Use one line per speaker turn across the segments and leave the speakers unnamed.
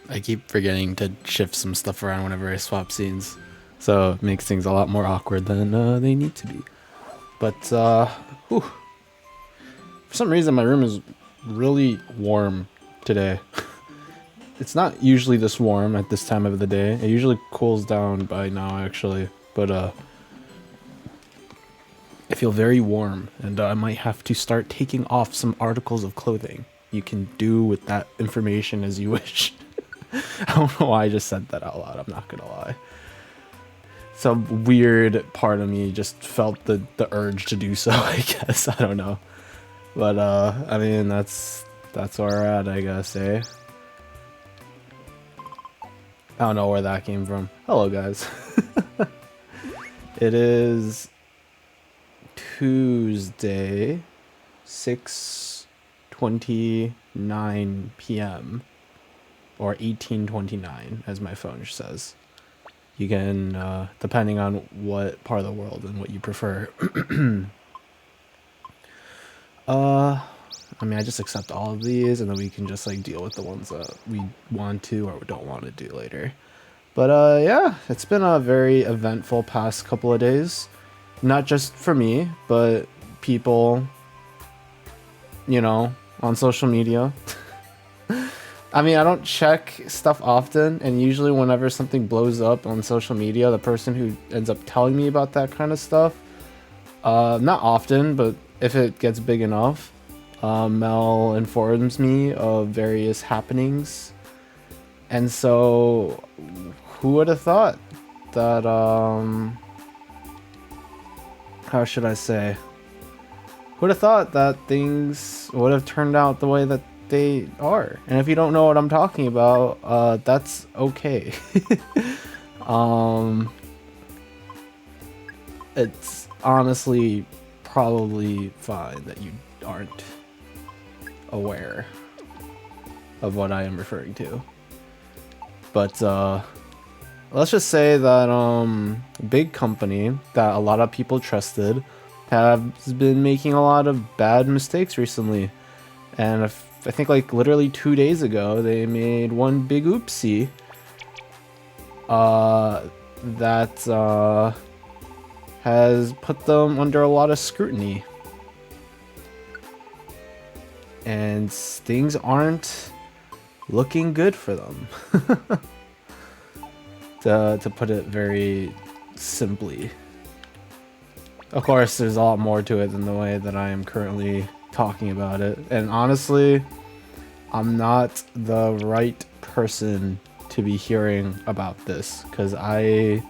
I keep forgetting to shift some stuff around whenever I swap scenes. So it makes things a lot more awkward than they need to be. But, whew. For some reason my room is really warm today. It's not usually this warm at this time of the day. It usually cools down by now, actually. But, I feel very warm, and I might have to start taking off some articles of clothing. You can do with that information as you wish. I don't know why I just said that out loud, I'm not gonna lie. Some weird part of me just felt the urge to do so, I guess. I don't know. But, I mean, that's where we're at, I guess, eh? I don't know where that came from. Hello, guys. It is Tuesday, 6:29 p.m. or 18:29, as my phone says. You can, depending on what part of the world and what you prefer. I mean, I just accept all of these, and then we can just like deal with the ones that we want to or don't want to do later. But yeah, it's been a very eventful past couple of days. Not just for me, but people, you know, on social media. I mean, I don't check stuff often, and usually whenever something blows up on social media, the person who ends up telling me about that kind of stuff, not often, but if it gets big enough, Mel informs me of various happenings. And so, who would have thought that, how should I say? Who would have thought that things would have turned out the way that they are? And if you don't know what I'm talking about, that's okay. It's honestly probably fine that you aren't aware of what I am referring to. But let's just say that a big company that a lot of people trusted has been making a lot of bad mistakes recently. And I think like literally 2 days ago they made one big oopsie that has put them under a lot of scrutiny. And things aren't looking good for them. To put it very simply. Of course, there's a lot more to it than the way that I am currently talking about it. And honestly, I'm not the right person to be hearing about this, because I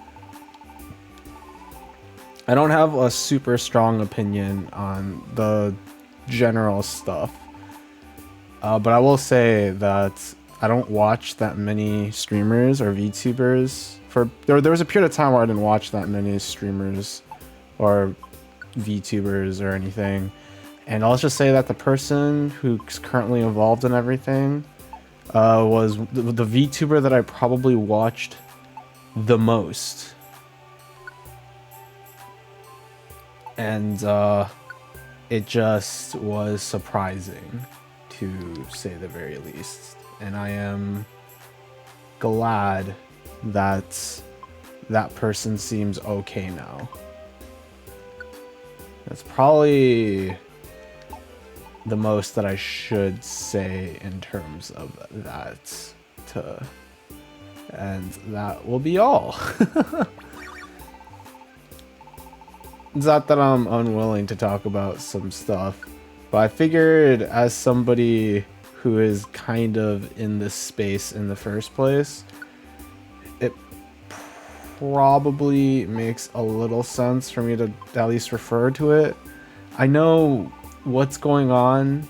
don't have a super strong opinion on the general stuff. But I will say that I don't watch that many streamers or VTubers. There was a period of time where I didn't watch that many streamers or VTubers or anything. And I'll just say that the person who's currently involved in everything was the VTuber that I probably watched the most. And it just was surprising, to say the very least. And I am glad that that person seems okay now. That's probably the most that I should say in terms of that. And that will be all. It's not that I'm unwilling to talk about some stuff, but I figured as somebody who is kind of in this space in the first place, it probably makes a little sense for me to at least refer to it. I know what's going on,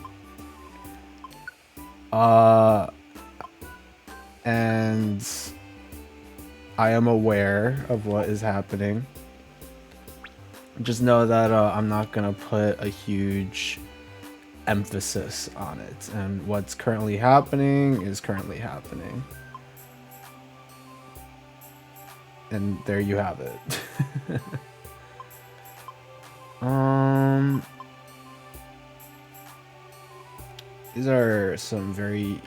and I am aware of what is happening. Just know that I'm not gonna put a huge emphasis on it, and what's currently happening is currently happening. And there you have it. These are some very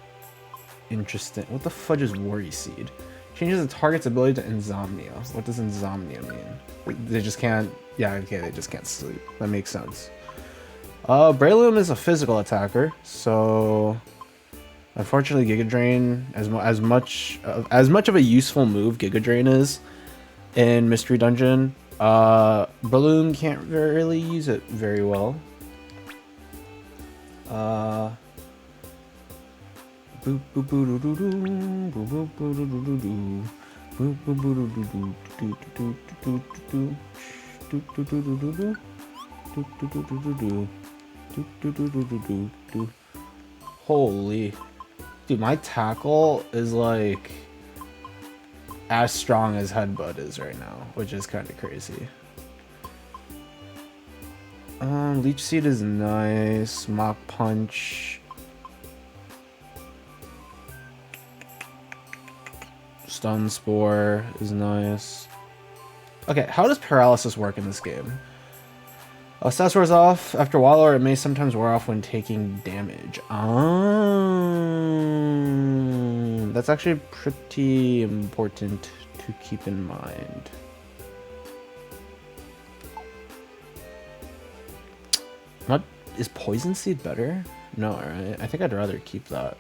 interesting. What the fudge is Worry Seed? Changes the target's ability to insomnia. What does insomnia mean? They just can't... Yeah, okay, they just can't sleep. That makes sense. Breloom is a physical attacker, so... Unfortunately, Giga Drain, as much of a useful move Giga Drain is in Mystery Dungeon, Breloom can't really use it very well. Holy. Dude, my tackle is like as strong as Headbutt is right now, which is kind of crazy. Leech Seed is nice. Mach Punch. Stun Spore is nice. Okay, how does Paralysis work in this game? Stats wears off after a while, or it may sometimes wear off when taking damage. That's actually pretty important to keep in mind. What is Poison Seed better? No, right? I think I'd rather keep that.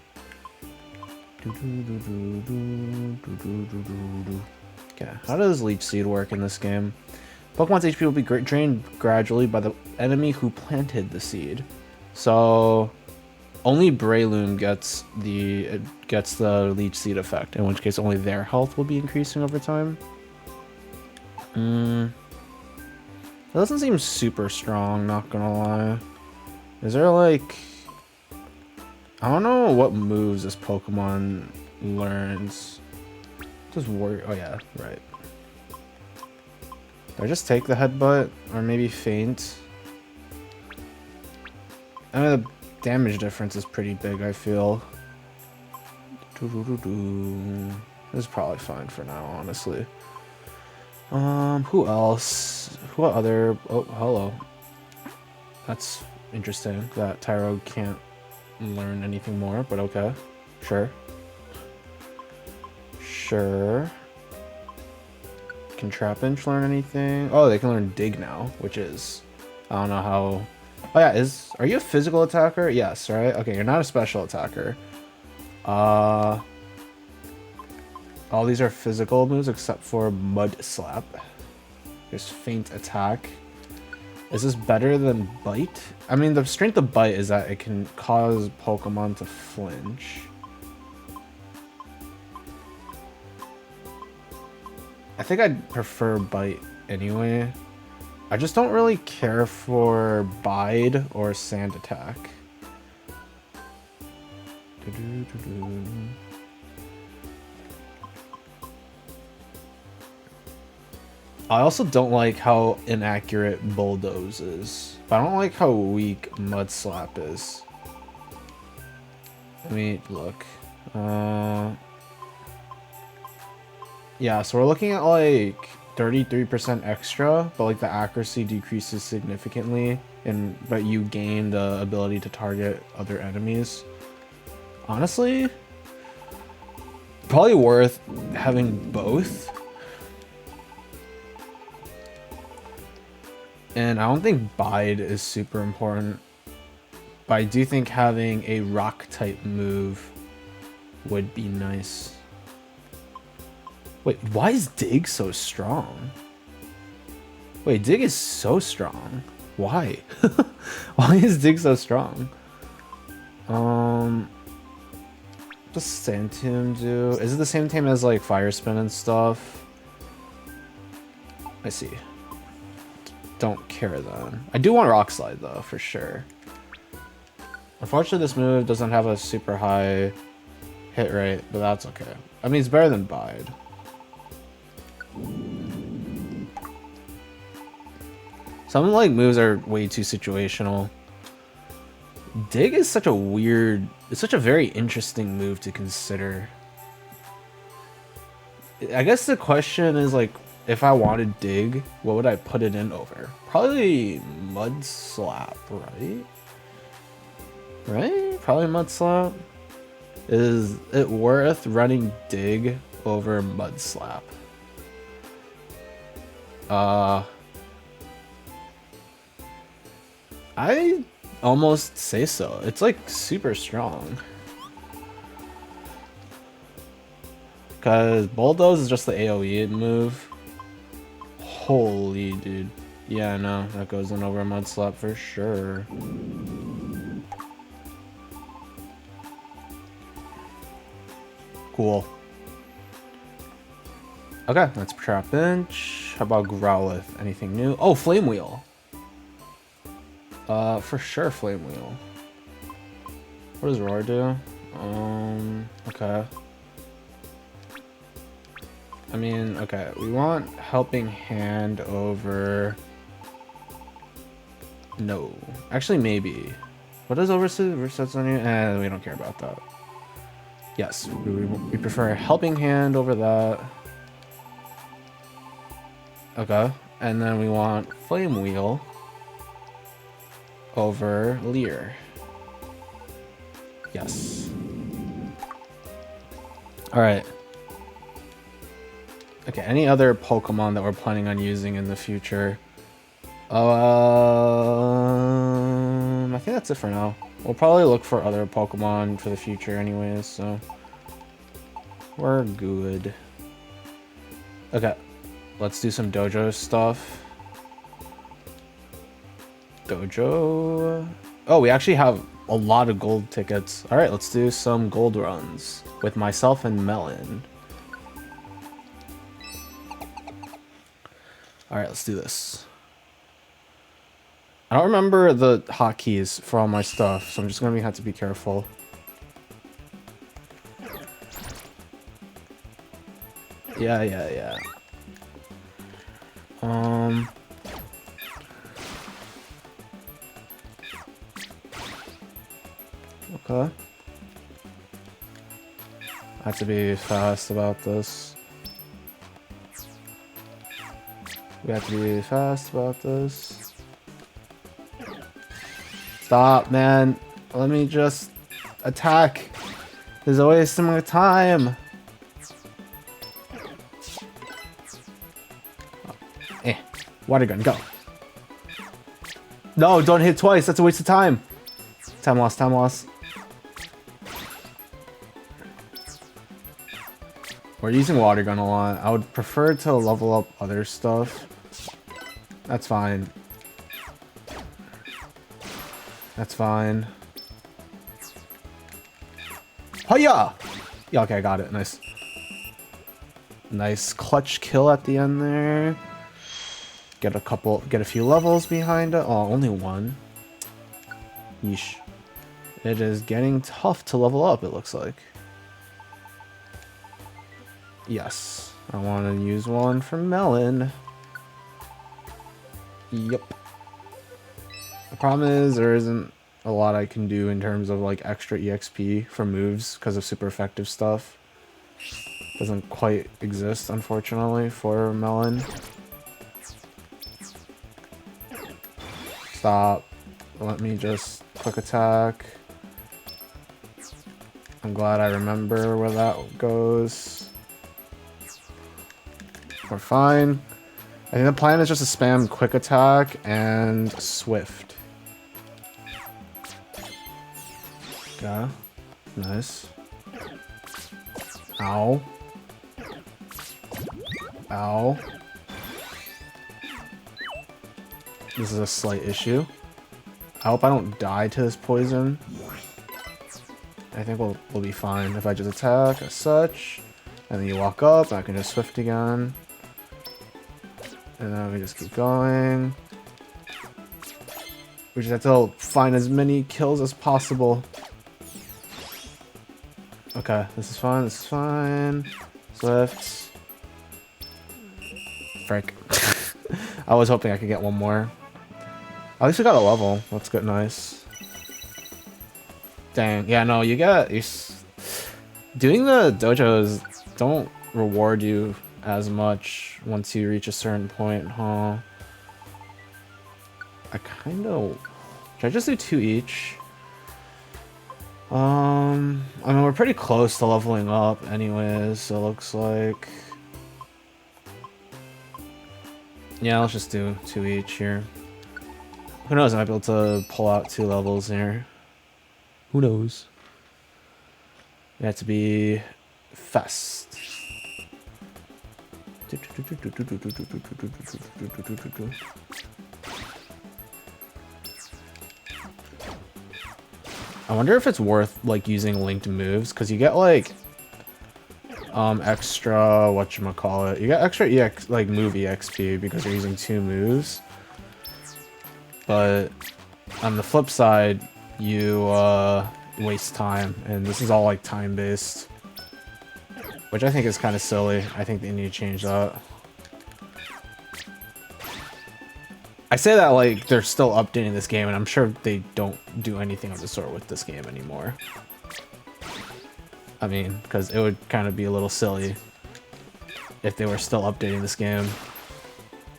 Okay, how does Leech Seed work in this game? Pokemon's HP will be drained gradually by the enemy who planted the seed. So only Breloom gets the Leech Seed effect, in which case only their health will be increasing over time. That doesn't seem super strong, not gonna lie. Is there like... I don't know what moves this Pokemon learns. Just worry. Oh yeah, right. Do I just take the Headbutt? Or maybe Faint? I mean, the damage difference is pretty big, I feel. This is probably fine for now, honestly. Who else? What other... Oh, hello. That's interesting that Tyro can't learn anything more, but okay. Sure. Sure. Can Trapinch learn anything? Oh, they can learn Dig now, which is... I don't know how... Oh yeah, are you a physical attacker? Yes, right? Okay, you're not a special attacker. All these are physical moves except for Mud Slap. There's Feint Attack. Is this better than Bite? I mean, the strength of Bite is that it can cause Pokemon to flinch. I think I'd prefer Bite anyway. I just don't really care for Bide or Sand Attack. I also don't like how inaccurate Bulldoze is. But I don't like how weak Mud Slap is. Let me look. Yeah, so we're looking at like 33% extra, but like the accuracy decreases significantly, but you gain the ability to target other enemies. Honestly, probably worth having both. And I don't think Bide is super important, but I do think having a rock type move would be nice. Wait, why is Dig so strong? Wait, Dig is so strong. Why? Why is Dig so strong? Does Sand Tomb do? Is it the same team as like Fire Spin and stuff? I see. Don't care then. I do want Rock Slide though, for sure. Unfortunately, this move doesn't have a super high hit rate, but that's okay. I mean, it's better than Bide. Some like moves are way too situational. Dig is such a weird, it's such a very interesting move to consider. I guess the question is like, if I wanted Dig, what would I put it in over? Probably Mud Slap, right? Right? Probably Mud Slap. Is it worth running Dig over Mud Slap? I almost say so. It's like super strong. Cause Bulldoze is just the AoE move. Holy dude. Yeah, no, that goes in over Mud Slap for sure. Cool. Okay, that's Trap Bench. How about Growlithe? Anything new? Oh, Flame Wheel. For sure Flame Wheel. What does Roar do? Okay. I mean, okay, we want Helping Hand over... No. Actually, maybe. What does Oversets on you? We don't care about that. Yes, we prefer Helping Hand over that. Okay, and then we want Flame Wheel over Leer. Yes. Alright. Okay, any other Pokemon that we're planning on using in the future? I think that's it for now. We'll probably look for other Pokemon for the future anyways, so... We're good. Okay, let's do some dojo stuff. Dojo... Oh, we actually have a lot of gold tickets. Alright, let's do some gold runs with myself and Melon. Alright, let's do this. I don't remember the hotkeys for all my stuff, so I'm just gonna have to be careful. Yeah. Okay. I have to be fast about this. We have to be fast about this. Stop, man. Let me just attack. There's always some more time. Water gun, go. No, don't hit twice. That's a waste of time. Time lost, time lost. We're using water gun a lot. I would prefer to level up other stuff. That's fine. That's fine. Hiya! Yeah, okay, I got it. Nice. Nice clutch kill at the end there. Get a few levels behind it. Oh, only one. Yeesh. It is getting tough to level up, it looks like. Yes. I want to use one for Melon. Yep. The problem is there isn't a lot I can do in terms of like extra EXP for moves because of super effective stuff. Doesn't quite exist, unfortunately, for Melon. Stop. Let me just quick attack. I'm glad I remember where that goes. We're fine. I think the plan is just to spam quick attack and swift. Okay. Nice. Ow. Ow. This is a slight issue. I hope I don't die to this poison. I think we'll be fine if I just attack as such. And then you walk up, and I can just swift again. And then we just keep going. We just have to find as many kills as possible. Okay, this is fine, this is fine. Swift. Frick. I was hoping I could get one more. At least we got a level. That's good, nice. Dang, yeah, no, you got... Doing the dojos don't reward you as much once you reach a certain point, huh? I kind of... Should I just do 2 each? I mean, we're pretty close to leveling up anyways, so it looks like... Yeah, let's just do 2 each here. Who knows, I might be able to pull out 2 levels here. Who knows? It had to be fast. I wonder if it's worth like using linked moves, because you get like extra whatchamacallit. You get extra EX like move EXP because you're using 2 moves. But on the flip side, you waste time, and this is all like time based, which I think is kind of silly. I think they need to change that. I say that like they're still updating this game, and I'm sure they don't do anything of the sort with this game anymore. I mean, because it would kind of be a little silly if they were still updating this game.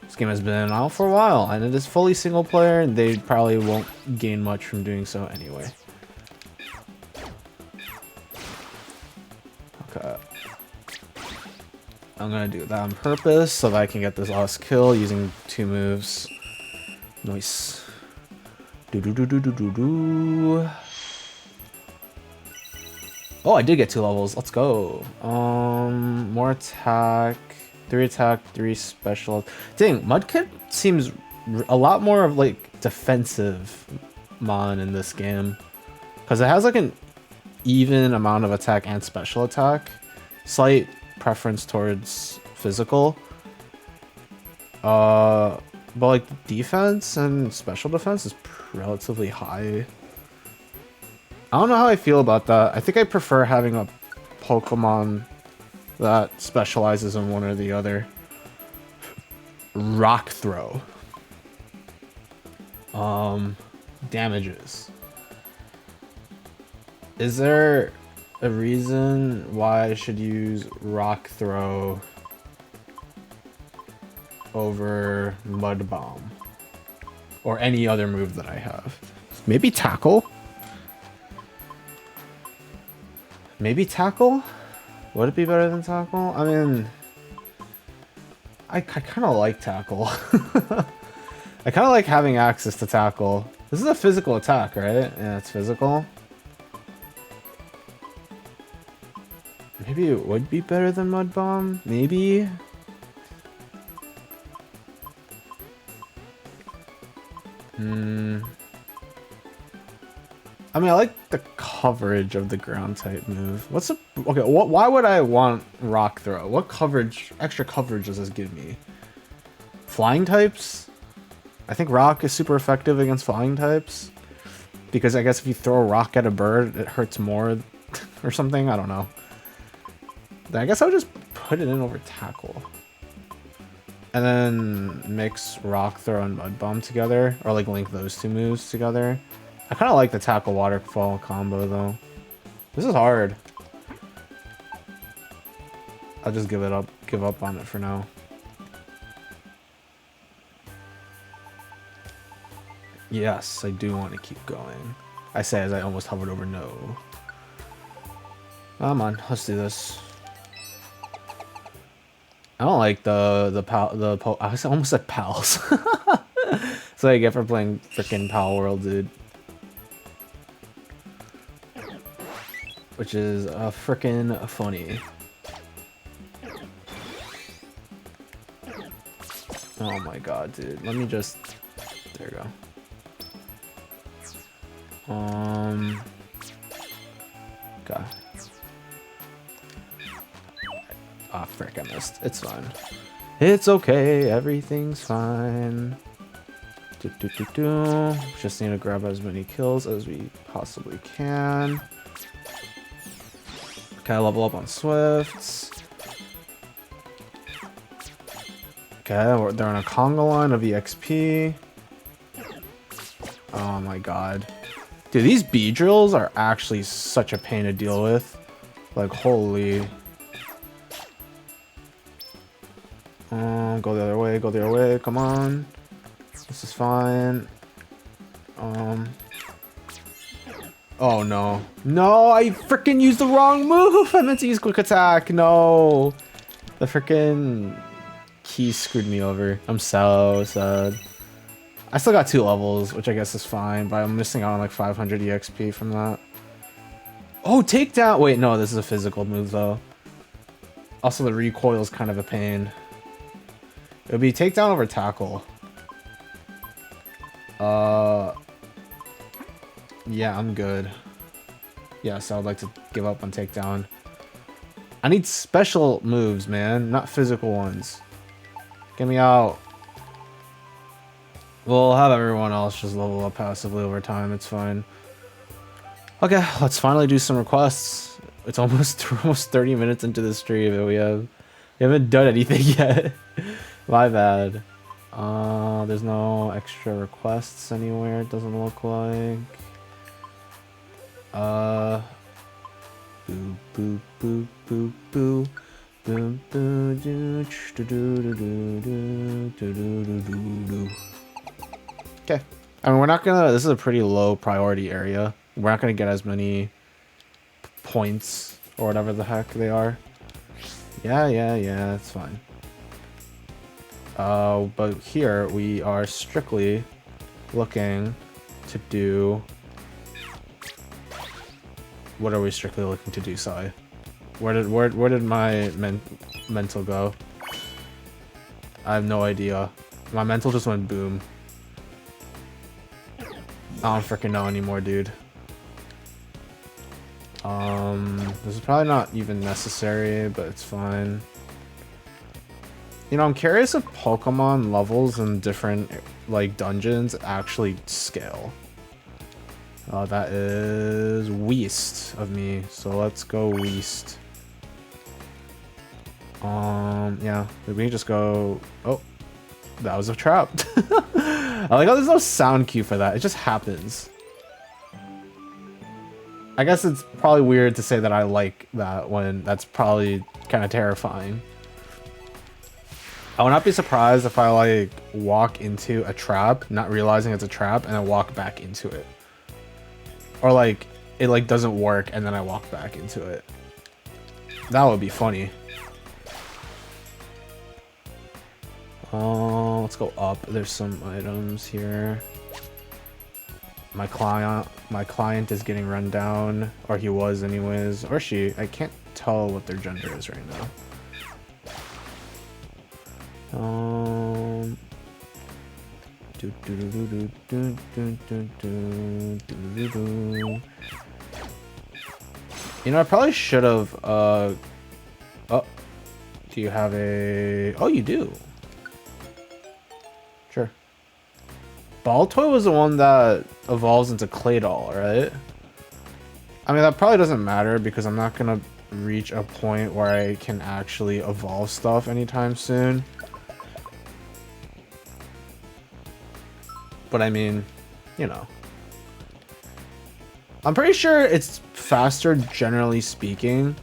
This game has been out for a while, and it is fully single player, and they probably won't gain much from doing so anyway. Okay. I'm gonna do that on purpose so that I can get this last kill using 2 moves. Nice. Do. Oh, I did get 2 levels. Let's go. More attack, 3 attack, 3 special. Dang, Mudkip seems a lot more of like defensive mon in this game, because it has like an even amount of attack and special attack. Slight preference towards physical. But like defense and special defense is relatively high. I don't know how I feel about that. I think I prefer having a Pokemon that specializes in one or the other. Rock Throw. Damages. Is there a reason why I should use Rock Throw over Mud Bomb or any other move that I have? Maybe Tackle? Maybe Tackle? Would it be better than Tackle? I mean, I kind of like Tackle. I kind of like having access to Tackle. This is a physical attack, right? Yeah, it's physical. Maybe it would be better than Mud Bomb? Maybe? I mean, I like the coverage of the ground type move. What's the... Okay, why would I want Rock Throw? What coverage, extra coverage does this give me? Flying types? I think Rock is super effective against flying types, because I guess if you throw a rock at a bird, it hurts more or something. I don't know. I guess I would just put it in over Tackle. And then mix Rock Throw and Mud Bomb together, or like link those 2 moves together. I kind of like the Tackle Waterfall combo though. This is hard. I'll just give up on it for now. Yes, I do want to keep going. I say as I almost hovered over no. Come on, let's do this. I don't like I almost said pals. That's what I get for playing freaking Pal World, dude. Which is freaking funny. Oh my god, dude. Let me just... There you go. Okay. Ah, frick, I missed. It's fine. It's okay. Everything's fine. Just need to grab as many kills as we possibly can. Okay, level up on Swifts. Okay, they're on a conga line of EXP. Oh my god. Dude, these Beedrills are actually such a pain to deal with. Like, holy... go the other way, go the other way, come on. This is fine. Oh no. No, I freaking used the wrong move. I meant to use quick attack. No. The freaking key screwed me over. I'm so sad. I still got 2 levels, which I guess is fine, but I'm missing out on like 500 EXP from that. Oh, takedown. Wait, no, this is a physical move though. Also, the recoil is kind of a pain. It would be takedown over tackle. Yeah, I'm good. Yes, I would like to give up on takedown. I need special moves, man, not physical ones. Get me out. We'll have everyone else just level up passively over time. It's fine. Okay, let's finally do some requests. It's almost 30 minutes into the stream and we haven't done anything yet. My bad. There's no extra requests anywhere, it doesn't look like. Boo boo boo boo boo. Boom boo doo do do do do do do do do. Okay. I mean, we're not gonna. This is a pretty low priority area. We're not gonna get as many points or whatever the heck they are. Yeah, it's fine. But here we are strictly looking to do. What are we strictly looking to do, Sai? Where did my mental go? I have no idea. My mental just went boom. I don't freaking know anymore, dude. This is probably not even necessary, but it's fine. You know, I'm curious if Pokemon levels in different, like, dungeons actually scale. That is Weast of me, so let's go Weast. Yeah, we can just go... Oh, that was a trap. I like how there's no sound cue for that, it just happens. I guess it's probably weird to say that I like that when that's probably kind of terrifying. I would not be surprised if I like walk into a trap, not realizing it's a trap, and I walk back into it. Or like, it like doesn't work and then I walk back into it. That would be funny. Let's go up. There's some items here. My client is getting run down, or he was anyways, or she. I can't tell what their gender is right now. You know, I probably should have. Oh, do you have a? Oh, you do. Sure. Baltoy was the one that evolves into Claydol, right? I mean, that probably doesn't matter because I'm not gonna reach a point where I can actually evolve stuff anytime soon. But I mean, you know. I'm pretty sure it's faster, generally speaking,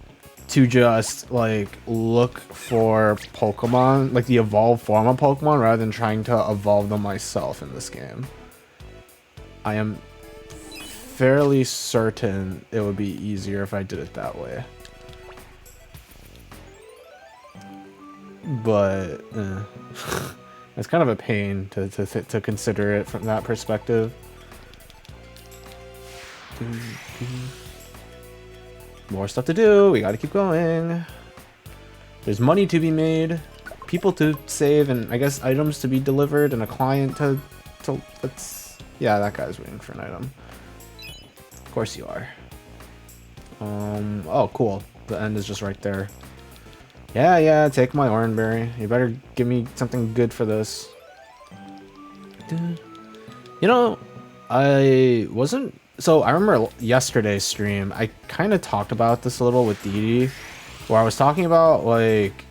to just, like, look for Pokemon, like the evolved form of Pokemon, rather than trying to evolve them myself in this game. I am fairly certain it would be easier if I did it that way. But, it's kind of a pain to consider it from that perspective. More stuff to do. We gotta keep going. There's money to be made, people to save, and I guess items to be delivered, and a client to let's. Yeah, that guy's waiting for an item. Of course you are. Oh, cool. The end is just right there. Yeah, take my Oranberry. You better give me something good for this. You know, I wasn't... So, I remember yesterday's stream, I kind of talked about this a little with Didi, where I was talking about, like,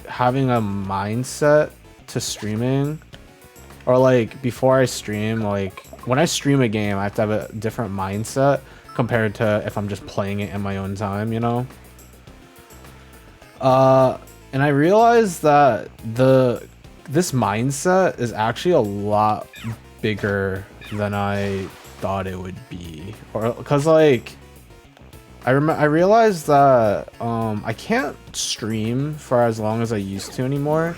having a mindset to streaming. Or, like, before I stream, like, when I stream a game, I have to have a different mindset compared to if I'm just playing it in my own time, you know? And I realized that this mindset is actually a lot bigger than I thought it would be, or because like I realized that I can't stream for as long as I used to anymore,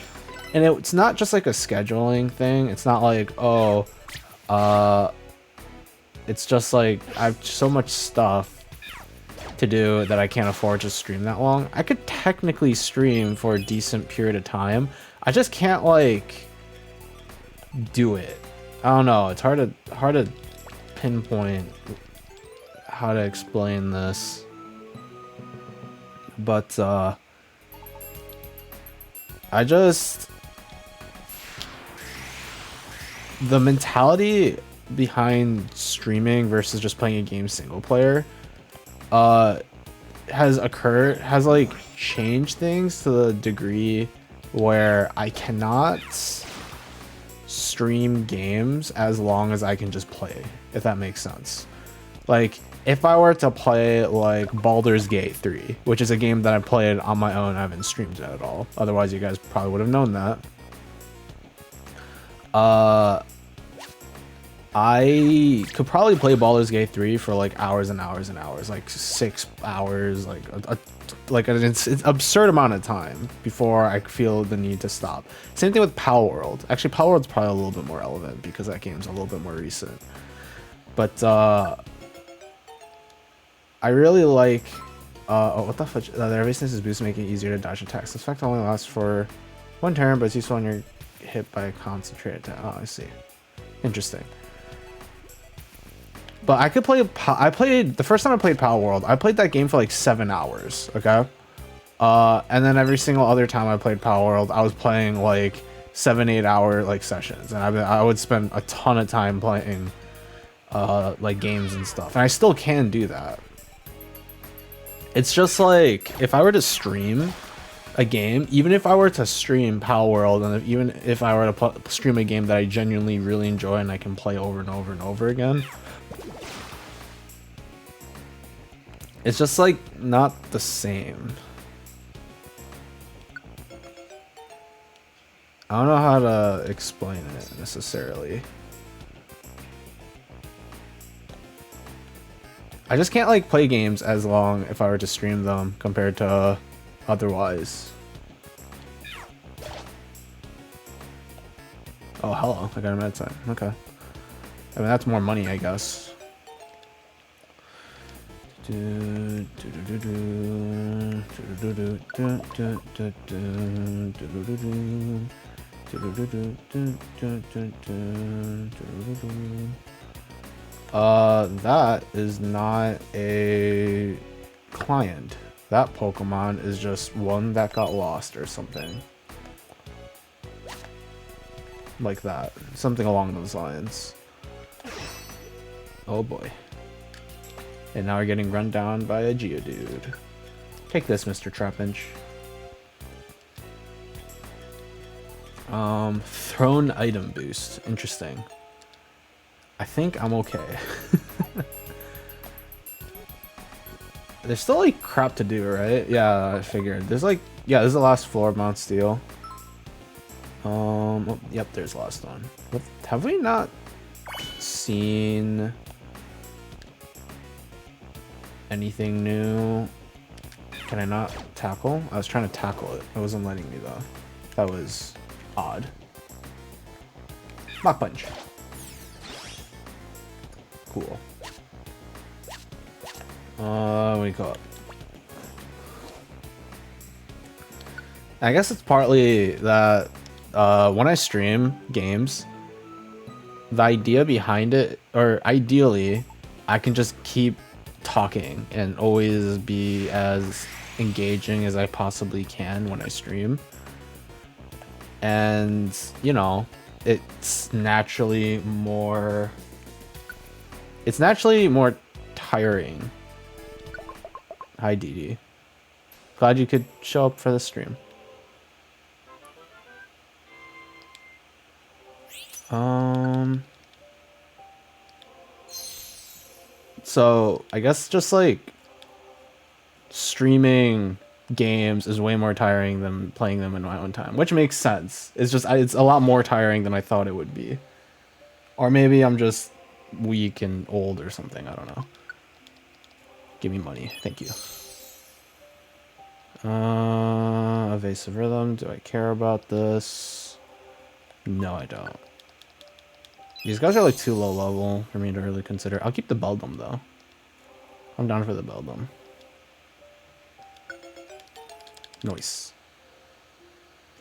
and it's not just like a scheduling thing. It's not like, oh, it's just like I have so much stuff to do that I can't afford to stream that long. I could technically stream for a decent period of time. I just can't like do it. I don't know. It's hard to pinpoint how to explain this. But I just, the mentality behind streaming versus just playing a game single player has like changed things to the degree where I cannot stream games as long as I can just play, if that makes sense. Like if I were to play like Baldur's Gate 3, which is a game that I played on my own, I haven't streamed it at all. Otherwise you guys probably would have known that. I could probably play Baldur's Gate 3 for like hours and hours and hours, like 6 hours, like it's an absurd amount of time before I feel the need to stop. Same thing with Palworld. Actually, Palworld's probably a little bit more relevant because that game's a little bit more recent. But I really like oh, what the fuck? The resistance is boost, making it easier to dodge attacks. This effect only lasts for 1 turn, but it's useful when you're hit by a concentrated attack. Oh, I see. Interesting. But I could play. The first time I played Palworld, I played that game for like 7 hours. Okay, and then every single other time I played Palworld, I was playing like 7-8 hour like sessions, and I would spend a ton of time playing like games and stuff, and I still can do that. It's just like if I were to stream a game, even if I were to stream Palworld, and even if I were to stream a game that I genuinely really enjoy and I can play over and over and over again, it's just like not the same. I don't know how to explain it necessarily. I just can't like play games as long if I were to stream them compared to otherwise. Oh, hello. I got a med sign. Okay. I mean, that's more money, I guess. That is not a client. That Pokemon is just one that got lost or something. Like that. Something along those lines. Oh boy. And now we're getting run down by a Geodude. Take this, Mr. Trapinch. Thrown item boost. Interesting. I think I'm okay. There's still like crap to do, right? Yeah, I figured. There's like, yeah, this is the last floor of Mount Steel. Oh, yep, there's the last one. What, have we not seen anything new? Can I not tackle? I was trying to tackle it. It wasn't letting me though. That was odd. Mach Punch. Cool. What do you call it? I guess it's partly that when I stream games, the idea behind it, or ideally, I can just keep talking and always be as engaging as I possibly can when I stream. And, you know, it's naturally more tiring. Hi, Didi. Glad you could show up for the stream. So I guess just like streaming games is way more tiring than playing them in my own time, which makes sense. It's just it's a lot more tiring than I thought it would be. Or maybe I'm just weak and old or something. I don't know. Give me money. Thank you. Evasive rhythm. Do I care about this? No, I don't. These guys are like too low level for me to really consider. I'll keep the Beldum though. I'm down for the Beldum. Nice.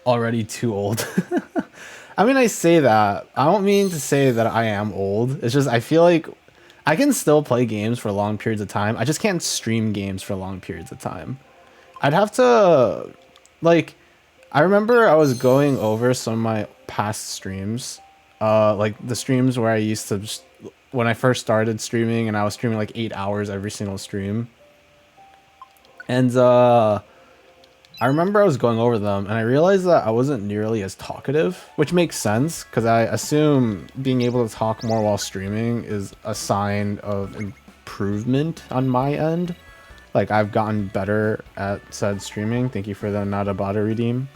Already too old. I mean, I say that. I don't mean to say that I am old. It's just I feel like I can still play games for long periods of time. I just can't stream games for long periods of time. I'd have to, like, I remember I was going over some of my past streams, like the streams where I used to, when I first started streaming, and I was streaming like 8 hours every single stream. And I remember I was going over them, and I realized that I wasn't nearly as talkative, which makes sense, because I assume being able to talk more while streaming is a sign of improvement on my end. Like, I've gotten better at said streaming. Thank you for the Nadabata redeem.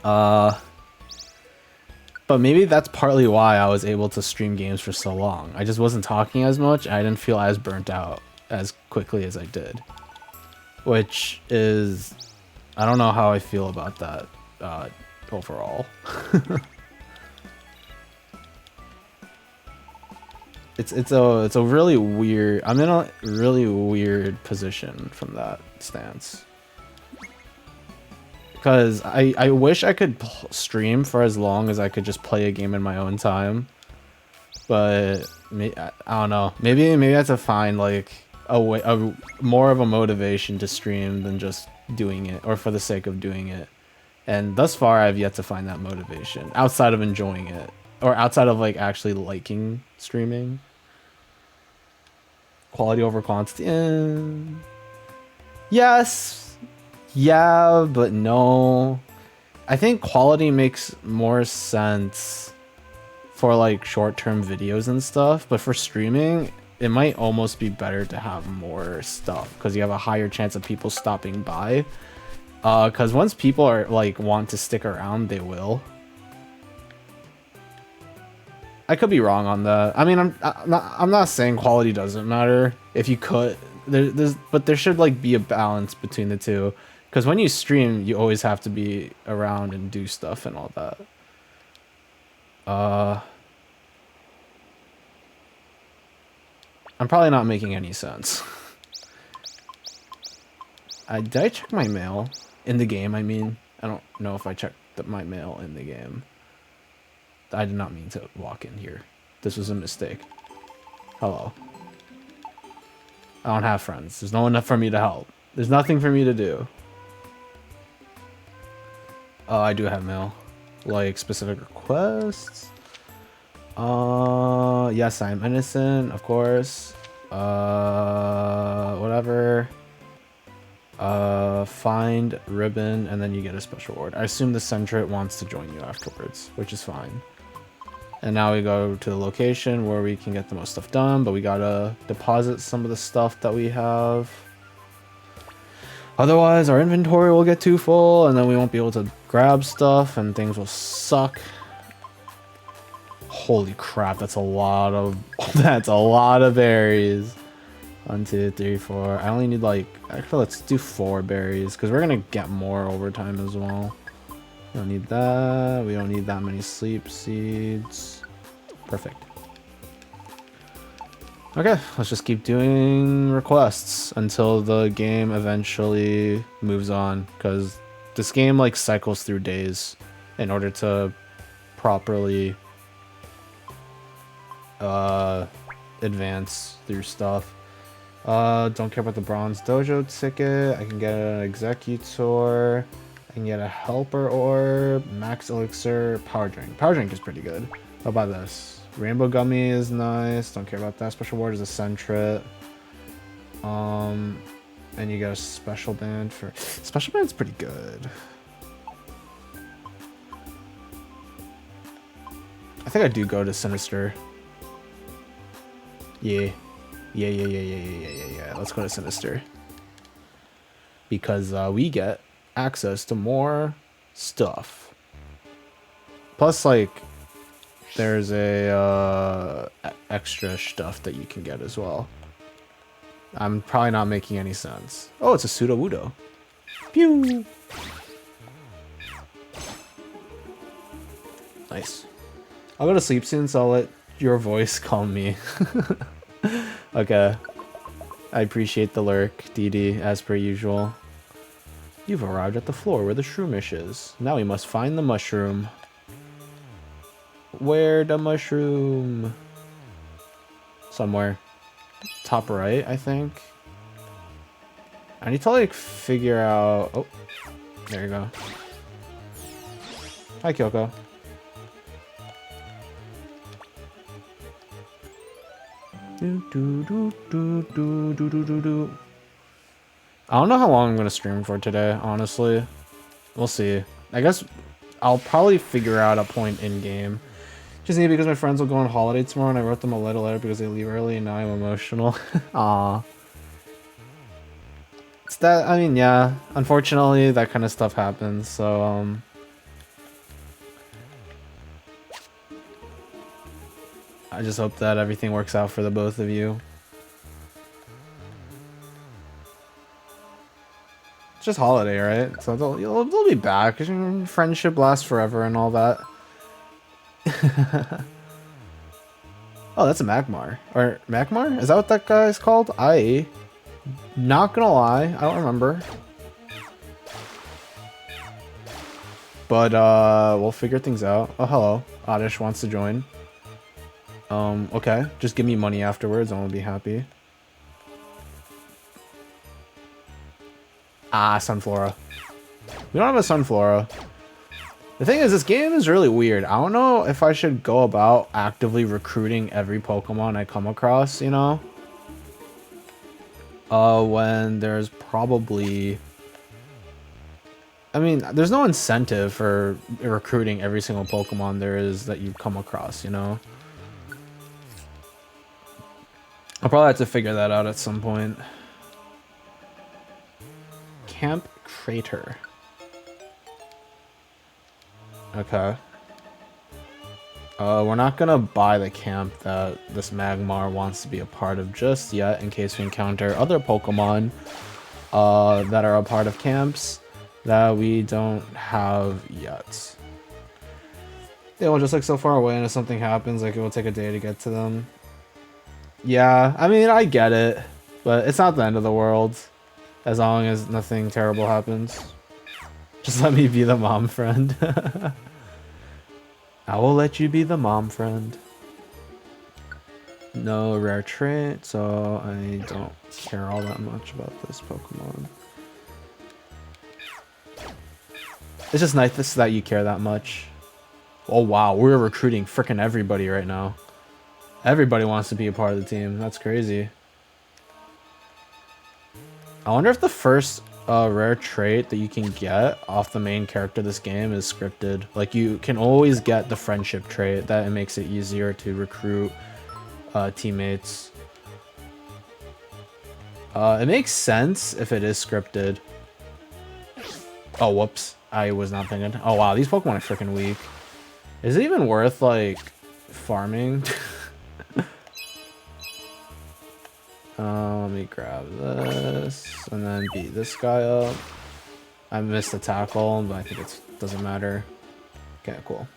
But maybe that's partly why I was able to stream games for so long. I just wasn't talking as much. I didn't feel as burnt out as quickly as I did. Which is... I don't know how I feel about that overall. It's a really weird... I'm in a really weird position from that stance. Because I wish I could stream for as long as I could just play a game in my own time. But I don't know. Maybe I have to find like a more of a motivation to stream than just doing it or for the sake of doing it. And thus far I've yet to find that motivation outside of enjoying it or outside of like actually liking streaming. Quality over quantity. Yes. Yeah, but no. I think quality makes more sense for like short-term videos and stuff, but for streaming, it might almost be better to have more stuff because you have a higher chance of people stopping by. Because once people are like want to stick around, they will. I could be wrong on that. I mean, I'm not saying quality doesn't matter. If you could, but there should like be a balance between the two. Because when you stream, you always have to be around and do stuff and all that. I'm probably not making any sense. Did I check my mail? In the game, I mean. I don't know if I checked my mail in the game. I did not mean to walk in here. This was a mistake. Hello. I don't have friends. There's no one for me to help. There's nothing for me to do. Oh, I do have mail. Like, specific requests. Yes, I'm innocent, of course. Whatever. Find ribbon, and then you get a special reward. I assume the Centret wants to join you afterwards, which is fine. And now we go to the location where we can get the most stuff done, but we gotta deposit some of the stuff that we have. Otherwise, our inventory will get too full, and then we won't be able to grab stuff, and things will suck. Holy crap, that's a lot of... that's a lot of berries. 1, 2, 3, 4. I only need like... Actually, let's do 4 berries, because we're going to get more over time as well. We don't need that. We don't need that many sleep seeds. Perfect. Okay, let's just keep doing requests until the game eventually moves on, because this game like cycles through days in order to properly advance through stuff. Don't care about the bronze dojo ticket. I can get an executor. I can get a helper orb, max elixir, power drink. Power drink is pretty good. How about this? Rainbow gummy is nice. Don't care about that. Special reward is a Centret. And you get a special band for... Special band's pretty good. I think I do go to Sinister. Yeah. Yeah. Let's go to Sinister. Because we get access to more stuff. Plus, like... there's a extra stuff that you can get as well. I'm probably not making any sense. Oh, it's a Sudowoodo. Pew! Nice. I'll go to sleep soon, so I'll let your voice calm me. Okay. I appreciate the lurk, DD, as per usual. You've arrived at the floor where the shroomish is. Now we must find the mushroom. Where the mushroom? Somewhere. Top right, I think. I need to like figure out... Oh, there you go. Hi, Kyoko. Do, do, do, do, do, do, do, do, do. I don't know how long I'm gonna stream for today, honestly. We'll see. I guess I'll probably figure out a point in game. Just need because my friends will go on holiday tomorrow and I wrote them a letter because they leave early and now I'm emotional. Aw. It's that, I mean, yeah. Unfortunately, that kind of stuff happens, so, I just hope that everything works out for the both of you. It's just holiday, right? So they'll be back. Friendship lasts forever and all that. Oh, that's a Magmar. Or Magmar? Is that what that guy's called? Not gonna lie, I don't remember. But we'll figure things out. Oh, hello. Oddish wants to join. Okay. Just give me money afterwards and I'll be happy. Ah, Sunflora. We don't have a Sunflora. The thing is, this game is really weird. I don't know if I should go about actively recruiting every Pokemon I come across, you know? When there's probably... I mean, there's no incentive for recruiting every single Pokemon there is that you come across, you know? I'll probably have to figure that out at some point. Camp Crater. Okay. We're not gonna buy the camp that this Magmar wants to be a part of just yet in case we encounter other Pokemon that are a part of camps that we don't have yet. They will just like so far away and if something happens, like it will take a day to get to them. Yeah, I mean, I get it, but it's not the end of the world as long as nothing terrible happens. Just let me be the mom friend. I will let you be the mom friend. No rare trait, so I don't care all that much about this Pokemon. It's just nice that you care that much. Oh wow, we're recruiting frickin' everybody right now. Everybody wants to be a part of the team. That's crazy. I wonder if the first rare trait that you can get off the main character of this game is scripted. Like, you can always get the friendship trait. That it makes it easier to recruit teammates. It makes sense if it is scripted. Oh, whoops. I was not thinking. Oh, wow. These Pokemon are freaking weak. Is it even worth, like, farming? Let me grab this and then beat this guy up. I missed the tackle, but I think it doesn't matter. Okay, cool.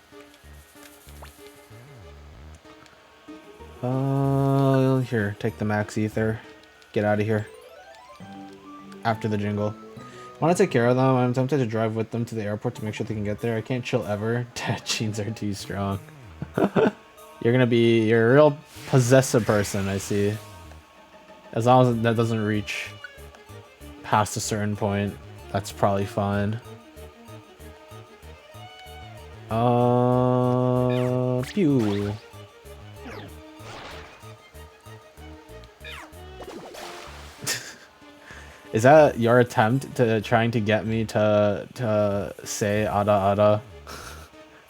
Here, take the max ether. Get out of here. After the jingle. I want to take care of them. I'm tempted to drive with them to the airport to make sure they can get there. I can't chill ever. Genes are too strong. You're a real possessive person, I see. As long as that doesn't reach past a certain point, that's probably fine. Phew. Is that your attempt to trying to get me to say Ada Ada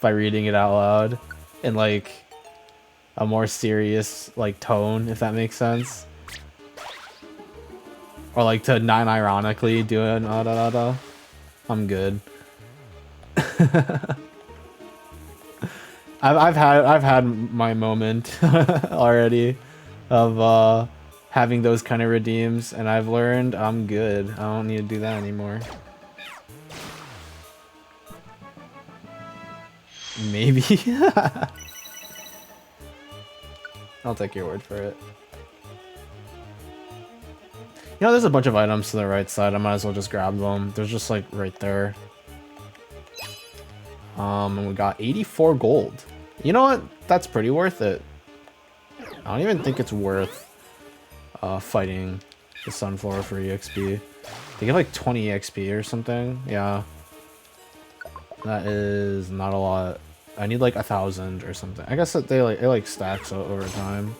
by reading it out loud in like a more serious like tone, if that makes sense? Or like to non-ironically do an Ada Ada? I'm good. I've had my moment already of having those kind of redeems, and I've learned I'm good. I don't need to do that anymore. Maybe. I'll take your word for it. You know, there's a bunch of items to the right side. I might as well just grab them. They're just like right there. And we got 84 gold. You know what? That's pretty worth it. I don't even think it's worth fighting the Sunflower for EXP. They give like 20 EXP or something. Yeah. That is not a lot. I need like 1,000 or something. I guess that it like stacks over time.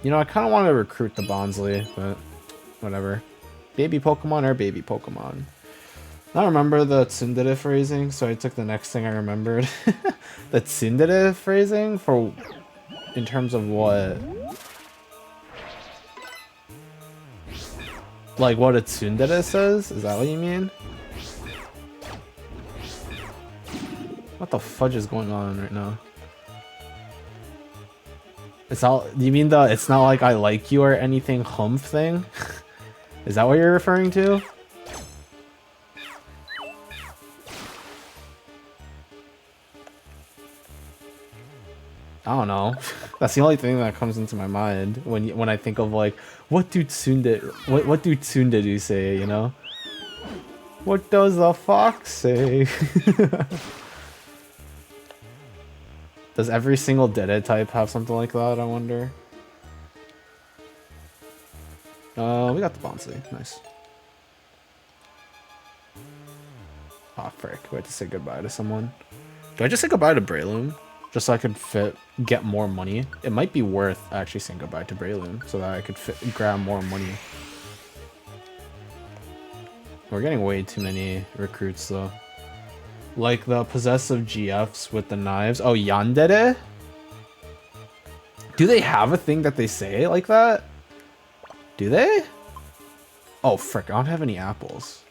You know, I kind of want to recruit the Bonsly, but whatever. Baby Pokemon are baby Pokemon. I remember the tsundere phrasing, so I took the next thing I remembered. The tsundere phrasing for in terms of what? Like what a tsundere says? Is that what you mean? What the fudge is going on right now? It's all. You mean the "it's not like I like you" or anything humph thing? Is that what you're referring to? I don't know. That's the only thing that comes into my mind when I think of like what do tsundere say, you know? What does the fox say? Does every single Dede type have something like that, I wonder? We got the Bonsly. Nice. Aw, frick. We have to say goodbye to someone. Do I just say goodbye to Breloom? Just so I could get more money? It might be worth actually saying goodbye to Breloom so that I could grab more money. We're getting way too many recruits though. Like the possessive GFs with the knives. Oh, yandere? Do they have a thing that they say like that? Do they? Oh, frick. I don't have any apples.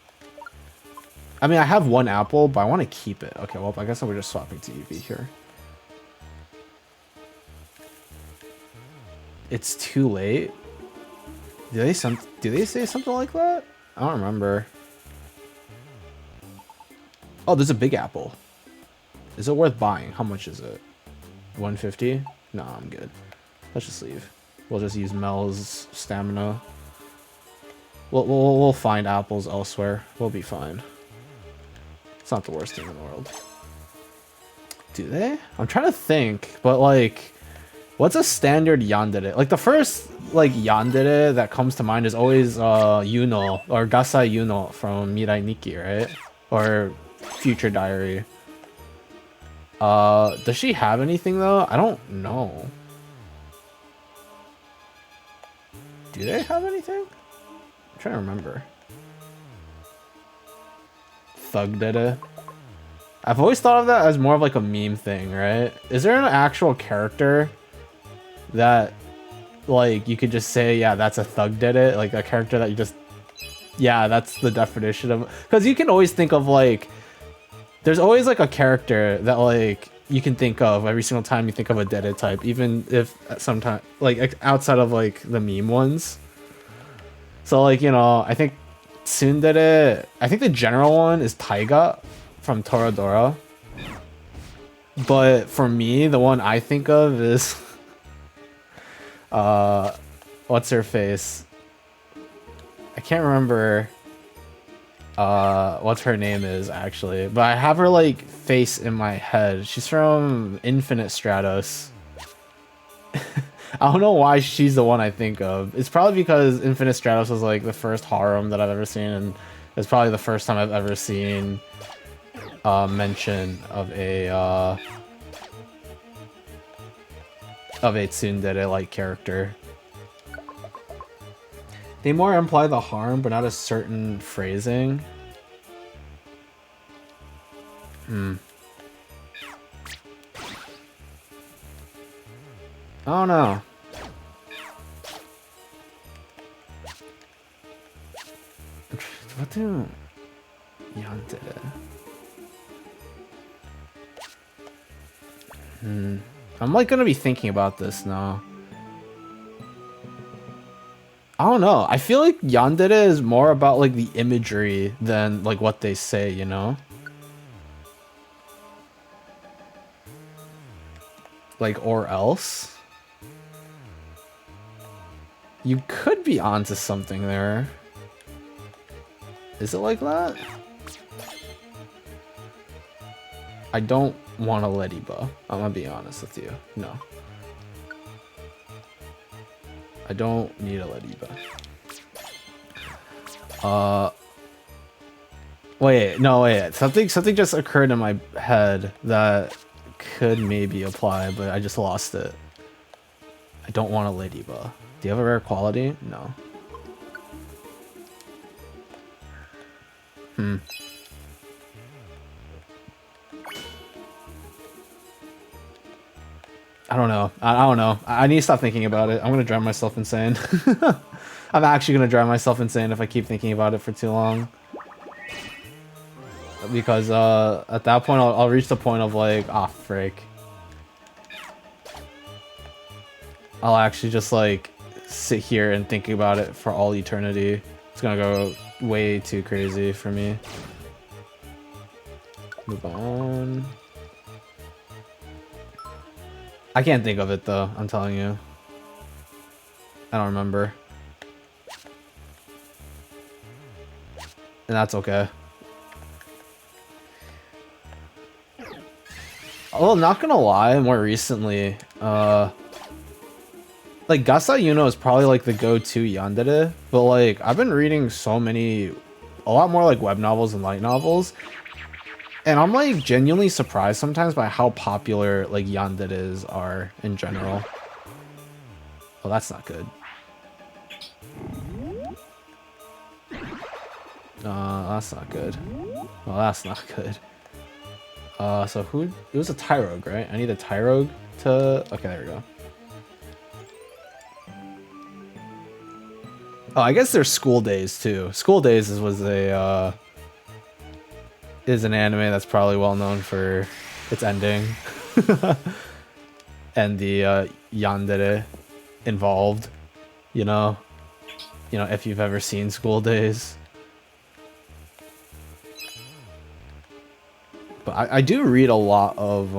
I mean, I have one apple, but I want to keep it. Okay, well, I guess we're just swapping to Eevee here. It's too late? Do they say something like that? I don't remember. Oh, there's a big apple. Is it worth buying? How much is it? 150? No, I'm good. Let's just leave. We'll just use Mel's stamina. We'll find apples elsewhere. We'll be fine. It's not the worst thing in the world. Do they? I'm trying to think, but like, what's a standard yandere? Like the first like yandere that comes to mind is always Yuno or Gasai Yuno from Mirai Nikki, right? Or Future Diary. Does she have anything though? I don't know. Do they have anything? I'm trying to remember. Thugdere. I've always thought of that as more of like a meme thing, right? Is there an actual character that like you could just say, yeah, that's a Thugdere? Like a character that you just, yeah, that's the definition of, because you can always think of like, there's always like a character that like you can think of every single time you think of a Dede type, even if sometimes like outside of like the meme ones. So like, you know, I think tsundere, I think the general one is Taiga from Toradora. But for me, the one I think of is what's her face? I can't remember what her name is actually, but I have her like face in my head. She's from Infinite Stratos. I don't know why she's the one I think of. It's probably because Infinite Stratos was like the first harem that I've ever seen, and it's probably the first time I've ever seen mention of a tsundere like character. They more imply the harm, but not a certain phrasing. I don't know. What do yandere? I'm like gonna be thinking about this now. I don't know. I feel like yandere is more about like the imagery than like what they say, you know? Like, or else. You could be onto something there. Is it like that? I don't want a Lediba. I'm gonna be honest with you. No. I don't need a Lediba. Wait, no, wait. Something just occurred in my head that could maybe apply, but I just lost it. I don't want a Lediba. Do you have a rare quality? No. I don't know. I don't know. I need to stop thinking about it. I'm gonna drive myself insane. I'm actually gonna drive myself insane if I keep thinking about it for too long. Because at that point, I'll reach the point of like, ah, frick. I'll actually just like sit here and think about it for all eternity. It's gonna go way too crazy for me. Move on. I can't think of it though, I'm telling you. I don't remember. And that's okay. Although, not gonna lie, more recently, like, Gasa Yuno is probably, like, the go-to yandere, but, like, I've been reading so many, a lot more, like, web novels and light novels, and I'm, like, genuinely surprised sometimes by how popular, like, yanderes are in general. Oh, that's not good. That's not good. Well, that's not good. So who... It was a Tyrogue, right? I need a Tyrogue to... Okay, there we go. Oh, I guess there's School Days, too. School Days was a, is an anime that's probably well known for its ending. And the, yandere involved, you know? You know, if you've ever seen School Days. But I do read a lot of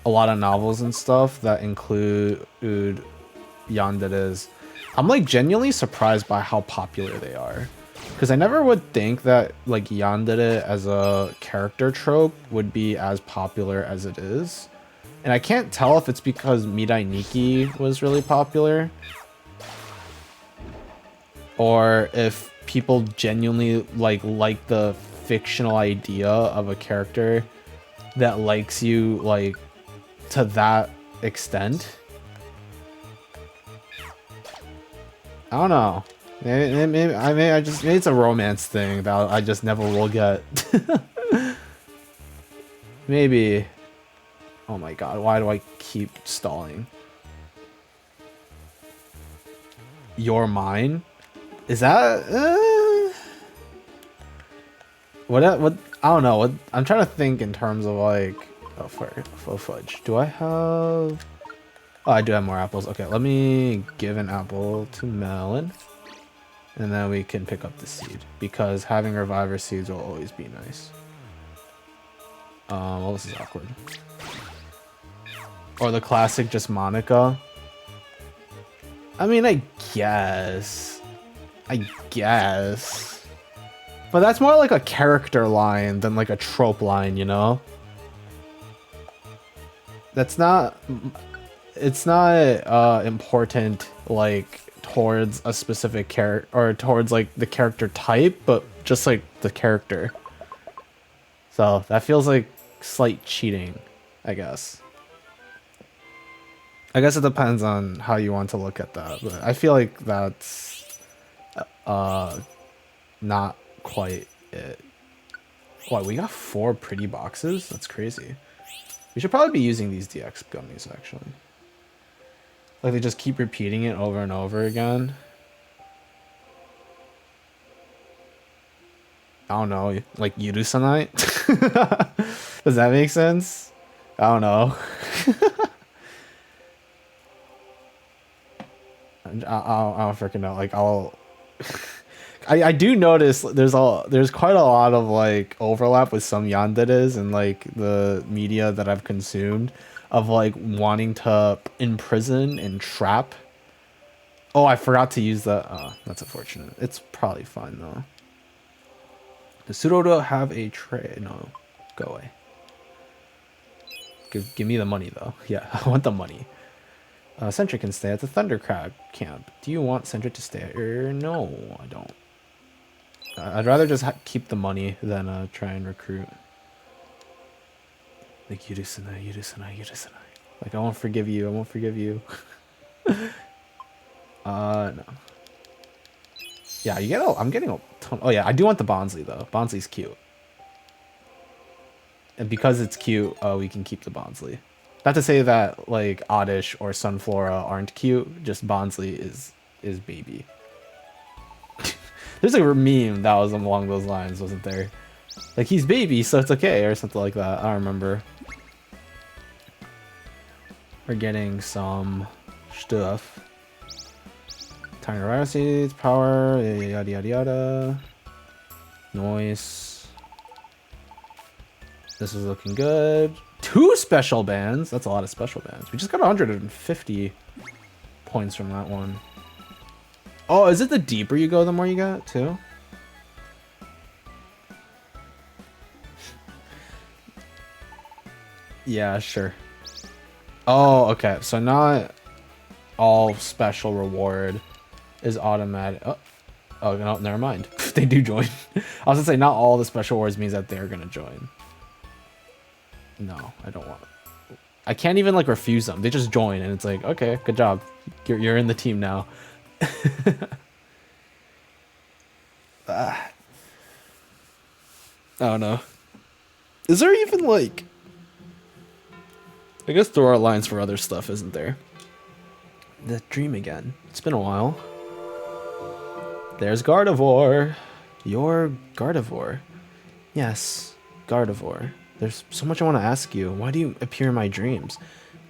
novels and stuff that include yanderes. I'm like genuinely surprised by how popular they are, because I never would think that like yandere as a character trope would be as popular as it is. And I can't tell if it's because Mirai Nikki was really popular, or if people genuinely like the fictional idea of a character that likes you like to that extent. I don't know. Maybe it's a romance thing that I just never will get. Maybe. Oh my god, why do I keep stalling? You're Mine? Is that... What? I don't know. What I'm trying to think in terms of like... Oh, fudge. Do I have... Oh, I do have more apples. Okay, let me give an apple to Melon. And then we can pick up the seed. Because having reviver seeds will always be nice. Well, this is awkward. Or the classic just Monica. I mean, I guess. But that's more like a character line than like a trope line, you know? That's not... It's not important like towards a specific character or towards like the character type, but just like the character. So that feels like slight cheating, I guess. I guess it depends on how you want to look at that, but I feel like that's not quite it. Wow, we got 4 pretty boxes? That's crazy. We should probably be using these DX gummies, actually. Like, they just keep repeating it over and over again. I don't know, like Yurusanite? Does that make sense? I don't know. I don't freaking know. Like I do notice there's quite a lot of like overlap with some yanderes and like the media that I've consumed of like wanting to imprison and trap. Oh, I forgot to use that. Oh, that's unfortunate. It's probably fine though. Does Sudodo have a tray? No, go away. Give me the money though. Yeah, I want the money. Sentry can stay at the Thundercrag camp. Do you want Sentry to stay here? No, I don't. I'd rather just keep the money than try and recruit. Like, Yurusanai, Yurusanai, Yurusanai. Like, I won't forgive you, I won't forgive you. No. Yeah, I'm getting a ton. Oh yeah, I do want the Bonsly though. Bonsly's cute. And because it's cute, we can keep the Bonsly. Not to say that, like, Oddish or Sunflora aren't cute, just Bonsly is baby. There's a meme that was along those lines, wasn't there? Like, he's baby, so it's okay, or something like that. I don't remember. We're getting some stuff. Tiny Rhino Seeds, power, yada yada yada. Noise. This is looking good. 2 special bands. That's a lot of special bands. We just got 150 points from that one. Oh, is it the deeper you go, the more you get, too? Yeah, sure. Oh, okay. So not all special reward is automatic. Oh no, never mind. They do join. I was gonna say not all the special rewards means that they're gonna join. No, I don't want it. I can't even like refuse them. They just join and it's like, okay, good job. You're in the team now. I don't know. Is there even like... I guess there are lines for other stuff, isn't there? The dream again. It's been a while. There's Gardevoir. You're Gardevoir. Yes, Gardevoir. There's so much I want to ask you. Why do you appear in my dreams?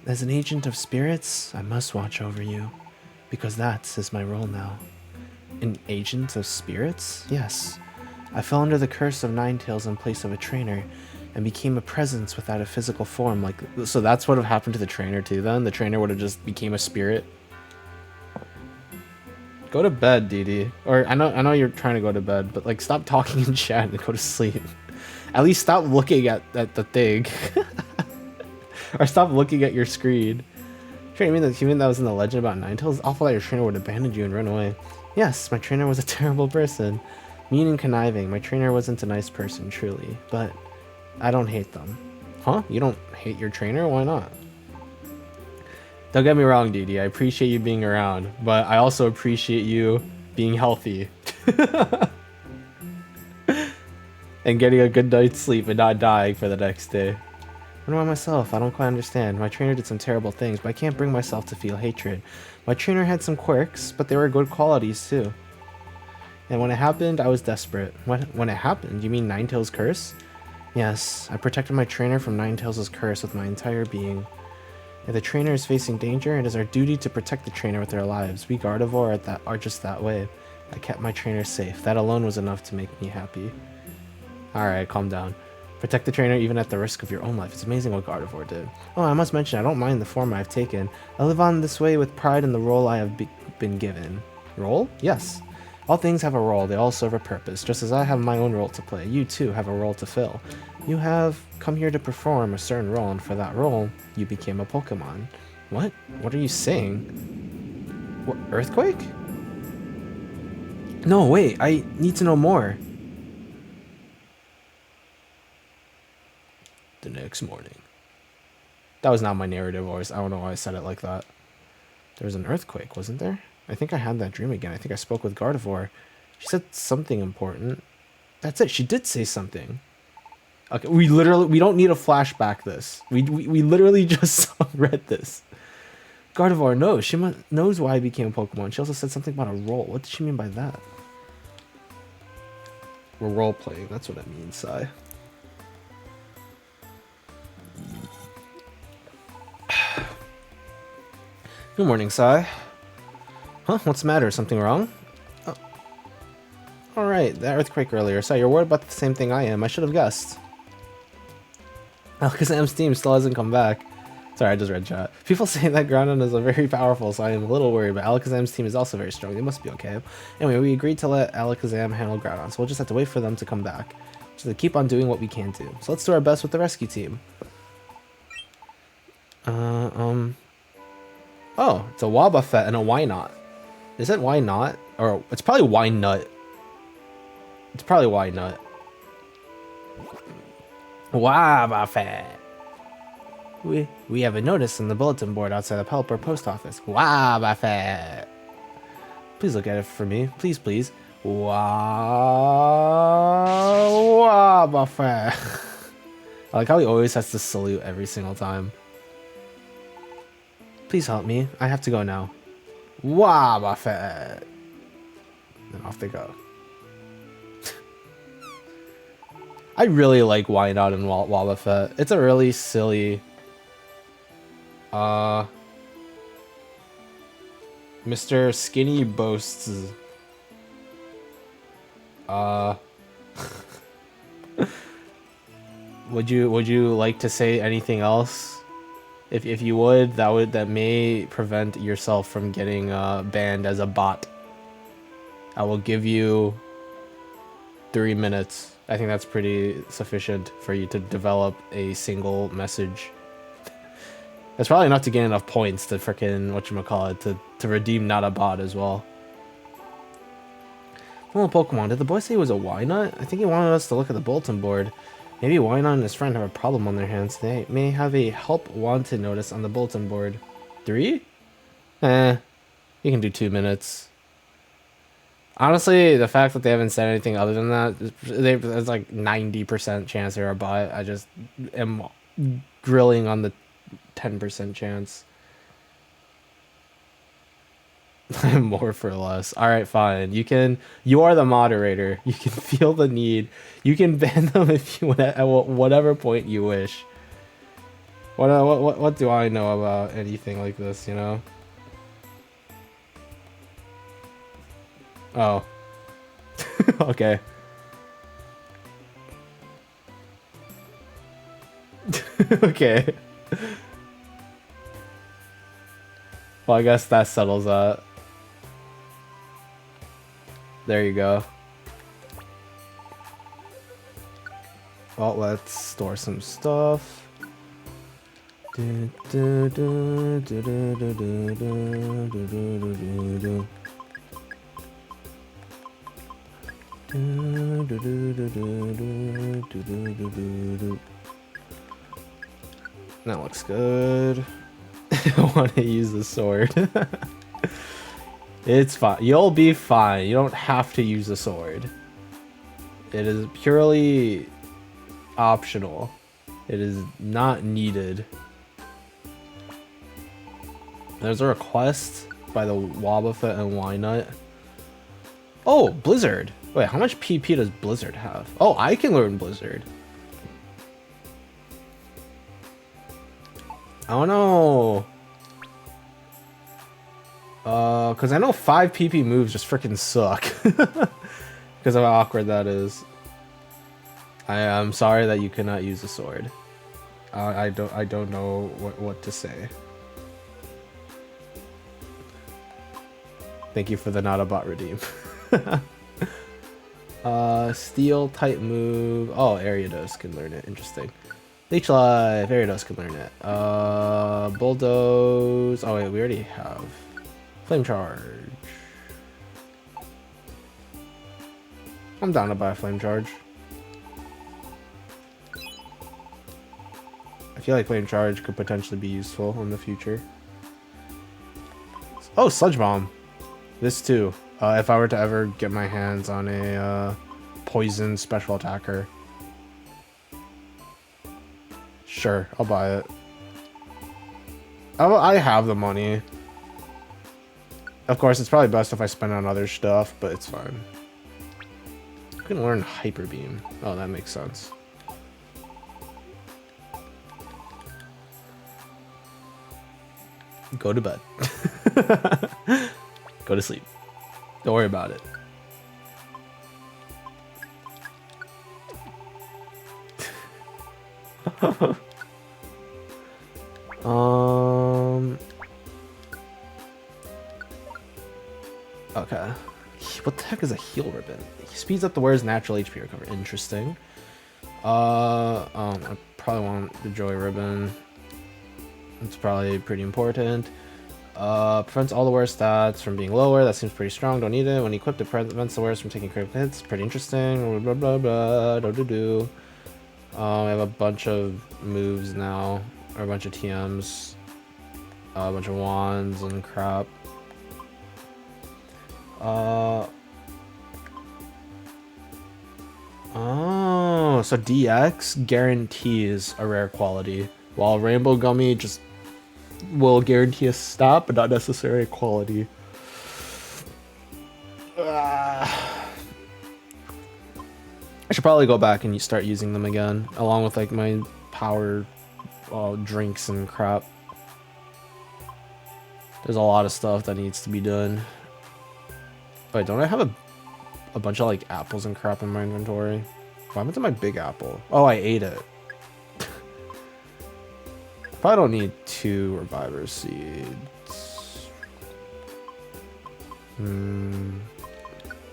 As an agent of spirits, I must watch over you. Because that is my role now. An agent of spirits? Yes. I fell under the curse of Ninetales in place of a trainer, and became a presence without a physical form. Like, so that's what would have happened to the trainer too then? The trainer would have just became a spirit? Go to bed, Didi. Or, I know you're trying to go to bed, but like, stop talking in chat and go to sleep. At least stop looking at the thing. Or stop looking at your screen. Trainer, you mean the human that was in the legend about Ninetales? It's awful that your trainer would abandon you and run away. Yes, my trainer was a terrible person. Mean and conniving. My trainer wasn't a nice person, truly. But I don't hate them. Huh? You don't hate your trainer? Why not? Don't get me wrong, Didi. I appreciate you being around, but I also appreciate you being healthy. And getting a good night's sleep and not dying for the next day. What about myself? I don't quite understand. My trainer did some terrible things, but I can't bring myself to feel hatred. My trainer had some quirks, but they were good qualities too. And when it happened, I was desperate. When it happened? You mean Ninetales' curse? Yes, I protected my trainer from Ninetales' curse with my entire being. If the trainer is facing danger, it is our duty to protect the trainer with our lives. We Gardevoir are just that way. I kept my trainer safe. That alone was enough to make me happy. Alright, calm down. Protect the trainer even at the risk of your own life. It's amazing what Gardevoir did. Oh, I must mention, I don't mind the form I've taken. I live on this way with pride in the role I have been given. Role? Yes. All things have a role. They all serve a purpose. Just as I have my own role to play, you too have a role to fill. You have come here to perform a certain role, and for that role, you became a Pokemon. What? What are you saying? What, Earthquake? No, wait, I need to know more. The next morning. That was not my narrative voice. I don't know why I said it like that. There was an earthquake, wasn't there? I think I had that dream again. I think I spoke with Gardevoir. She said something important. That's it. She did say something. Okay, we don't need a flashback this. We literally just read this. Gardevoir knows. She knows why I became a Pokemon. She also said something about a role. What did she mean by that? We're role-playing. That's what I mean, Sai. Good morning, Sai. Huh? What's the matter? Something wrong? Oh. Alright, that earthquake earlier. Sai, you're worried about the same thing I am. I should have guessed. Alakazam's team still hasn't come back. Sorry, I just read chat. People say that Groudon is very powerful, so I am a little worried, but Alakazam's team is also very strong. They must be okay. Anyway, we agreed to let Alakazam handle Groudon, so we'll just have to wait for them to come back. So to keep on doing what we can do. So let's do our best with the rescue team. Oh, it's a Wobbuffet and a Wynot. Is it Wynot? Or it's probably Wynut. It's probably Wynut. Wobbuffet. We have a notice on the bulletin board outside the Pelipper post office. Wobbuffet. Please look at it for me. Please, please. Wobbuffet. I like how he always has to salute every single time. Please help me. I have to go now. Wobbuffet. And off they go. I really like Wynot and Wobbuffet. It's a really silly... Mr. Skinny boasts... Would you like to say anything else? If you would, that may prevent yourself from getting banned as a bot. I will give you 3 minutes. I think that's pretty sufficient for you to develop a single message. That's probably enough to gain enough points to frickin' whatchamacallit to redeem not a bot as well. Hello, Pokemon. Did the boy say it was a Wynot? I think he wanted us to look at the bulletin board. Maybe Wynot and his friend have a problem on their hands. They may have a help wanted notice on the bulletin board. 3? You can do 2 minutes. Honestly, the fact that they haven't said anything other than that, there's like 90% chance they're a bot. I just am grilling on the 10% chance. More for less. Alright, fine. You are the moderator. You can feel the need. You can ban them if you at whatever point you wish. What do I know about anything like this, you know? Oh. Okay. Okay. Well, I guess that settles that. There you go. Well, let's store some stuff. That looks good. I want to use the sword. It's fine. You'll be fine. You don't have to use the sword. It is purely optional. It is not needed. There's a request by the Wobbuffet and Wynot. Oh, Blizzard. Wait, how much PP does Blizzard have? Oh, I can learn Blizzard. Oh no. Because I know 5 PP moves just freaking suck. Because of how awkward that is. I am sorry that you cannot use a sword. I don't know what to say. Thank you for the not a bot redeem. Steel type move. Oh, Ariados can learn it. Interesting. Leech Life. Ariados can learn it. Bulldoze. Oh wait, we already have. Flame Charge. I'm down to buy a Flame Charge. I feel like Flame Charge could potentially be useful in the future. Oh, Sludge Bomb. This too. If I were to ever get my hands on a poison special attacker. Sure, I'll buy it. I have the money. Of course, it's probably best if I spend it on other stuff, but it's fine. I can learn Hyper Beam. Oh, that makes sense. Go to bed. Go to sleep. Don't worry about it. Okay. What the heck is a heal ribbon? He speeds up the wearer's natural HP recovery. Interesting. I probably want the joy ribbon. It's probably pretty important. Prevents all the wearer's stats from being lower. That seems pretty strong. Don't need it. When equipped, it prevents the wearers from taking critical hits. Pretty interesting. Blah blah blah. Do. We have a bunch of moves now, or a bunch of TMs, a bunch of wands and crap. Oh, so DX guarantees a rare quality, while Rainbow Gummy just will guarantee a stat, but not necessarily a quality. I should probably go back and start using them again, along with like my power drinks and crap. There's a lot of stuff that needs to be done. Wait, don't I have a bunch of like apples and crap in my inventory? What happened to my big apple? Oh, I ate it. Probably don't need 2 reviver seeds.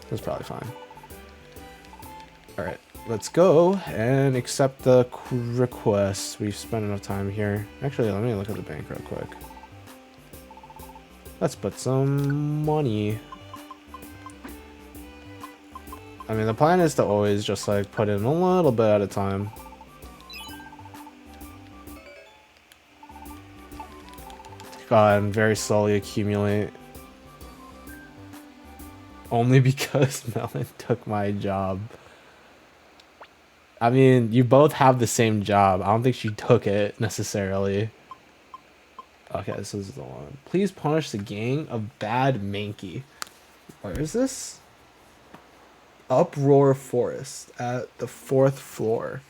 That's probably fine. Alright, let's go and accept the request. We've spent enough time here. Actually, let me look at the bank real quick. Let's put some money. I mean, the plan is to always just like put in a little bit at a time. And very slowly accumulate. Only because Melon took my job. I mean, you both have the same job. I don't think she took it necessarily. Okay, this is the one. Please punish the gang of bad Mankey. Where is this? Uproar Forest at the 4th floor.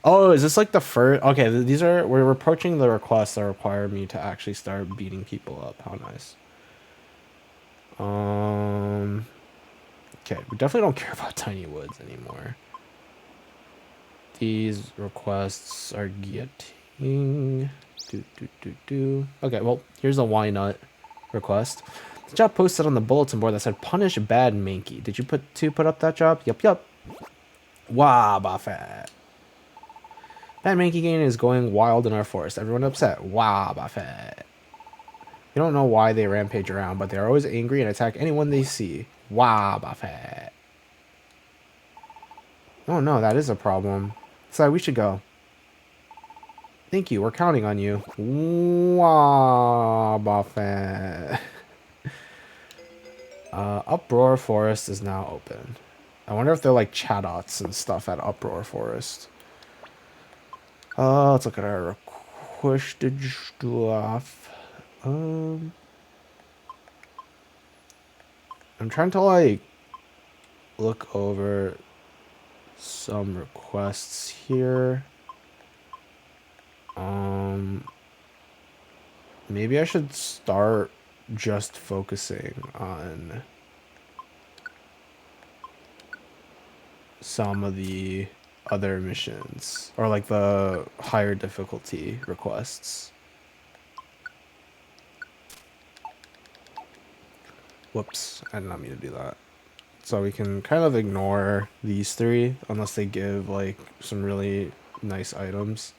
Oh, is this like the first? Okay, these are, we're approaching the requests that require me to actually start beating people up. How nice. Okay, we definitely don't care about Tiny Woods anymore. These requests are getting okay, well, here's a why not request. The job posted on the bulletin board that said punish bad Mankey. Did you put up that job? Yup. Wow, Buffett. Bad Mankey gang is going wild in our forest. Everyone upset. Wow, Buffett. You don't know why they rampage around, but they're always angry and attack anyone they see. Wow, Buffett. Oh no, that is a problem. So we should go. Thank you, we're counting on you. Wow, Buffett. Uproar Forest is now open. I wonder if they're like chatbots and stuff at Uproar Forest. Let's look at our requested stuff. I'm trying to like look over some requests here. Maybe I should start just focusing on some of the other missions, or like the higher difficulty requests. Whoops, I did not mean to do that. So we can kind of ignore these 3 unless they give like some really nice items.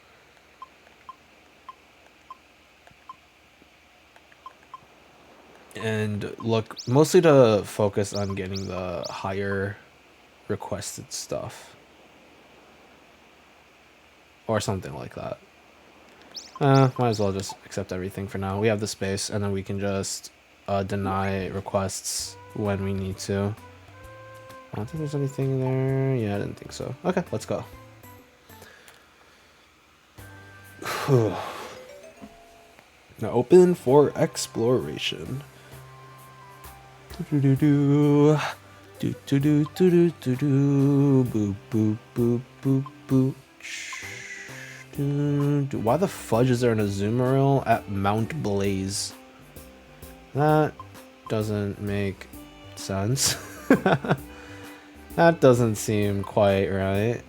And look mostly to focus on getting the higher requested stuff. Or something like that. Might as well just accept everything for now. We have the space, and then we can just deny requests when we need to. I don't think there's anything there. Yeah, I didn't think so. Okay, let's go. Now open for exploration. Boop boop boop boop boop. Why the fudge is there an Azumarill at Mount Blaze? That doesn't make sense. That doesn't seem quite right.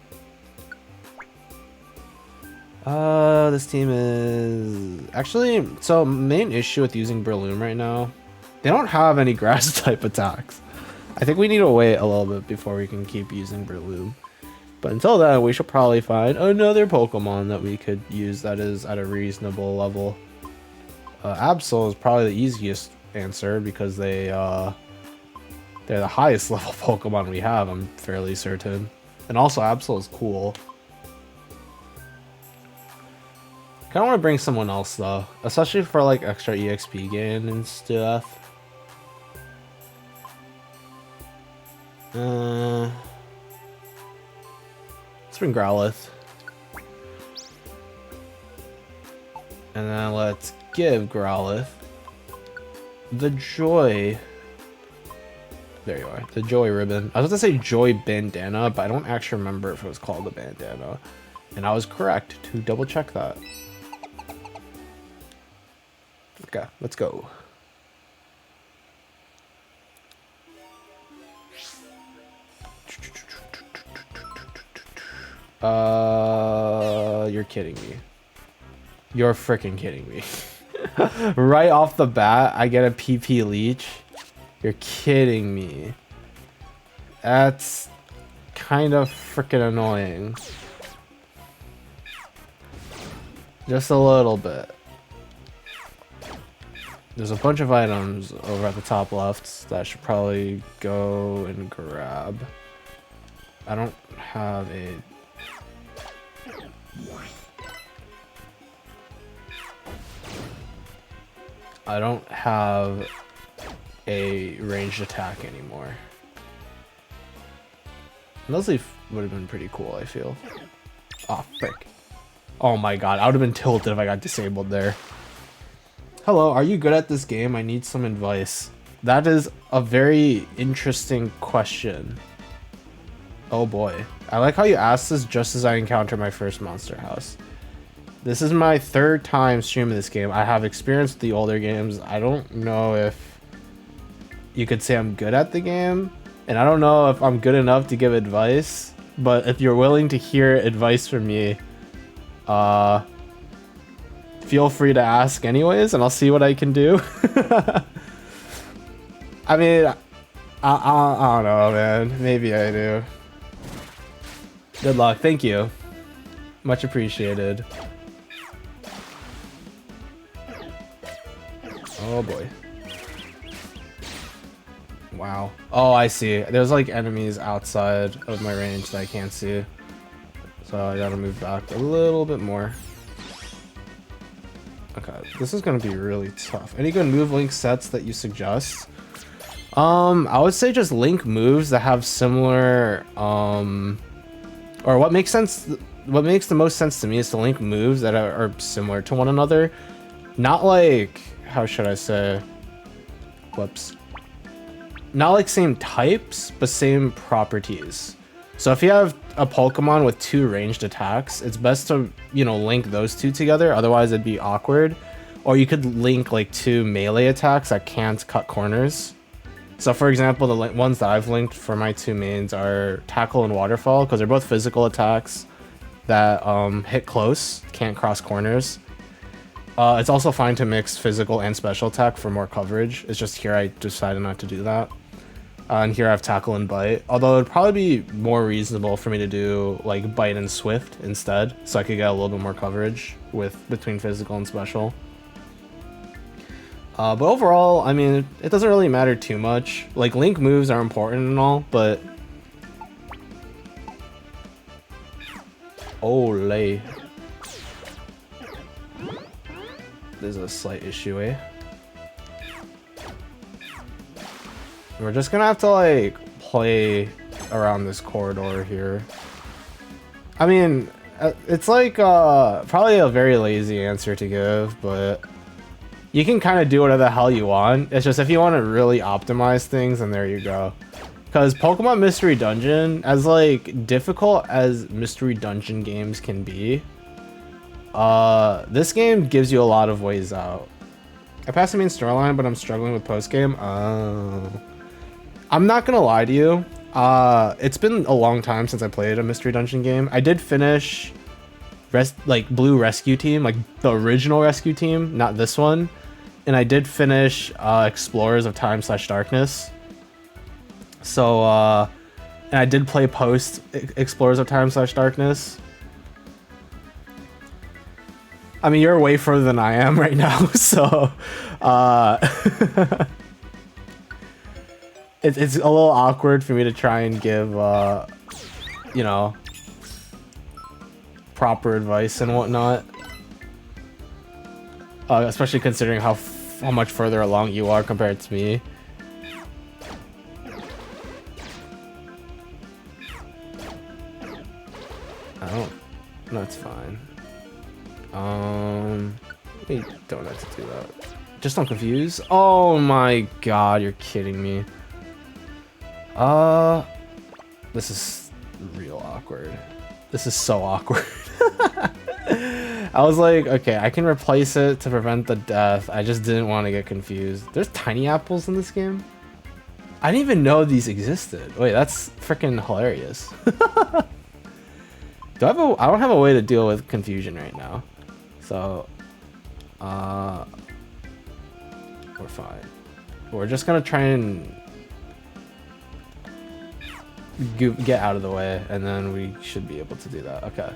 This team is actually, so main issue with using Breloom right now, they don't have any grass type attacks. I think we need to wait a little bit before we can keep using Breloom. But until then, we should probably find another Pokemon that we could use that is at a reasonable level. Absol is probably the easiest answer because they're the highest level Pokemon we have, I'm fairly certain. And also Absol is cool. I kind of want to bring someone else though, especially for like extra EXP gain and stuff. Let's bring Growlithe. And then let's give Growlithe the Joy. There you are, the Joy Ribbon. I was going to say Joy Bandana, but I don't actually remember if it was called a bandana. And I was correct to double check that. Okay, let's go. You're kidding me. You're freaking kidding me. Right off the bat, I get a PP Leech. You're kidding me. That's kind of freaking annoying. Just a little bit. There's a bunch of items over at the top left that I should probably go and grab. I don't have a... I don't have a ranged attack anymore. Nuzleaf would have been pretty cool, I feel. Oh, frick. Oh my god, I would have been tilted if I got disabled there. Hello, are you good at this game? I need some advice. That is a very interesting question. Oh boy. I like how you asked this just as I encountered my first Monster House. This is my third time streaming this game. I have experienced the older games. I don't know if you could say I'm good at the game. And I don't know if I'm good enough to give advice. But if you're willing to hear advice from me, feel free to ask anyways, and I'll see what I can do. I mean, I don't know, man. Maybe I do. Good luck. Thank you. Much appreciated. Oh boy. Wow. Oh, I see. There's like enemies outside of my range that I can't see. So I gotta move back a little bit more. Okay, this is gonna be really tough. Any good move link sets that you suggest? I would say just link moves that have similar, or what makes sense, what makes the most sense to me is to link moves that are similar to one another. Not like, how should I say, whoops. Not like same types, but same properties. So if you have a Pokemon with 2 ranged attacks, it's best to, you know, link those 2 together, otherwise it'd be awkward. Or you could link like 2 melee attacks that can't cut corners. So for example, the ones that I've linked for my 2 mains are Tackle and Waterfall, because they're both physical attacks that hit close, can't cross corners. It's also fine to mix physical and special attack for more coverage. It's just here I decided not to do that. And here I have Tackle and Bite, although it'd probably be more reasonable for me to do like Bite and Swift instead, so I could get a little bit more coverage with between physical and special. But overall, I mean, it doesn't really matter too much. Like, link moves are important and all, but... Olay. There's a slight issue, eh? We're just gonna have to, like, play around this corridor here. I mean, it's like, probably a very lazy answer to give, but... You can kind of do whatever the hell you want. It's just if you want to really optimize things, then there you go. Because Pokemon Mystery Dungeon, as like difficult as Mystery Dungeon games can be, this game gives you a lot of ways out. I passed the main storyline, but I'm struggling with post-game. I'm not gonna lie to you. It's been a long time since I played a Mystery Dungeon game. I did finish Blue Rescue Team, like the original Rescue Team, not this one. And I did finish Explorers of Time / Darkness. So, and I did play post Explorers of Time / Darkness. I mean, you're way further than I am right now, so it's a little awkward for me to try and give, you know, proper advice and whatnot. Especially considering how much further along you are compared to me. No, it's fine. We don't have to do that. Just don't confuse. Oh my god, you're kidding me. This is real awkward. This is so awkward. I was like, okay, I can replace it to prevent the death. I just didn't want to get confused. There's tiny apples in this game? I didn't even know these existed. Wait, that's freaking hilarious. I don't have a way to deal with confusion right now. So, we're fine. We're just gonna try and get out of the way, and then we should be able to do that. Okay.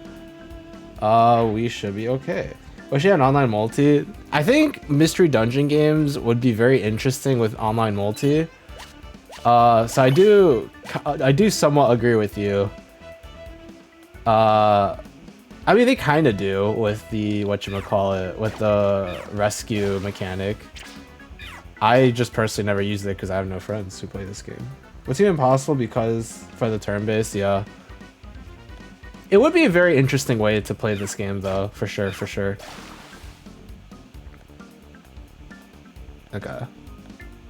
We should be okay. Wish you had an online multi. I think Mystery Dungeon games would be very interesting with online multi. So I do somewhat agree with you. I mean, they kind of do with the whatchamacallit, with the rescue mechanic. I just personally never used it because I have no friends who play this game. What's even possible because for the turn-based, yeah. It would be a very interesting way to play this game though, for sure, for sure. Okay.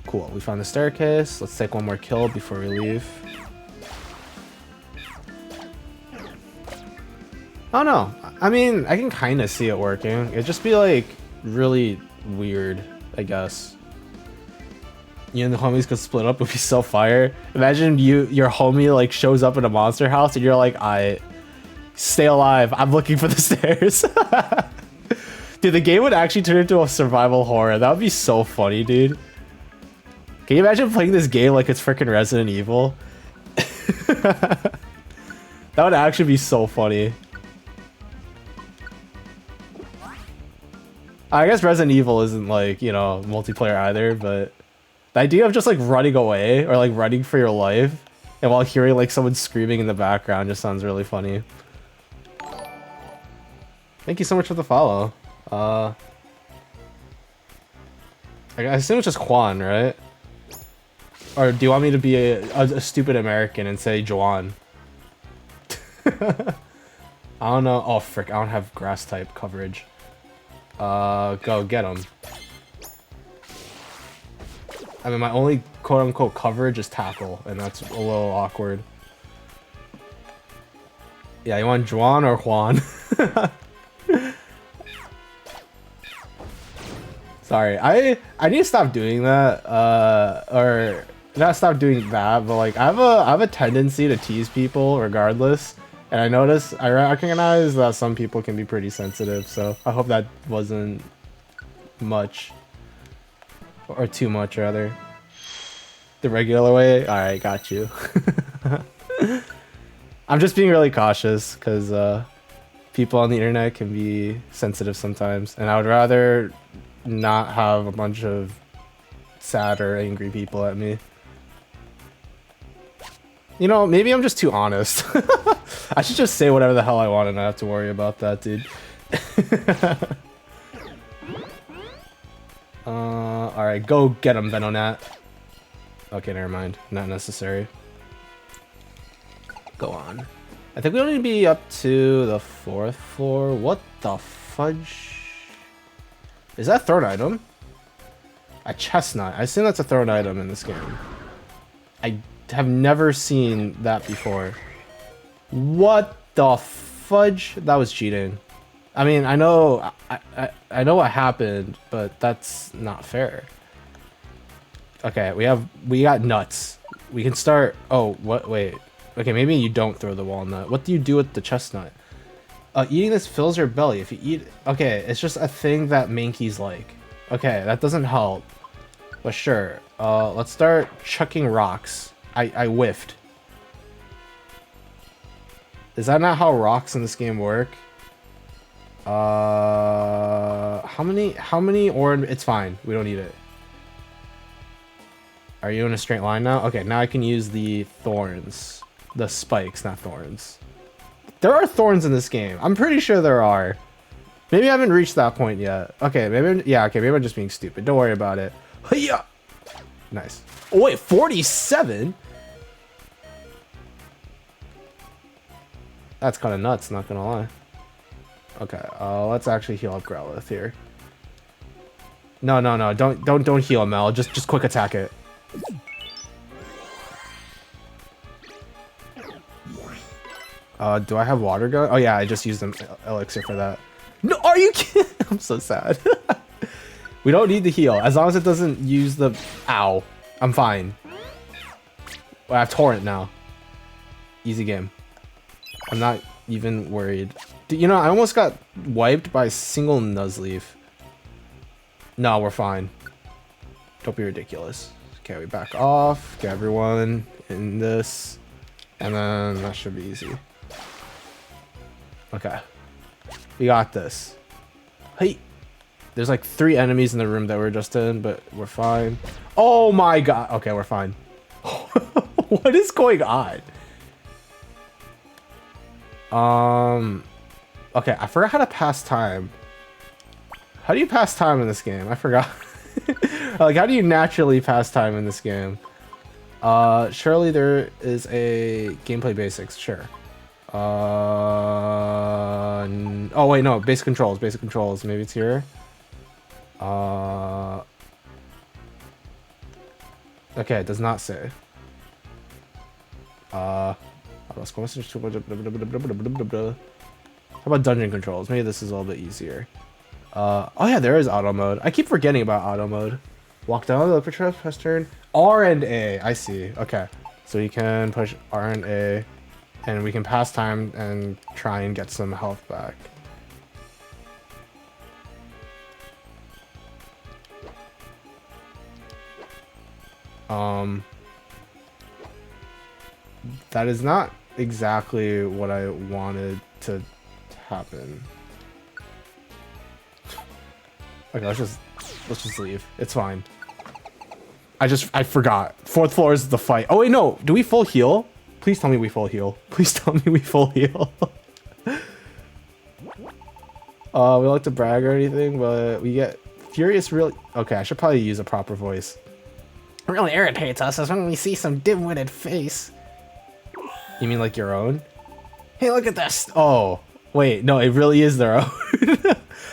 Cool, we found the staircase. Let's take one more kill before we leave. Oh no, I mean, I can kind of see it working. It'd just be like really weird, I guess. You and the homies could split up. It would be so fire. Imagine your homie like shows up in a monster house and you're like, stay alive. I'm looking for the stairs. Dude, the game would actually turn into a survival horror. That would be so funny, dude. Can you imagine playing this game like it's freaking Resident Evil? That would actually be so funny. I guess Resident Evil isn't like, you know, multiplayer either, but the idea of just like running away or like running for your life and while hearing like someone screaming in the background just sounds really funny. Thank you so much for the follow. I assume it's just Juan, right? Or do you want me to be a stupid American and say Juan? I don't know. Oh, frick. I don't have grass type coverage. Go get him. I mean, my only quote-unquote coverage is tackle, and that's a little awkward. Yeah, you want Juan or Juan? Sorry, I need to stop doing that, or not stop doing that, but like I have a tendency to tease people regardless, and I recognize that some people can be pretty sensitive, so I hope that wasn't much, or too much rather. The regular way? Alright, got you. I'm just being really cautious, because people on the internet can be sensitive sometimes, and I would rather not have a bunch of sad or angry people at me. You know, maybe I'm just too honest. I should just say whatever the hell I want and not have to worry about that, dude. Alright, go get him, Venonat. Okay, never mind. Not necessary. Go on. I think we only need to be up to the 4th floor. What the fudge? Is that a thrown item? A chestnut. I assume that's a thrown item in this game. I have never seen that before. What the fudge? That was cheating. I mean, I know, I know what happened, but that's not fair. Okay, we got nuts. We can start. Oh, what? Wait. Okay, maybe you don't throw the walnut. What do you do with the chestnut? Eating this fills your belly. If you eat, okay, it's just a thing that Mankeys like. Okay, that doesn't help. But sure. Let's start chucking rocks. I whiffed. Is that not how rocks in this game work? How many orange? It's fine. We don't need it. Are you in a straight line now? Okay, now I can use the thorns. The spikes, not thorns. There are thorns in this game. I'm pretty sure there are. Maybe I haven't reached that point yet. Okay, maybe, yeah, okay, maybe I'm just being stupid. Don't worry about it. Hiya! Nice. Oh, wait, 47? That's kind of nuts, not gonna lie. Okay, let's actually heal up Growlithe here. No, don't heal Mel. Just quick attack it. Do I have water gun? Oh yeah, I just used an elixir for that. No, are you kidding? I'm so sad. We don't need the heal. As long as it doesn't use the... Ow. I'm fine. I have Torrent now. Easy game. I'm not even worried. You know, I almost got wiped by a single Nuzleaf. No, we're fine. Don't be ridiculous. Okay, we back off. Get everyone in this. And then that should be easy. Okay. We got this. Hey! There's like 3 enemies in the room that we're just in, but we're fine. Oh my god! Okay, we're fine. What is going on? Okay, I forgot how to pass time. How do you pass time in this game? I forgot. Like, how do you naturally pass time in this game? Surely there is a gameplay basics, sure. Oh wait, no, basic controls, maybe it's here. Okay, it does not say. How about dungeon controls? Maybe this is a little bit easier. Oh yeah, there is auto mode. I keep forgetting about auto mode. Walk down the upper press turn. R and A. I see. Okay. So you can push R and A, and we can pass time and try and get some health back. That is not exactly what I wanted to happen. Okay, let's just leave. It's fine. I forgot. 4th floor is the fight. Oh wait, no. Do we full heal? Please tell me we full heal. Please tell me we full heal. We like to brag or anything, but we get furious really. Okay, I should probably use a proper voice. What really irritates us is when we see some dim-witted face. You mean like your own? Hey, look at this. Oh, wait, no, it really is their own.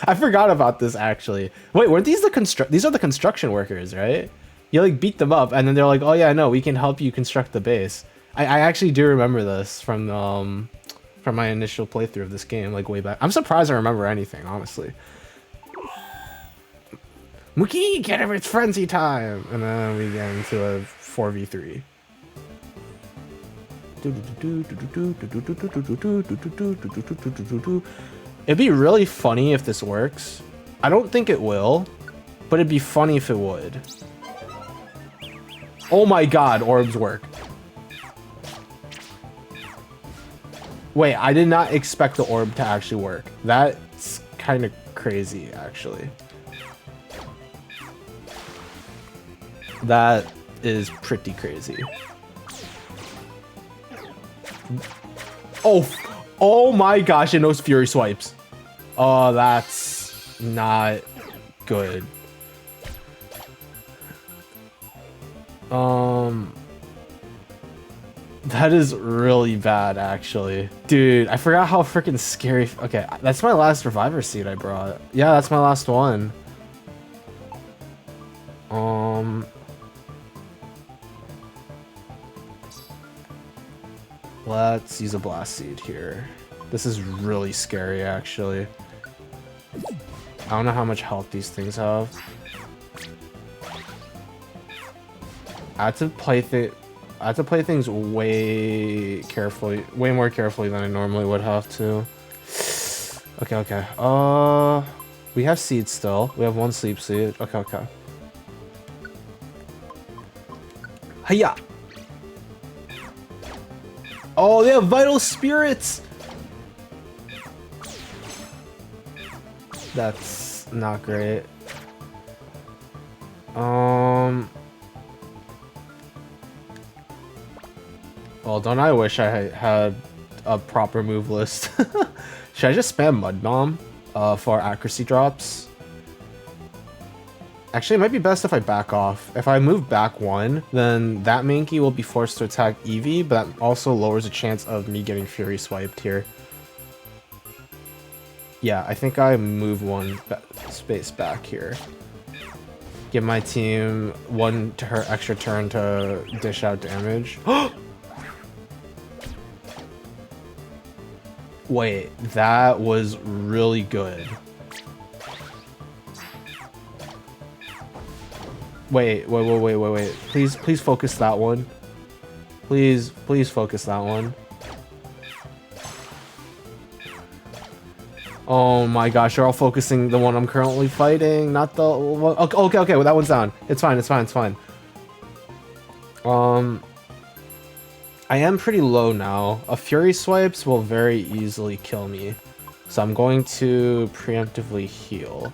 I forgot about this actually. Wait, weren't these these are the construction workers, right? You like beat them up and then they're like, oh yeah, no, we can help you construct the base. I actually do remember this from my initial playthrough of this game, like way back. I'm surprised I remember anything, honestly. Mookie, get over, it's frenzy time! And then we get into a 4v3. It'd be really funny if this works. I don't think it will, but it'd be funny if it would. Oh my god, orbs work. Wait, I did not expect the orb to actually work. That's kind of crazy, actually. That is pretty crazy. Oh my gosh, it knows Fury Swipes. Oh, that's not good. That is really bad, actually. Dude, I forgot how freaking scary. Okay, that's my last reviver seed I brought. Yeah, that's my last one. Let's use a blast seed here. This is really scary, actually. I don't know how much health these things have. I had to play things way more carefully than I normally would have to. Okay. We have seeds still. We have one sleep seed. Okay. Hiya! Oh, they have vital spirits! That's not great. Well, don't I wish I had a proper move list. Should I just spam Mud Bomb for accuracy drops? Actually, it might be best if I back off. If I move back one, then that Mankey will be forced to attack Eevee, but that also lowers the chance of me getting Fury Swiped here. Yeah, I think I move one space back here. Give my team her extra turn to dish out damage. Wait, that was really good. Wait. Please focus that one. Please focus that one. Oh my gosh, you're all focusing the one I'm currently fighting, not the one. Okay, well, that one's down. It's fine. I am pretty low now. A Fury Swipes will very easily kill me. So I'm going to preemptively heal.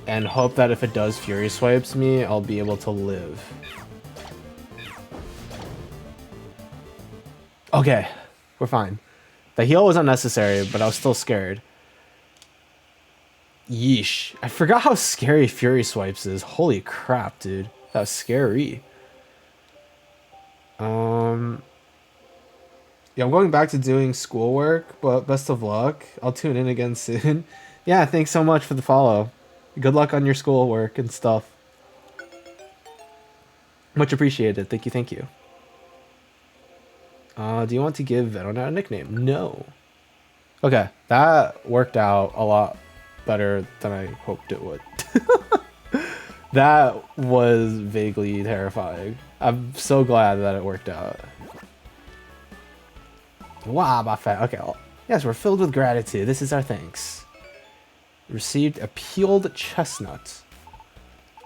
And hope that if it does Fury Swipes me, I'll be able to live. Okay, we're fine. The heal was unnecessary, but I was still scared. Yeesh. I forgot how scary Fury Swipes is. Holy crap, dude. That was scary. Yeah, I'm going back to doing schoolwork, but best of luck. I'll tune in again soon. Yeah, thanks so much for the follow. Good luck on your schoolwork and stuff. Much appreciated. Thank you. Do you want to give Venonat a nickname? No. Okay, that worked out a lot better than I hoped it would. That was vaguely terrifying. I'm so glad that it worked out. Wow, Buffet. Okay, well, yes, we're filled with gratitude. This is our thanks. Received a peeled chestnut.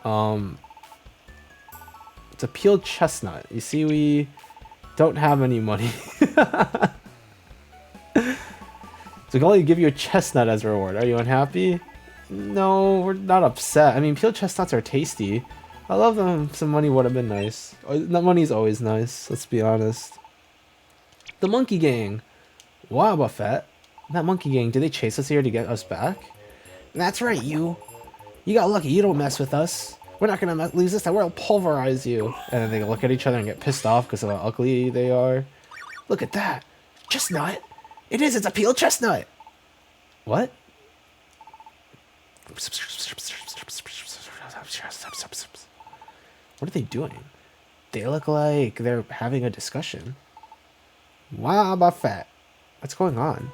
It's a peeled chestnut. You see, we don't have any money. So we can only give you a chestnut as a reward. Are you unhappy? No, we're not upset. I mean, peeled chestnuts are tasty. I love them. Some money would have been nice. That money's always nice, let's be honest. The Monkey Gang. Wow, Buffet. That Monkey Gang, did they chase us here to get us back? That's right, you. You got lucky. You don't mess with us. We're not gonna lose this time. We'll pulverize you. And then they look at each other and get pissed off because of how ugly they are. Look at that. Chestnut. It is. It's a peeled chestnut. What? What are they doing? They look like they're having a discussion. Wow, Buffet. What's going on?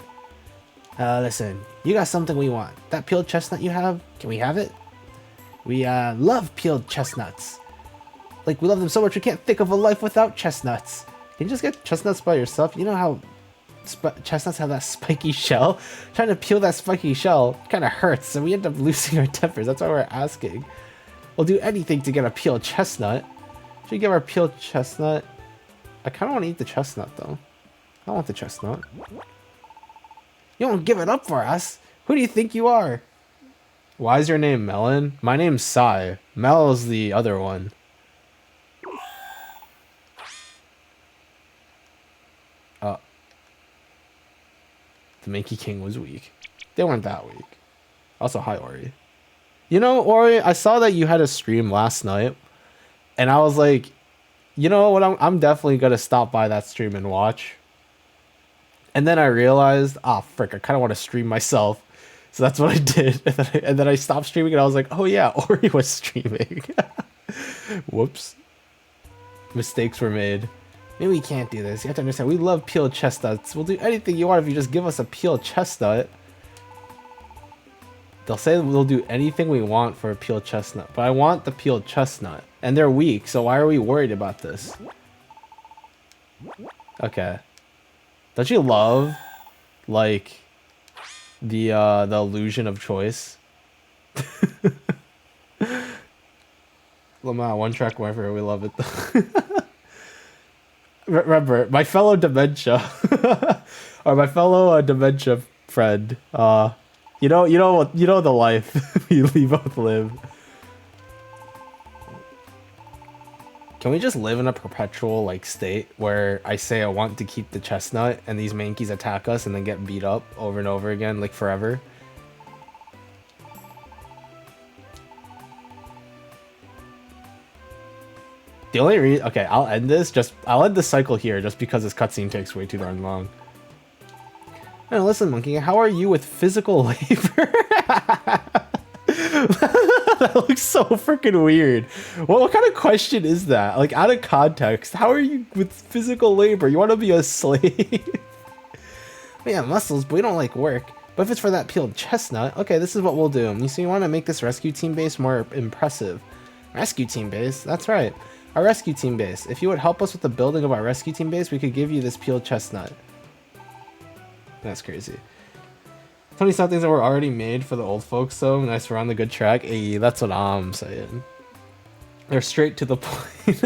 Listen, you got something we want. That peeled chestnut you have, can we have it? We, love peeled chestnuts. Like, we love them so much we can't think of a life without chestnuts. Can you just get chestnuts by yourself? You know how chestnuts have that spiky shell? Trying to peel that spiky shell kind of hurts, and we end up losing our tempers. That's why we're asking. We'll do anything to get a peeled chestnut. Should we give our peeled chestnut? I kind of want to eat the chestnut, though. I want the chestnut. You won't give it up for us. Who do you think you are? Why is your name Melon? My name's Sai. Mel is the other one. The Mankey King was weak. They weren't that weak. Also, hi, Ori. You know, Ori, I saw that you had a stream last night, and I was like, you know what, I'm definitely going to stop by that stream and watch. And then I realized, frick, I kind of want to stream myself. So that's what I did. And then I stopped streaming, and I was like, oh yeah, Ori was streaming. Whoops. Mistakes were made. Maybe we can't do this. You have to understand, we love peeled chestnuts. We'll do anything you want if you just give us a peeled chestnut. They'll say we'll do anything we want for a peeled chestnut, but I want the peeled chestnut. And they're weak, so why are we worried about this? Okay. Don't you love, like, the illusion of choice? Lamar, one track whatever, we love it though. Remember, my fellow dementia, or my fellow dementia friend, you know the life we both live. Can we just live in a perpetual like state where I say I want to keep the chestnut and these mankeys attack us and then get beat up over and over again, like forever? The only reason, okay, I'll end the cycle here just because this cutscene takes way too darn long. Now listen, monkey, how are you with physical labor? That looks so freaking weird. What kind of question is that? Like, out of context, how are you with physical labor? You want to be a slave? We have muscles, but we don't like work. But if it's for that peeled chestnut, okay, this is what we'll do. You see, you want to make this rescue team base more impressive. Rescue team base? That's right. Our rescue team base. If you would help us with the building of our rescue team base, we could give you this peeled chestnut. That's crazy. 20 somethings that were already made for the old folks, though. Nice, we're on the good track. Hey, that's what I'm saying. They're straight to the point.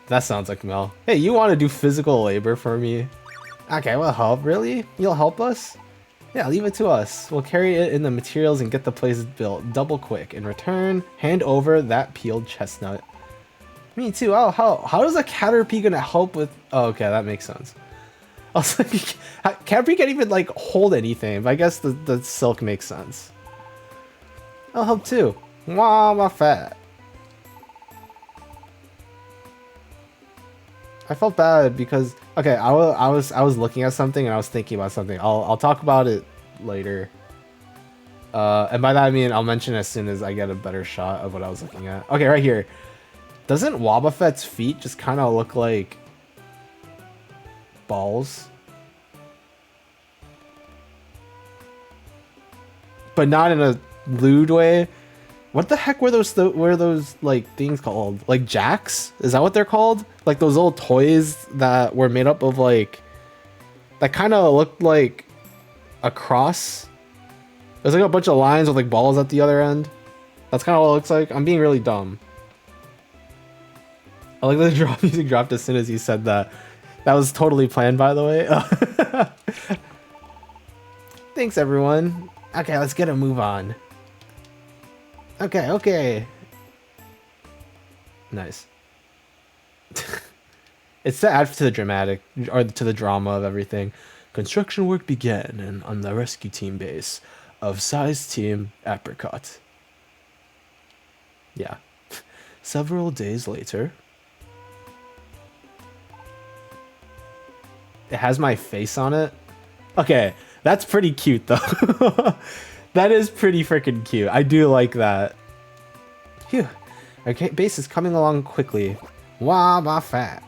That sounds like Mel. Hey, you want to do physical labor for me? Okay, we'll help. Really? You'll help us? Yeah, leave it to us. We'll carry it in the materials and get the place built double quick. In return, hand over that peeled chestnut. Me too. I'll help. How is a Caterpie gonna help with... Oh, okay, that makes sense. I was like, Caterpie can't even like hold anything, but I guess the silk makes sense. I'll help too. Wah, my fat. I felt bad because okay, I was looking at something and I was thinking about something. I'll talk about it later. And by that I mean I'll mention it as soon as I get a better shot of what I was looking at. Okay, right here. Doesn't Wobbuffet's feet just kind of look like balls? But not in a lewd way. What the heck were those like things called? Like jacks? Is that what they're called? Like those old toys that were made up of like that kind of looked like a cross. There's like a bunch of lines with like balls at the other end. That's kind of what it looks like. I'm being really dumb. I like the music dropped as soon as you said that. That was totally planned, by the way. Thanks, everyone. Okay, let's get a move on. Okay. Nice. It's to add to the dramatic, or to the drama of everything. Construction work began and on the rescue team base of Size Team Apricot. Yeah. Several days later. It has my face on it. Okay, that's pretty cute though. That is pretty freaking cute. I do like that. Phew. Our base is coming along quickly. Wah, bah, fat.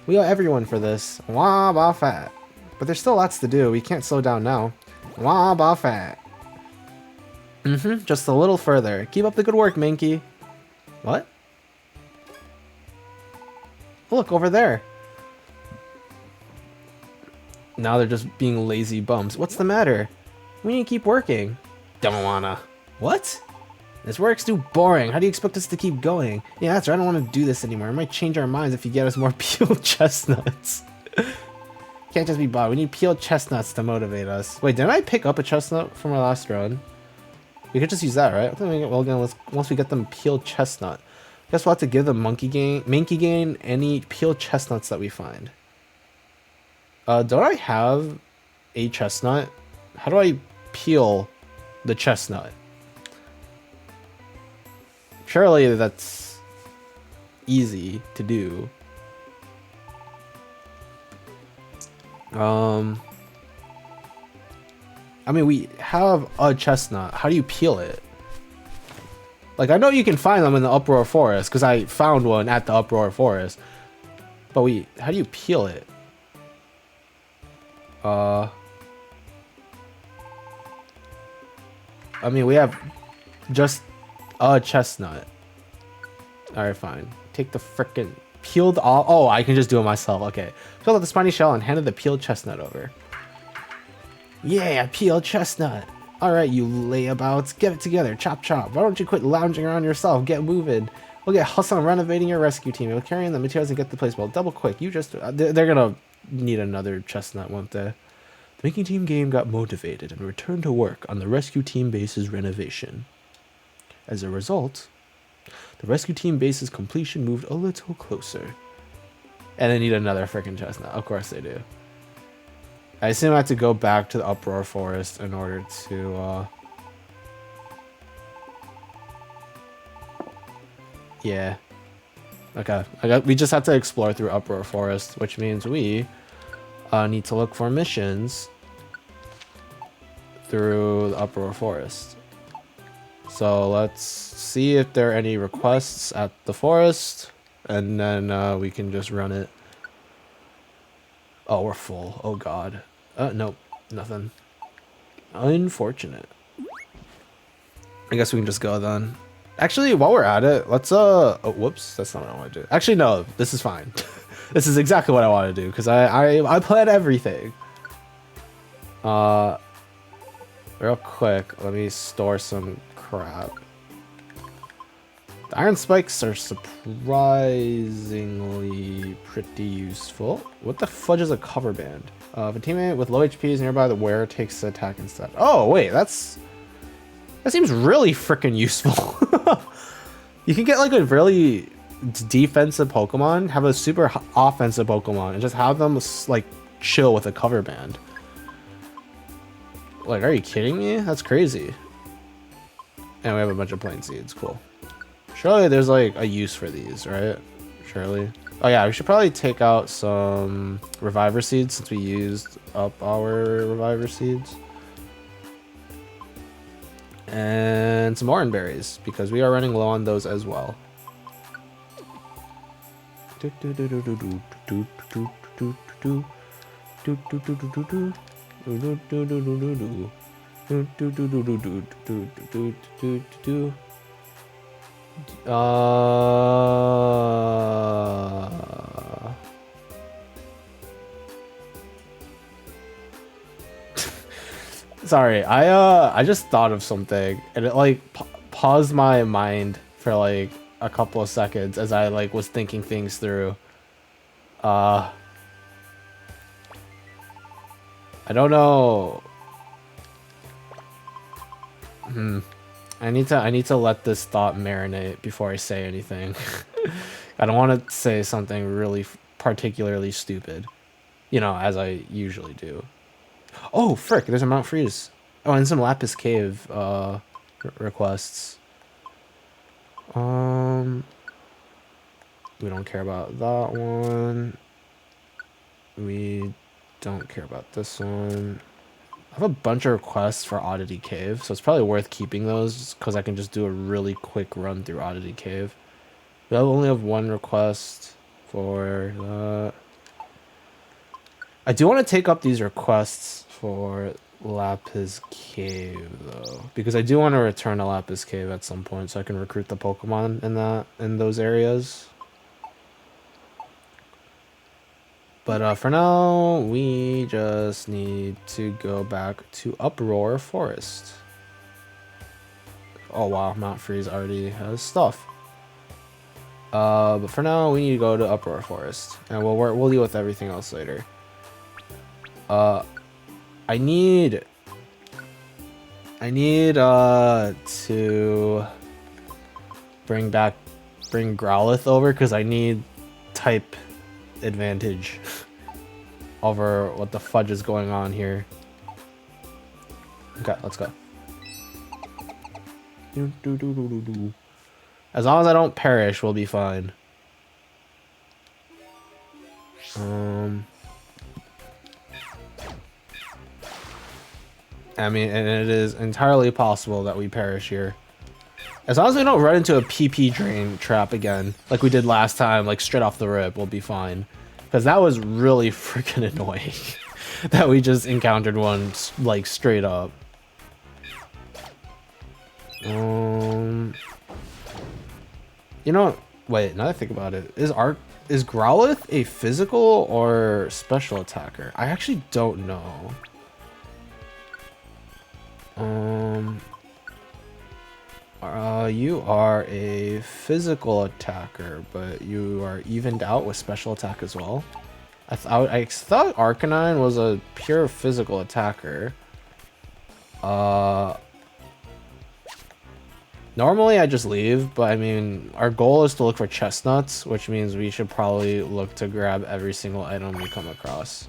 We owe everyone for this. Wah, bah, fat. But there's still lots to do. We can't slow down now. Wah, bah, fat. Just a little further. Keep up the good work, Mankey. What? Look, over there. Now they're just being lazy bums. What's the matter? We need to keep working. Don't wanna. What? This work's too boring. How do you expect us to keep going? Yeah, that's right. I don't want to do this anymore. It might change our minds if you get us more peeled chestnuts. Can't just be bought. We need peeled chestnuts to motivate us. Wait, didn't I pick up a chestnut from our last run? We could just use that, right? Well, again, once we get them peeled chestnut, guess we'll have to give the Mankey Gain any peeled chestnuts that we find. Don't I have a chestnut? How do I peel the chestnut? Surely that's easy to do. I mean, we have a chestnut. How do you peel it? Like, I know you can find them in the Uproar Forest, because I found one at the Uproar Forest. But how do you peel it? I mean, we have just a chestnut. Alright, fine. Take the frickin' peeled off. Oh, I can just do it myself. Okay. Filled out the spiny shell and handed the peeled chestnut over. Yeah, peeled chestnut. Alright, you layabouts. Get it together. Chop chop. Why don't you quit lounging around yourself? Get moving. We'll get hustling renovating your rescue team. We'll carry in the materials and get the place built. Double quick. You just... they're gonna need another chestnut, won't they? The making team game got motivated and returned to work on the rescue team base's renovation. As a result, the rescue team base's completion moved a little closer. And they need another freaking chestnut. Of course they do. I assume I have to go back to the Uproar Forest in order to, yeah. Okay. We just have to explore through Uproar Forest, which means we need to look for missions through the Uproar Forest. So let's see if there are any requests at the forest, and then we can just run it. Oh, we're full. Oh god. Nope, nothing. Unfortunate. I guess we can just go then. Actually, while we're at it, let's oh, whoops, that's not what I want to do. Actually, no, this is fine. This is exactly what I want to do because I plan everything. Real quick, let me store some crap. The iron spikes are surprisingly pretty useful. What the fudge is a cover band? If a teammate with low HP is nearby, the wearer takes the attack instead. Oh wait, that seems really freaking useful. You can get like a really defensive Pokemon, have a super offensive Pokemon, and just have them like chill with a cover band. Like, are you kidding me? That's crazy. And we have a bunch of plain seeds. Cool. Surely there's like a use for these, right? Surely. Oh yeah, we should probably take out some reviver seeds since we used up our reviver seeds. And some orange berries because we are running low on those as well. Sorry, I just thought of something and it like paused my mind for like a couple of seconds as I like was thinking things through. I don't know. I need to let this thought marinate before I say anything. I don't want to say something really particularly stupid, you know, as I usually do. Oh, frick, there's a Mount Freeze. Oh, and some Lapis Cave requests. We don't care about that one. We don't care about this one. I have a bunch of requests for Oddity Cave, so it's probably worth keeping those because I can just do a really quick run through Oddity Cave. We only have one request for that. I do want to take up these requests for Lapis Cave though, because I do want to return to Lapis Cave at some point so I can recruit the Pokemon in those areas. But for now, we just need to go back to Uproar Forest. Oh wow, Mount Freeze already has stuff. But for now, we need to go to Uproar Forest, and we'll deal with everything else later. I need to bring Growlithe over because I need type advantage over what the fudge is going on here. Okay, let's go. As long as I don't perish, we'll be fine. I mean, and it is entirely possible that we perish here. As long as we don't run into a PP drain trap again, like we did last time, like straight off the rip, we'll be fine. Because that was really freaking annoying that we just encountered one like straight up. You know, wait, now that I think about it, is Growlithe a physical or special attacker? I actually don't know. You are a physical attacker, but you are evened out with special attack as well. I thought Arcanine was a pure physical attacker. Normally I just leave, but I mean, our goal is to look for chestnuts, which means we should probably look to grab every single item we come across.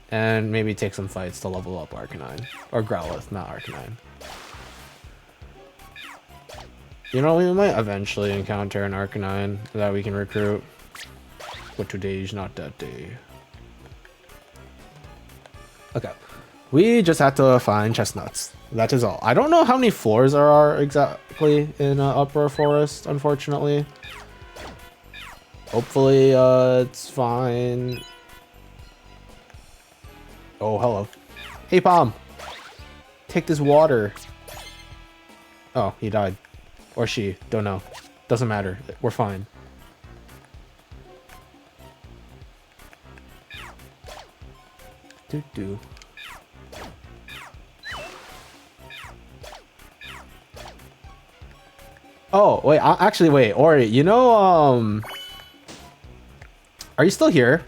And maybe take some fights to level up Arcanine. Or Growlithe, not Arcanine. You know, we might eventually encounter an Arcanine that we can recruit. But today's not that day. Okay. We just have to find chestnuts. That is all. I don't know how many floors there are exactly in Uproar Forest, unfortunately. Hopefully, it's fine. Oh, hello. Hey, Palm. Take this water. Oh, he died. Or she. Don't know. Doesn't matter. We're fine. Doo-doo. Oh, wait. Actually, wait. Ori, you know, are you still here?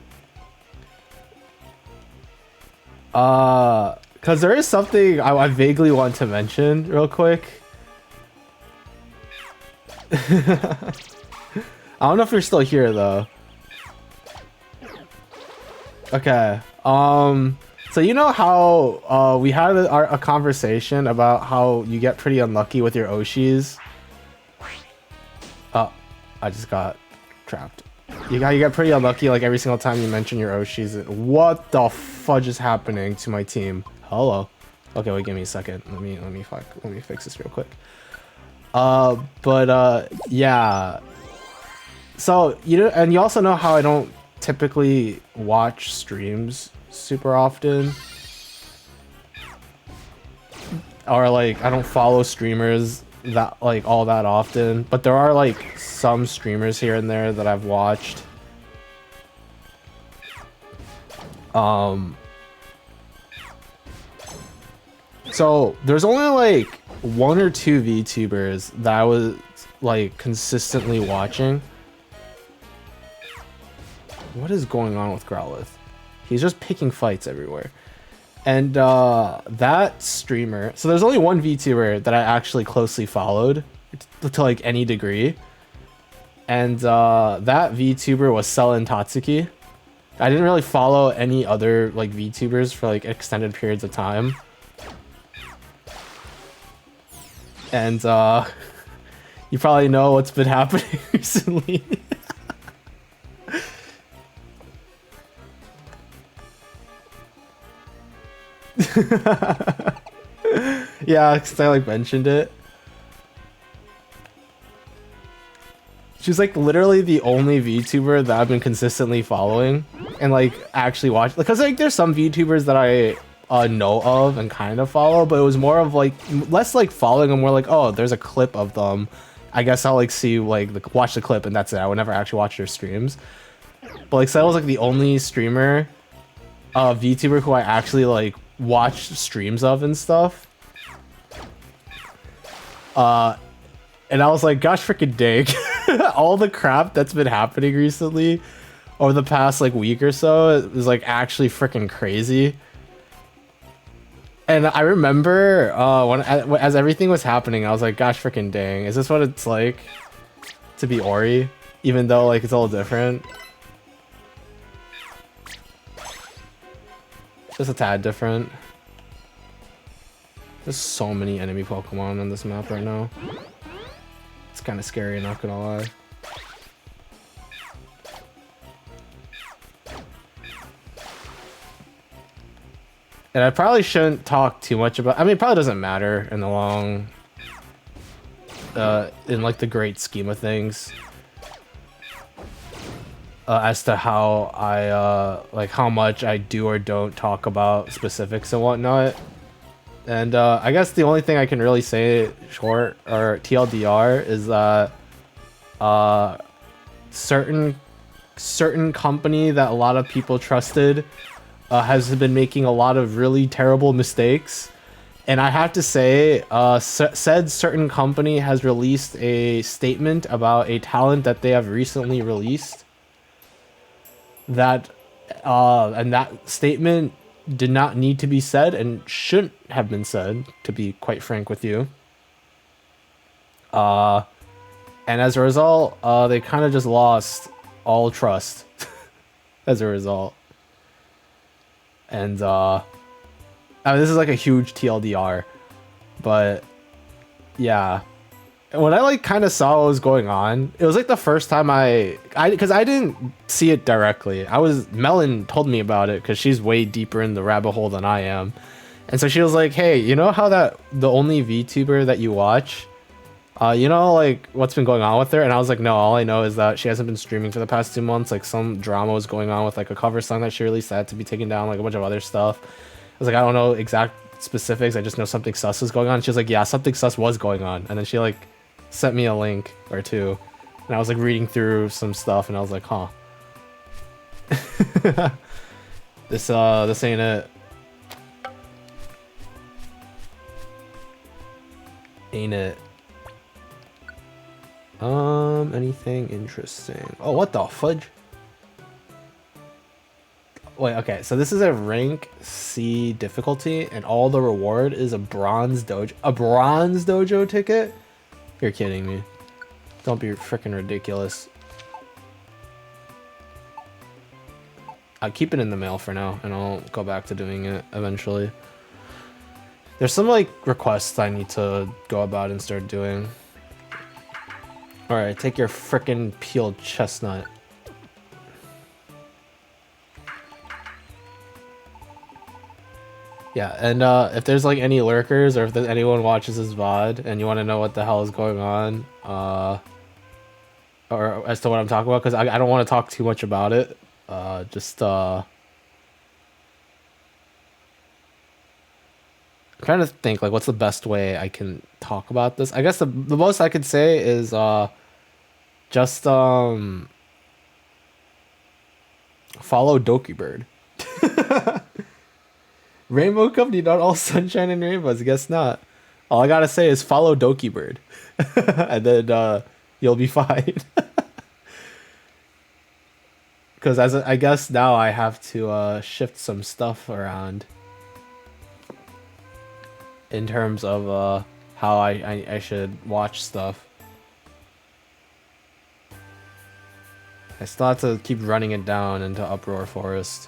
Because there is something I vaguely want to mention real quick. I don't know if you're still here though. Okay. So you know how we had a conversation about how you get pretty unlucky with your Oshis? Oh, I just got trapped. You get pretty unlucky like every single time you mention your Oshis. What the fudge is happening to my team? Hello. Okay, wait, give me a second. Let me fix this real quick. Yeah. So and you also know how I don't typically watch streams super often, or like I don't follow streamers that like all that often, but there are like some streamers here and there that I've watched. So there's only like 1 or 2 VTubers that I was like consistently watching. What is going on with Growlithe? He's just picking fights everywhere. And that streamer, so there's only one VTuber that I actually closely followed to like any degree. And that VTuber was Selen Tatsuki. I didn't really follow any other like VTubers for like extended periods of time. And you probably know what's been happening recently. Yeah, because I like mentioned it. She's like literally the only VTuber that I've been consistently following and like actually watch, because like there's some VTubers that I know of and kind of follow, but it was more of like less like following them, more like, oh, there's a clip of them, I guess I'll like see like watch the clip and that's it. I would never actually watch their streams. But like Sel was like the only streamer VTuber who I actually like watch streams of and stuff. And I was like, gosh freaking dang. All the crap that's been happening recently over the past like week or so, it was like actually freaking crazy. And I remember as everything was happening, I was like, gosh freaking dang, is this what it's like to be Ori? Even though like it's all different. Just a tad different. There's so many enemy Pokemon on this map right now. It's kind of scary, not gonna lie. And I probably shouldn't talk too much about, I mean, it probably doesn't matter in the long, in like the great scheme of things, as to how I, like how much I do or don't talk about specifics and whatnot. And I guess the only thing I can really say short or TLDR is that certain company that a lot of people trusted has been making a lot of really terrible mistakes. And I have to say, said certain company has released a statement about a talent that they have recently released. That, and that statement did not need to be said and shouldn't have been said, to be quite frank with you. And as a result, they kind of just lost all trust as a result. And, I mean, this is like a huge TLDR, but yeah. When I like kind of saw what was going on, it was like the first time because I didn't see it directly. Melon told me about it because she's way deeper in the rabbit hole than I am. And so she was like, hey, you know how the only VTuber that you watch, you know, like what's been going on with her? And I was like, no, all I know is that she hasn't been streaming for the past 2 months. Like some drama was going on with like a cover song that she released that had to be taken down, like a bunch of other stuff. I was like, I don't know exact specifics. I just know something sus is going on. She was like, yeah, something sus was going on. And then she like sent me a link or two. And I was like reading through some stuff and I was like, huh. This ain't it. Ain't it? Anything interesting? Oh, what the fudge? Wait, okay, so this is a rank C difficulty, and all the reward is a bronze dojo ticket? You're kidding me. Don't be freaking ridiculous. I'll keep it in the mail for now, and I'll go back to doing it eventually. There's some, like, requests I need to go about and start doing. Alright, take your freaking peeled chestnut. Yeah, and if there's like any lurkers or if anyone watches this VOD and you want to know what the hell is going on, or as to what I'm talking about, because I don't want to talk too much about it, I'm trying to think like what's the best way I can talk about this. I guess the most I could say is just follow Dokibird. Rainbow Company, not all sunshine and rainbows. Guess not. All I gotta say is follow Dokibird, and then you'll be fine. Because I guess now I have to shift some stuff around in terms of how I should watch stuff. I still have to keep running it down into Uproar Forest.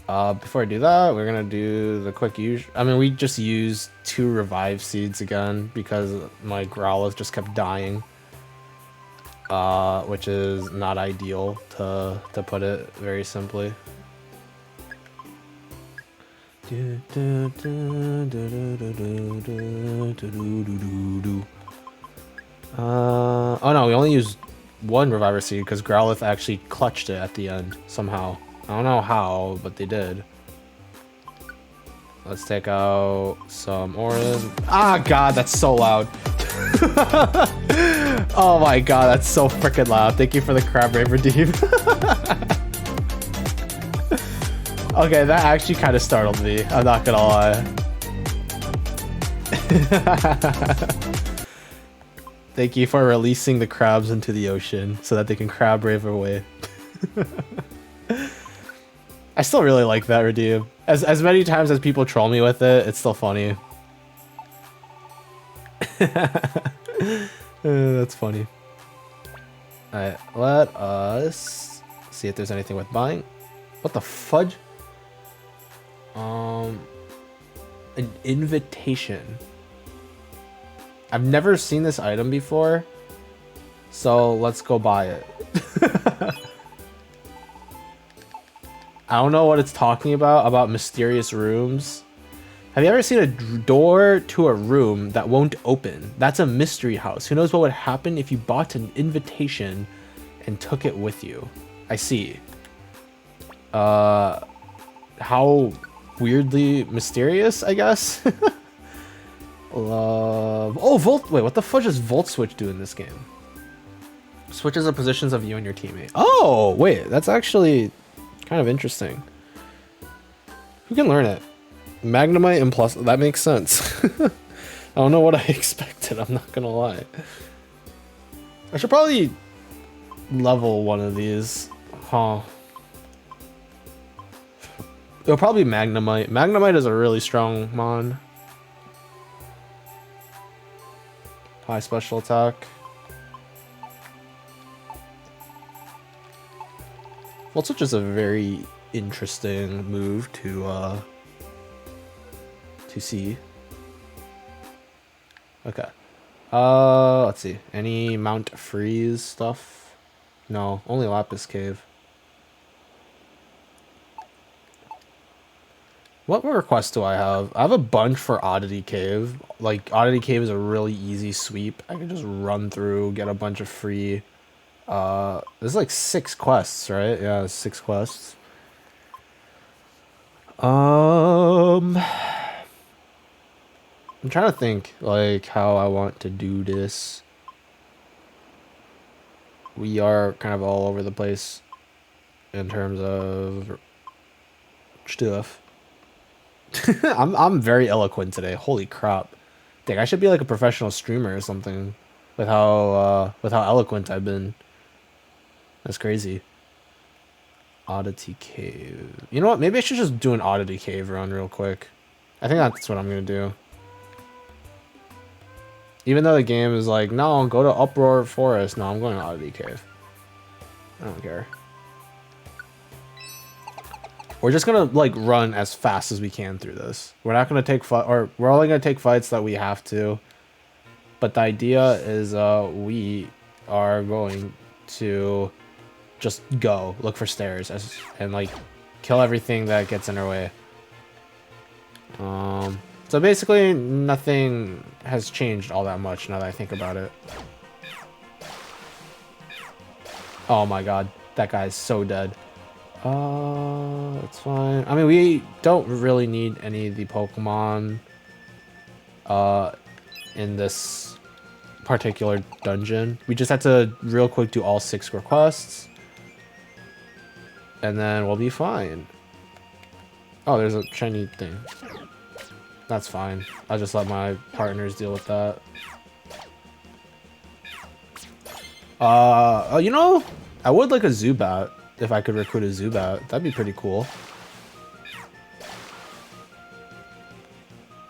Before I do that, we're gonna do the quick use. I mean, we just used 2 revive seeds again because my Growlithe just kept dying. Which is not ideal to put it very simply. Oh no, we only used 1 reviver seed because Growlithe actually clutched it at the end somehow. I don't know how, but they did. Let's take out some auras. Ah, God, that's so loud. Oh my God, that's so freaking loud. Thank you for the crab rave redeem. Okay, that actually kind of startled me. I'm not gonna lie. Thank you for releasing the crabs into the ocean so that they can crab rave away. I still really like that redeem. As many times as people troll me with it, it's still funny. That's funny. Alright, let us see if there's anything worth buying. What the fudge? An invitation. I've never seen this item before, so let's go buy it. I don't know what it's talking about mysterious rooms. Have you ever seen a door to a room that won't open? That's a mystery house. Who knows what would happen if you bought an invitation and took it with you? I see. How weirdly mysterious, I guess. Love. Oh, Volt. Wait, what the fudge does Volt Switch do in this game? Switches the positions of you and your teammate. Oh, wait, that's actually kind of interesting. Who can learn it? Magnemite and plus. That makes sense. I don't know what I expected. I'm not gonna lie. I should probably level one of these. Huh. It'll probably be Magnemite. Magnemite is a really strong mon. High special attack. Volt Switch is a very interesting move to see. Okay. Let's see. Any Mount Freeze stuff? No, only Lapis Cave. What requests do I have? I have a bunch for Oddity Cave. Like, Oddity Cave is a really easy sweep. I can just run through, get a bunch of free... there's like 6 quests, right? Yeah, 6 quests. I'm trying to think, like, how I want to do this. We are kind of all over the place in terms of stuff. I'm very eloquent today. Holy crap. Dang, I should be like a professional streamer or something with how eloquent I've been. That's crazy. Oddity Cave. You know what? Maybe I should just do an Oddity Cave run real quick. I think that's what I'm gonna do. Even though the game is like, no, go to Uproar Forest. No, I'm going to Oddity Cave. I don't care. We're just gonna like run as fast as we can through this. We're not gonna take or we're only gonna take fights that we have to. But the idea is we are going to just go look for stairs and like kill everything that gets in our way. So basically nothing has changed all that much now that I think about it. Oh my god, that guy's so dead. That's fine. I mean, we don't really need any of the Pokemon in this particular dungeon. We just have to real quick do all 6 requests. And then we'll be fine. Oh, there's a shiny thing. That's fine. I'll just let my partners deal with that. Oh, you know, I would like a Zubat if I could recruit a Zubat. That'd be pretty cool.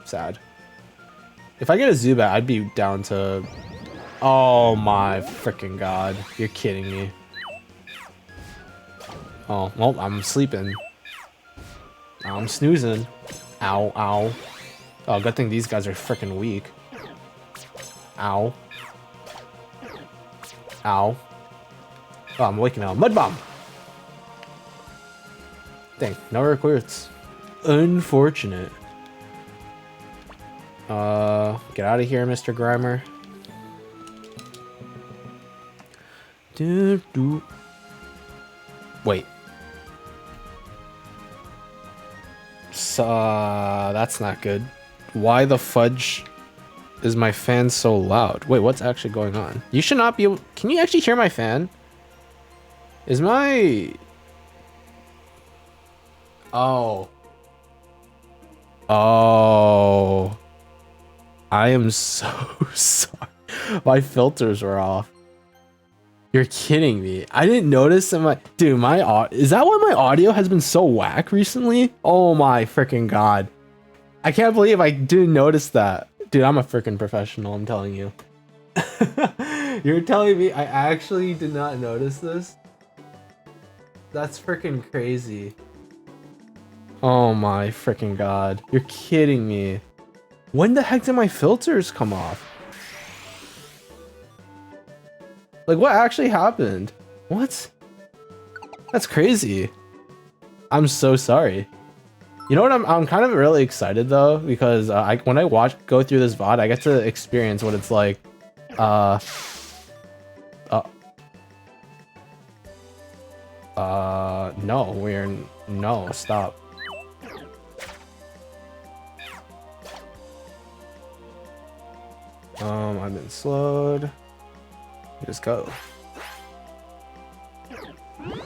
Sad. If I get a Zubat, I'd be down to... Oh my freaking god. You're kidding me. Oh, well, I'm sleeping. I'm snoozing. Ow, ow. Oh, good thing these guys are freaking weak. Ow. Ow. Oh, I'm waking up. Mud Bomb! Dang, no recruits. Unfortunate. Get out of here, Mr. Grimer. Wait. That's not good. Why the fudge is my fan so loud? Wait, what's actually going on? You should not be able... Can you actually hear my fan? Is my... Oh. Oh. I am so sorry. My filters were off. You're kidding me. I didn't notice that my... Dude, is that why my audio has been so whack recently? Oh my freaking god. I can't believe I didn't notice that. Dude, I'm a freaking professional, I'm telling you. You're telling me I actually did not notice this? That's freaking crazy. Oh my freaking god. You're kidding me. When the heck did my filters come off? Like, what actually happened? What? That's crazy. I'm so sorry. You know what? I'm kind of really excited though, because when I go through this VOD, I get to experience what it's like. No, no, stop. I've been slowed. Just go.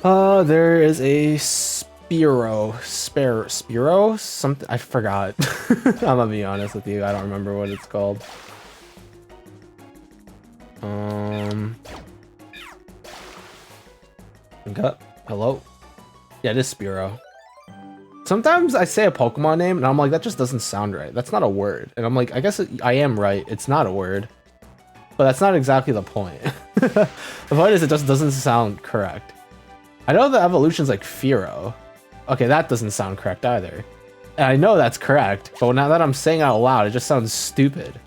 There is a Spiro something, I forgot. I'm gonna be honest with you, I don't remember what it's called. Hello? Yeah, it is Spiro. Sometimes I say a Pokemon name and I'm like, that just doesn't sound right. That's not a word. And I'm like, I guess I am right. It's not a word. But that's not exactly the point. The point is it just doesn't sound correct. I know the evolution's like Fearow. Okay, that doesn't sound correct either. And I know that's correct, but now that I'm saying it out loud, it just sounds stupid.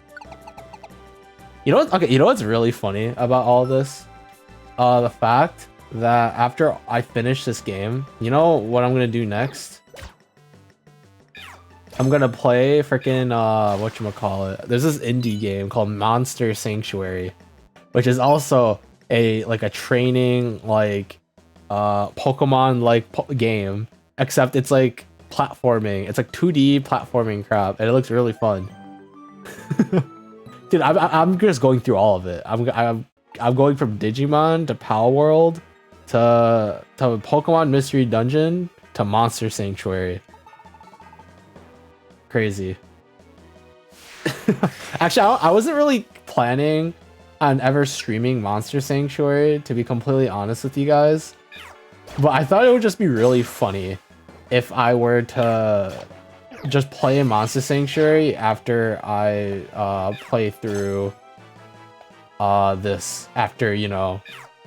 You know what? Okay, you know what's really funny about all this? The fact that after I finish this game, you know what I'm gonna do next? I'm gonna play freaking whatchamacallit. There's this indie game called Monster Sanctuary, which is also a training Pokemon game, except it's like platforming. It's like 2D platforming crap, and it looks really fun. Dude, I'm just going through all of it. I'm going from Digimon to Pal World to Pokemon Mystery Dungeon to Monster Sanctuary. Crazy. Actually, I wasn't really planning on ever streaming Monster Sanctuary, to be completely honest with you guys. But I thought it would just be really funny if I were to just play Monster Sanctuary after I play through this, after, you know,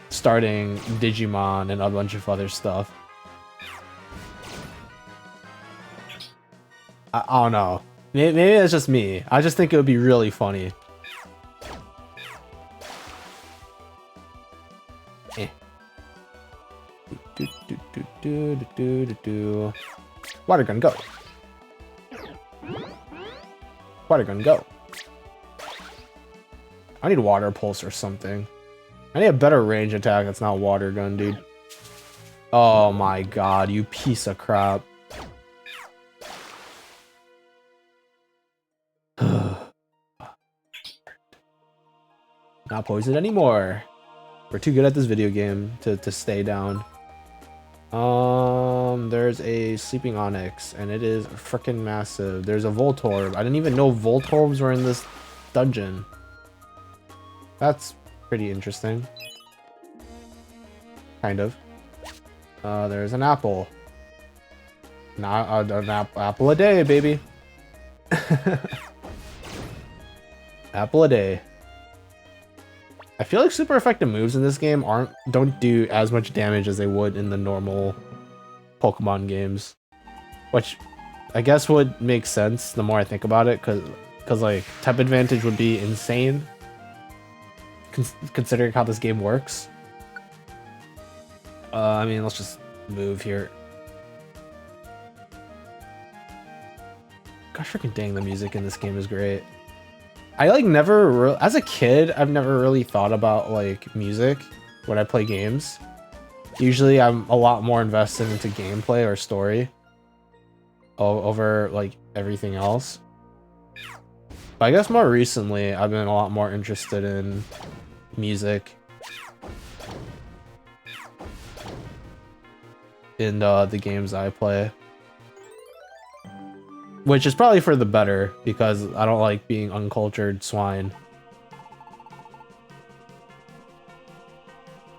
starting Digimon and a bunch of other stuff. I don't know. Maybe it's just me. I just think it would be really funny. Water gun, go. Water gun, go. I need water pulse or something. I need a better range attack that's not water gun, dude. Oh my god, you piece of crap. Not poisoned anymore. We're too good at this video game to stay down. There's a Sleeping Onyx, and it is freaking massive. There's a Voltorb. I didn't even know Voltorbs were in this dungeon. That's pretty interesting. Kind of. There's an apple. Not an apple a day, baby. Apple a day. I feel like super effective moves in this game don't do as much damage as they would in the normal Pokemon games, which I guess would make sense the more I think about it, because like type advantage would be insane considering how this game works. I mean, let's just move here. Gosh freaking dang, the music in this game is great. I like as a kid, I've never really thought about like music when I play games. Usually I'm a lot more invested into gameplay or story over like everything else. But I guess more recently I've been a lot more interested in music in the games I play. Which is probably for the better, because I don't like being uncultured swine.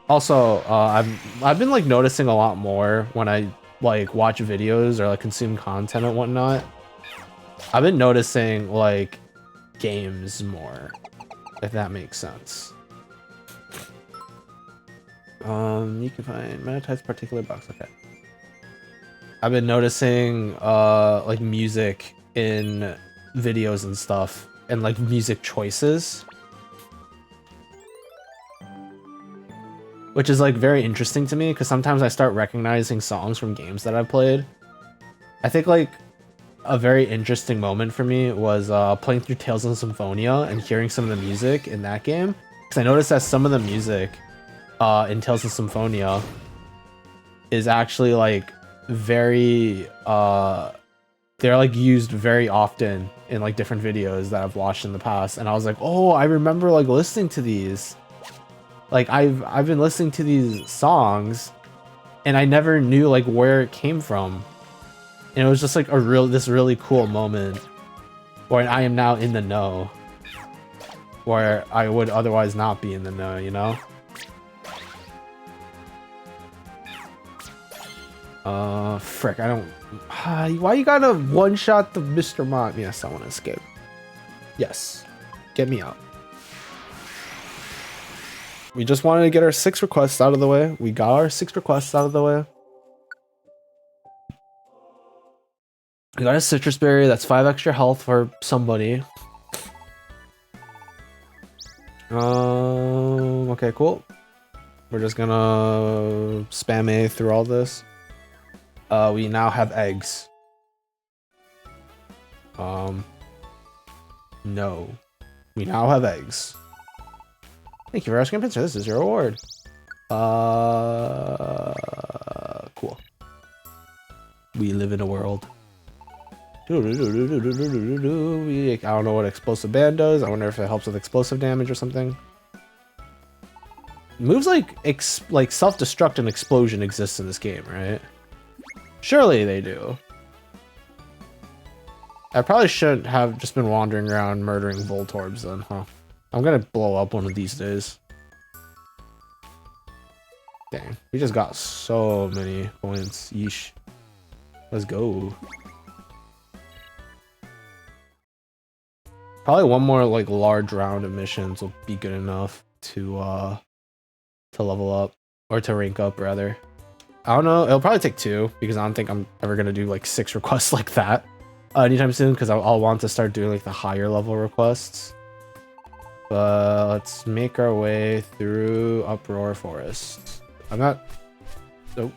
Also, I've been like noticing a lot more when I like watch videos or like consume content and whatnot. I've been noticing like games more, if that makes sense. You can find monetized particular box. Okay. I've been noticing like music in videos and stuff, and like music choices, which is like very interesting to me because sometimes I start recognizing songs from games that I've played. I think like a very interesting moment for me was playing through Tales of Symphonia and hearing some of the music in that game, because I noticed that some of the music in Tales of Symphonia is actually like very they're like used very often in like different videos that I've watched in the past, and I was like, oh, I remember like listening to these. Like I've been listening to these songs, and I never knew like where it came from, and it was just like this really cool moment where I am now in the know, where I would otherwise not be in the know, you know? Frick, I don't... why you gotta one-shot the Mr. Mime? Yes, I want to escape. Yes. Get me out. We just wanted to get our 6 requests out of the way. We got our 6 requests out of the way. We got a citrus berry. That's 5 extra health for somebody. Okay, cool. We're just gonna spam A through all this. We now have eggs. No. We now have eggs. Thank you for asking, Pincer. This is your reward. Cool. We live in a world. I don't know what explosive band does. I wonder if it helps with explosive damage or something. Moves like self-destruct and explosion exists in this game, right? Surely they do. I probably shouldn't have just been wandering around murdering Voltorbs then, huh? I'm gonna blow up one of these days. Dang, we just got so many points. Yeesh. Let's go. Probably one more like large round of missions will be good enough to level up, or to rank up rather. I don't know, it'll probably take 2 because I don't think I'm ever gonna do like 6 requests like that anytime soon, because I'll want to start doing like the higher level requests. But let's make our way through Uproar Forest. I'm not... Nope.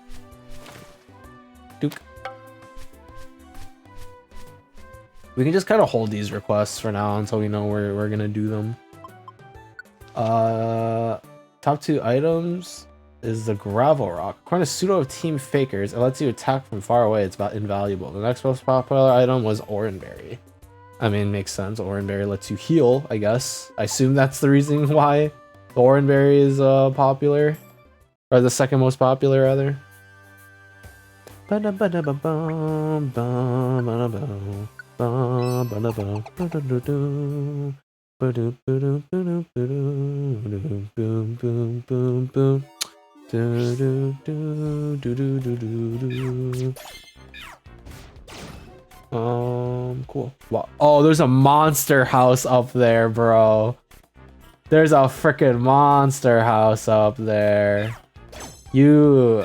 Duke. We can just kind of hold these requests for now until we know where we're gonna do them. Top 2 items is the Gravel Rock. According to Pseudo of Team Fakers, it lets you attack from far away. It's about invaluable. The next most popular item was Oranberry. I mean, makes sense. Oranberry lets you heal, I guess. I assume that's the reason why the Oranberry is popular. Or the second most popular, rather. Cool. Wow. Oh, there's a monster house up there, bro. There's a freaking monster house up there. You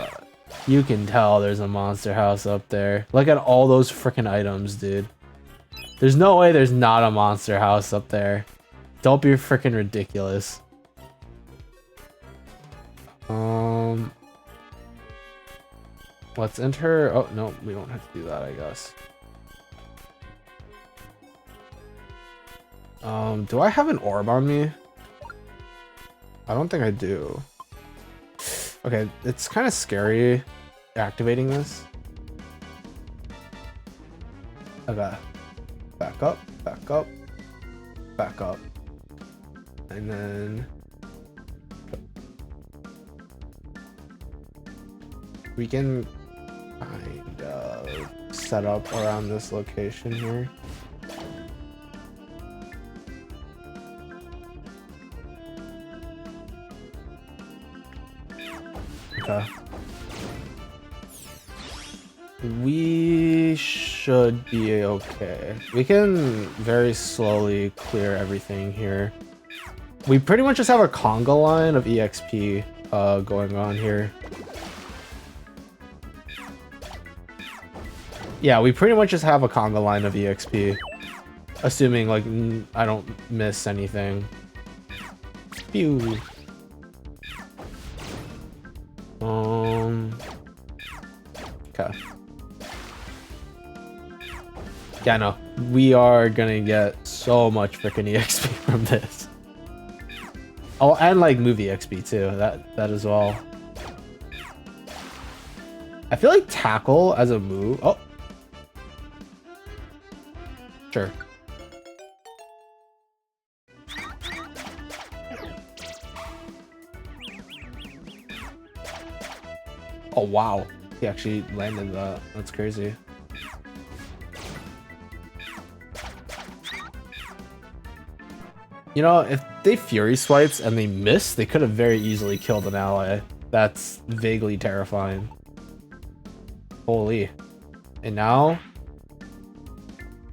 can tell there's a monster house up there. Look at all those freaking items, dude. There's no way there's not a monster house up there. Don't be freaking ridiculous. Let's enter. Oh no, we don't have to do that, I guess. Do I have an orb on me? I don't think I do. Okay, it's kind of scary activating this. Okay. Back up, back up, back up. And then we can kind of set up around this location here. Okay. We should be okay. We can very slowly clear everything here. We pretty much just have a conga line of EXP going on here. Yeah, we pretty much just have a conga line of EXP. Assuming, like, I don't miss anything. Phew. Okay. Yeah, no. We are gonna get so much freaking EXP from this. Oh, and like movie XP too. That as well. I feel like tackle as a move. Oh. Sure. Oh, wow. He actually landed that. That's crazy. You know, if they Fury Swipes and they miss, they could have very easily killed an ally. That's vaguely terrifying. Holy. And now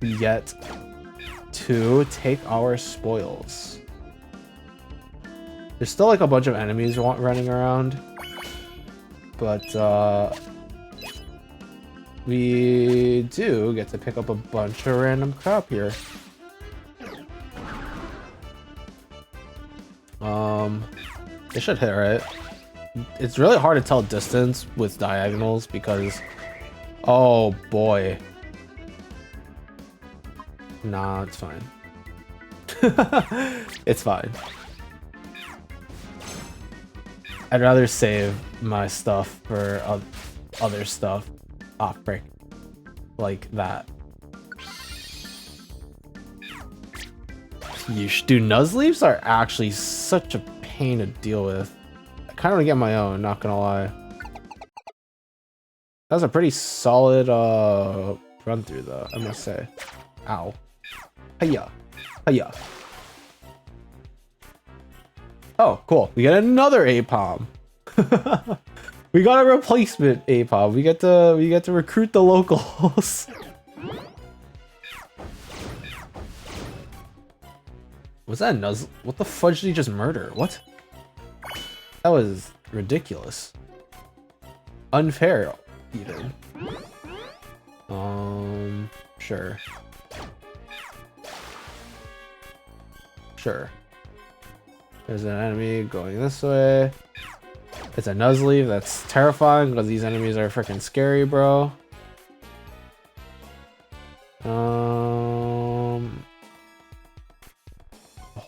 we get to take our spoils. There's still like a bunch of enemies running around. But we do get to pick up a bunch of random crap here. It should hit, right? It's really hard to tell distance with diagonals because, oh boy. Nah, it's fine. It's fine. I'd rather save my stuff for other stuff. Ah, frick. Like that. Yeesh. Dude, Nuzleafs are actually such a pain to deal with. I kind of want to get my own, not gonna lie. That was a pretty solid run through though, I must say. Ow. Hiya. Hiya. Oh, cool. We get another Aipom. We got a replacement Aipom. We get to recruit the locals. Was that a Nuzz? What the fudge did he just murder? What? That was ridiculous. Unfair, even. Sure. Sure. There's an enemy going this way. It's a Nuzleaf. That's terrifying because these enemies are freaking scary, bro.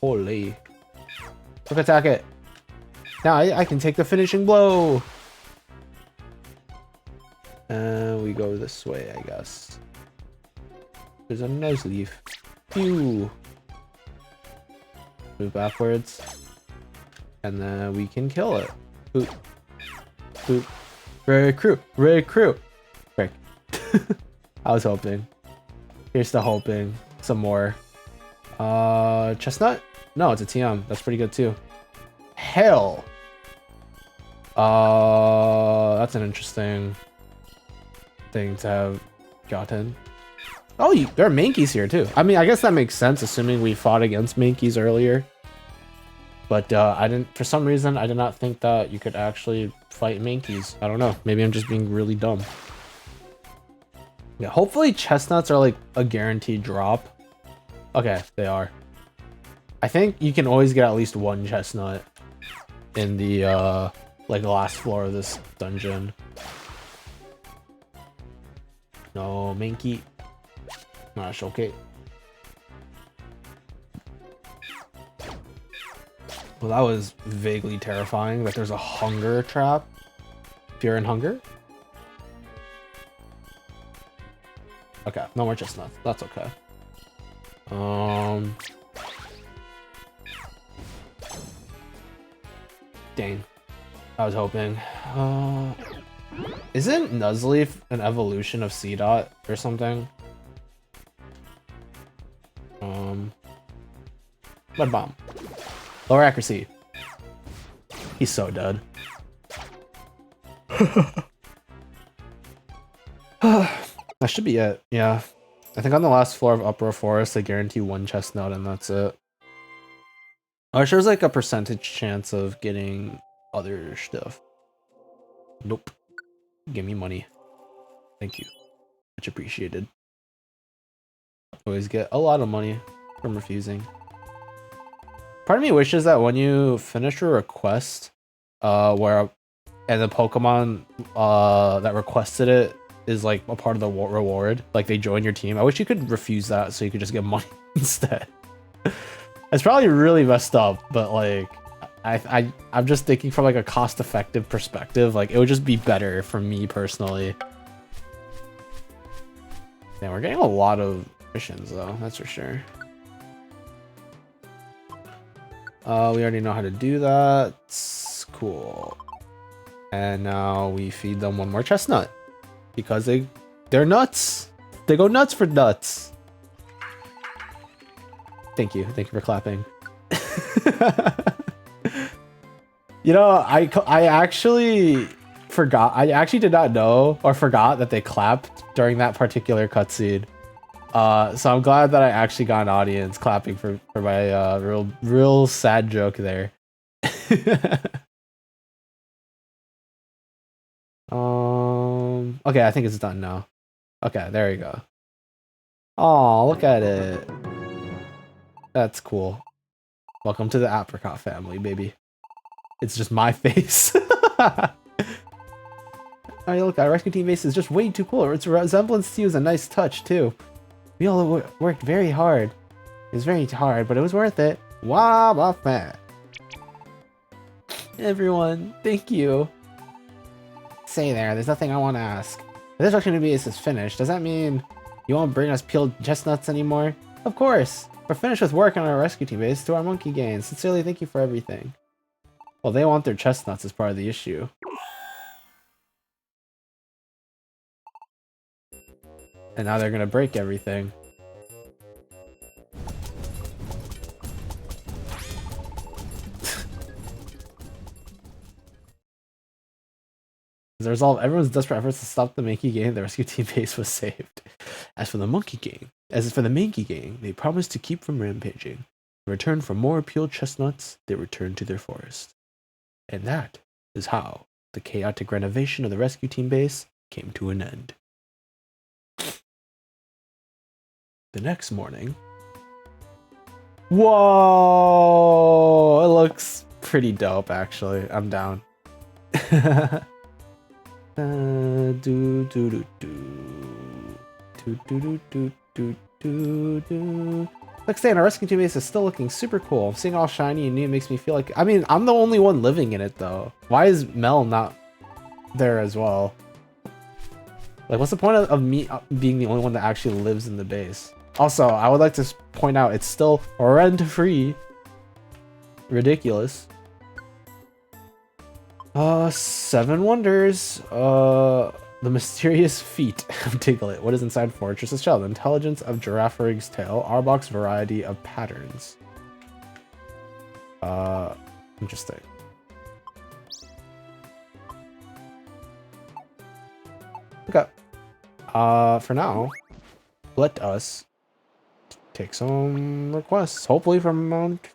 Holy. Quick attack it. Now I can take the finishing blow. And we go this way, I guess. There's a Nuzleaf. Pew. Move backwards. And then we can kill it. Boop. Boop. Recruit. Recruit. Frick. I was hoping. Here's the hoping. Some more. Chestnut? No, it's a TM. That's pretty good too. Hell. That's an interesting thing to have gotten. Oh, there are Mankeys here too. I mean, I guess that makes sense, assuming we fought against Mankeys earlier. But I didn't, for some reason, I did not think that you could actually fight Mankeys. I don't know. Maybe I'm just being really dumb. Yeah, hopefully chestnuts are like a guaranteed drop. Okay, they are. I think you can always get at least one chestnut in the like last floor of this dungeon. No, Mankey. Gosh, okay. Well, that was vaguely terrifying. Like there's a hunger trap. Fear and hunger. Okay, no more chestnuts. That's okay. Dang. I was hoping. Isn't Nuzleaf an evolution of Seedot or something? Mud Bomb. Lower accuracy. He's so dead. That should be it. Yeah. I think on the last floor of Uproar Forest, they guarantee one chestnut and that's it. Oh, sure, there's like a percentage chance of getting other stuff. Nope. Give me money. Thank you. Much appreciated. Always get a lot of money from refusing. Part of me wishes that when you finish a request, and the Pokemon that requested it is like a part of the reward, like they join your team. I wish you could refuse that so you could just get money instead. It's probably really messed up, but like I'm just thinking from like a cost-effective perspective, like it would just be better for me personally. Yeah, we're getting a lot of missions though, that's for sure. We already know how to do that. Cool. And now we feed them one more chestnut because they're nuts. They go nuts for nuts. Thank you for clapping. You know, I actually forgot. I actually did not know or forgot that they clapped during that particular cutscene. So I'm glad that I actually got an audience clapping for my real sad joke there. Okay, I think it's done now. Okay, there you go. Oh, look at it. That's cool. Welcome to the apricot family, baby. It's just my face. Oh, look, our rescue team base is just way too cool. Its resemblance to you is a nice touch, too. We all worked very hard. It was very hard, but it was worth it. Wow, my fan. Everyone, thank you. Say there's nothing I want to ask. If this rescue base is finished, does that mean you won't bring us peeled chestnuts anymore? Of course. We're finished with work on our rescue team base to our monkey gang. Sincerely, thank you for everything. Well, they want their chestnuts as part of the issue. And now they're gonna break everything. As a result, everyone's desperate efforts to stop the monkey gang, the rescue team base was saved. As for the monkey gang, they promised to keep from rampaging. In return for more peeled chestnuts, they returned to their forest. And that is how the chaotic renovation of the rescue team base came to an end. The next morning... Whoa! It looks pretty dope, actually. I'm down. Like saying, our rescue team base is still looking super cool. Seeing all shiny and new makes me feel like... I mean, I'm the only one living in it, though. Why is Mel not there as well? Like, what's the point of me being the only one that actually lives in the base? Also, I would like to point out, it's still rent-free. Ridiculous. 7 wonders. The mysterious feat of Diglett. What is inside Fortress's shell? The intelligence of Giraffurig's tail. Arbok's variety of patterns. Interesting. Okay. For now, let us take some requests. Hopefully from Mount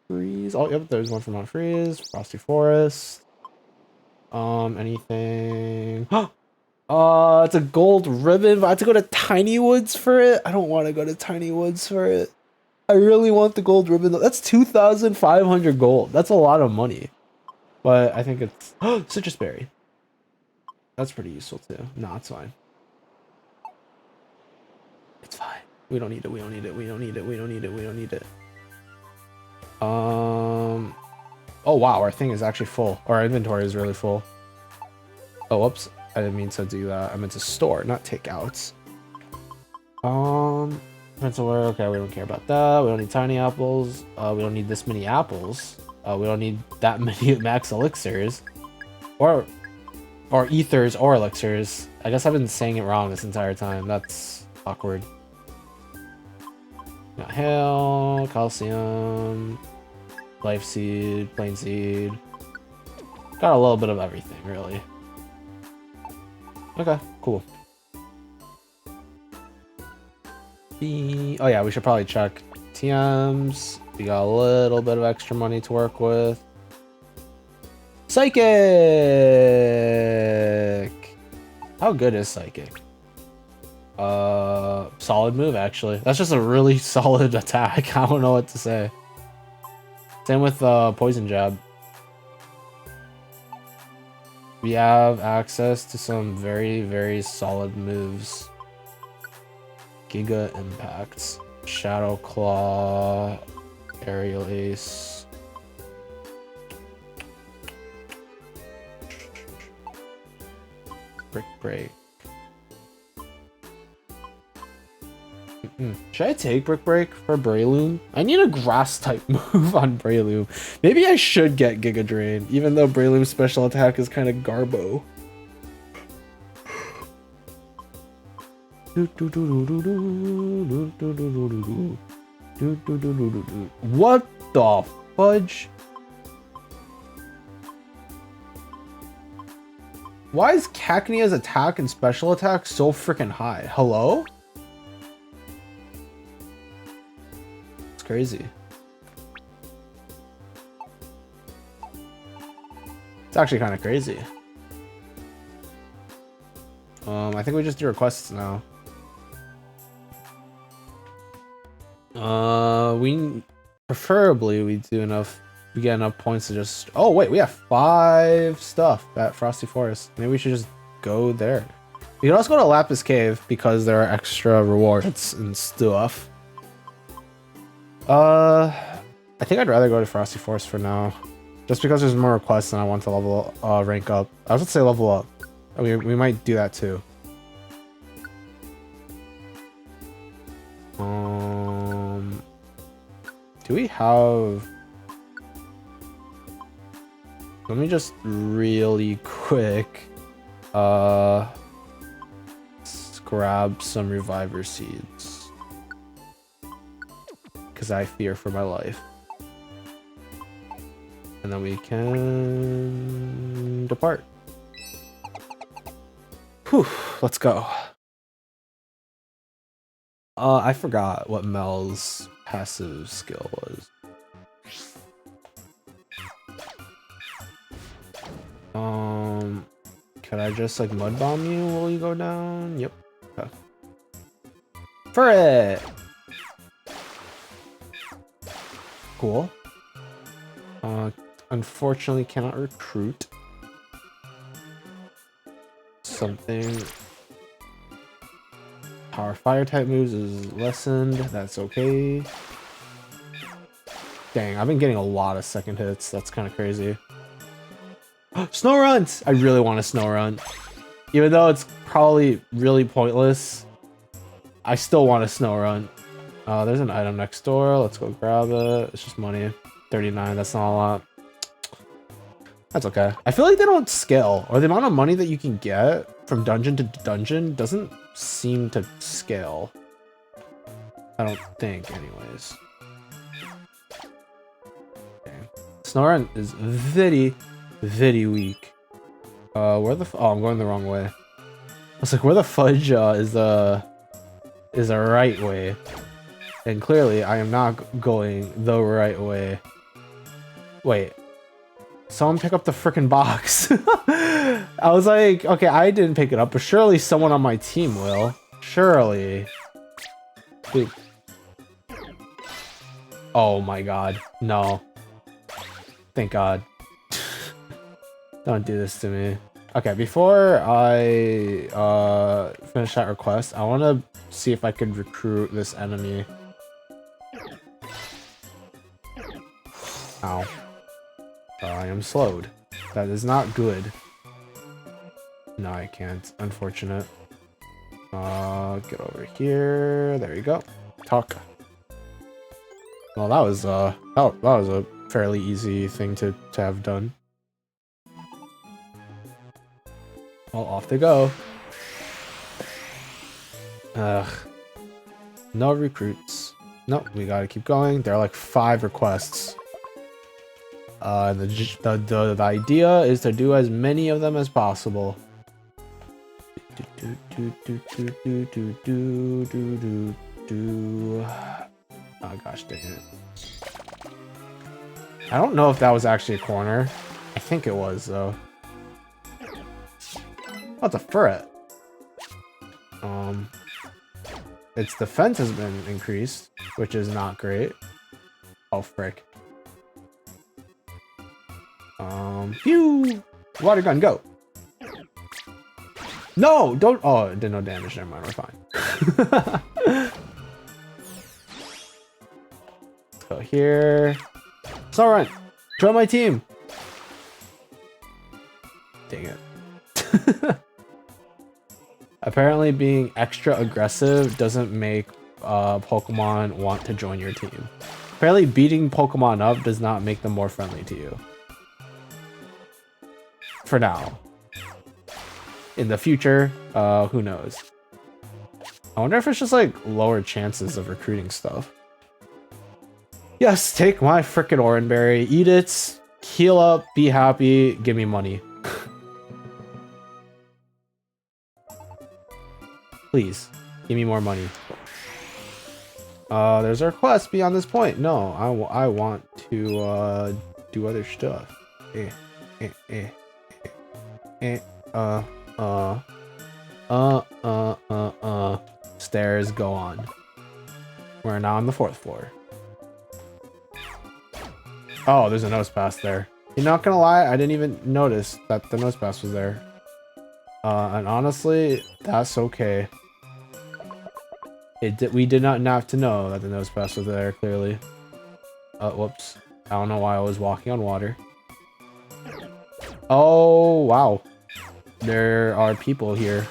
Freeze. Oh, yep, there's one from Mount Freeze. Frosty Forest. Anything? It's a gold ribbon. I have to go to Tiny Woods for it. I don't want to go to Tiny Woods for it. I really want the gold ribbon. That's 2,500 gold. That's a lot of money. But I think it's citrus berry. That's pretty useful too. No, it's fine. It's fine. We don't need it. We don't need it. We don't need it. We don't need it. We don't need it. Oh wow, our thing is actually full. Our inventory is really full. Oh, whoops. I didn't mean to do that. I meant to store, not take outs. Pencil work. Okay, we don't care about that. We don't need tiny apples. We don't need this many apples. We don't need that many max elixirs. Or ethers or elixirs. I guess I've been saying it wrong this entire time. That's awkward. Got hail, calcium, life seed, plain seed. Got a little bit of everything, really. Okay, cool. Oh yeah, we should probably check TMs. We got a little bit of extra money to work with. Psychic! How good is Psychic? Solid move, actually. That's just a really solid attack. I don't know what to say. Same with Poison Jab. We have access to some very, very solid moves. Giga Impacts. Shadow Claw. Aerial Ace. Brick Break. Should I take Brick Break for Breloom? I need a grass type move on Breloom. Maybe I should get Giga Drain, even though Breloom's special attack is kind of garbo. What the fudge? Why is Cacnea's attack and special attack so freaking high? Hello? It's crazy. It's actually kind of crazy. I think we just do requests now. Preferably we do enough. We get enough points to just. Oh wait, we have 5 stuff at Frosty Forest. Maybe we should just go there. We can also go to Lapis Cave because there are extra rewards and stuff. I think I'd rather go to Frosty Forest for now, just because there's more requests and I want to level rank up. I was gonna say level up. We might do that too. Do we have? Let me just really quick grab some reviver seeds because I fear for my life. And then we can depart. Whew, let's go. I forgot what Mel's passive skill was. Could I just like mud bomb you while you go down? Yep. Okay. For it. Cool. Unfortunately cannot recruit. Something. Power fire type moves is lessened. That's okay. Dang, I've been getting a lot of second hits. That's kind of crazy. Snow runs! I really want a snow run. Even though it's probably really pointless, I still want a snow run. There's an item next door. Let's go grab it. It's just money. 39, that's not a lot. That's okay. I feel like they don't scale, or the amount of money that you can get from dungeon to dungeon doesn't seem to scale. I don't think, anyways. Okay. Snow run is very weak. Where the oh, I'm going the wrong way. I was like, where the fudge is the right way, and clearly I am not going the right way. Wait, someone pick up the freaking box. I was like, okay, I didn't pick it up, but surely someone on my team will. Surely. Wait. Oh my god, no. Thank god. Don't do this to me. Okay, before I finish that request, I want to see if I could recruit this enemy. Ow. I am slowed. That is not good. No, I can't. Unfortunate. Get over here. There you go. Talk. Well, that was that was a fairly easy thing to have done. Well, off they go. Ugh. No recruits. Nope, we gotta keep going. There are like 5 requests. The idea is to do as many of them as possible. Oh gosh, dang it. I don't know if that was actually a corner. I think it was though. Oh, it's a ferret. Its defense has been increased, which is not great. Oh frick. Phew! Water gun, go! No! Don't- oh, it did no damage, never mind, we're fine. Let's go here. Snow run! Join my team! Dang it. Apparently being extra aggressive doesn't make Pokemon want to join your team. Apparently beating Pokemon up does not make them more friendly to you. For now. In the future, who knows? I wonder if it's just like lower chances of recruiting stuff. Yes, take my frickin' Oranberry, eat it, heal up, be happy, give me money. Please, give me more money. There's a request beyond this point. No, I want to do other stuff. Stairs go on. We're now on the 4th floor. Oh, there's a Nosepass there. You're not gonna lie, I didn't even notice that the Nosepass was there. And honestly, that's okay. We did not have to know that the Nosepass was there, clearly. Whoops. I don't know why I was walking on water. Oh, wow. There are people here.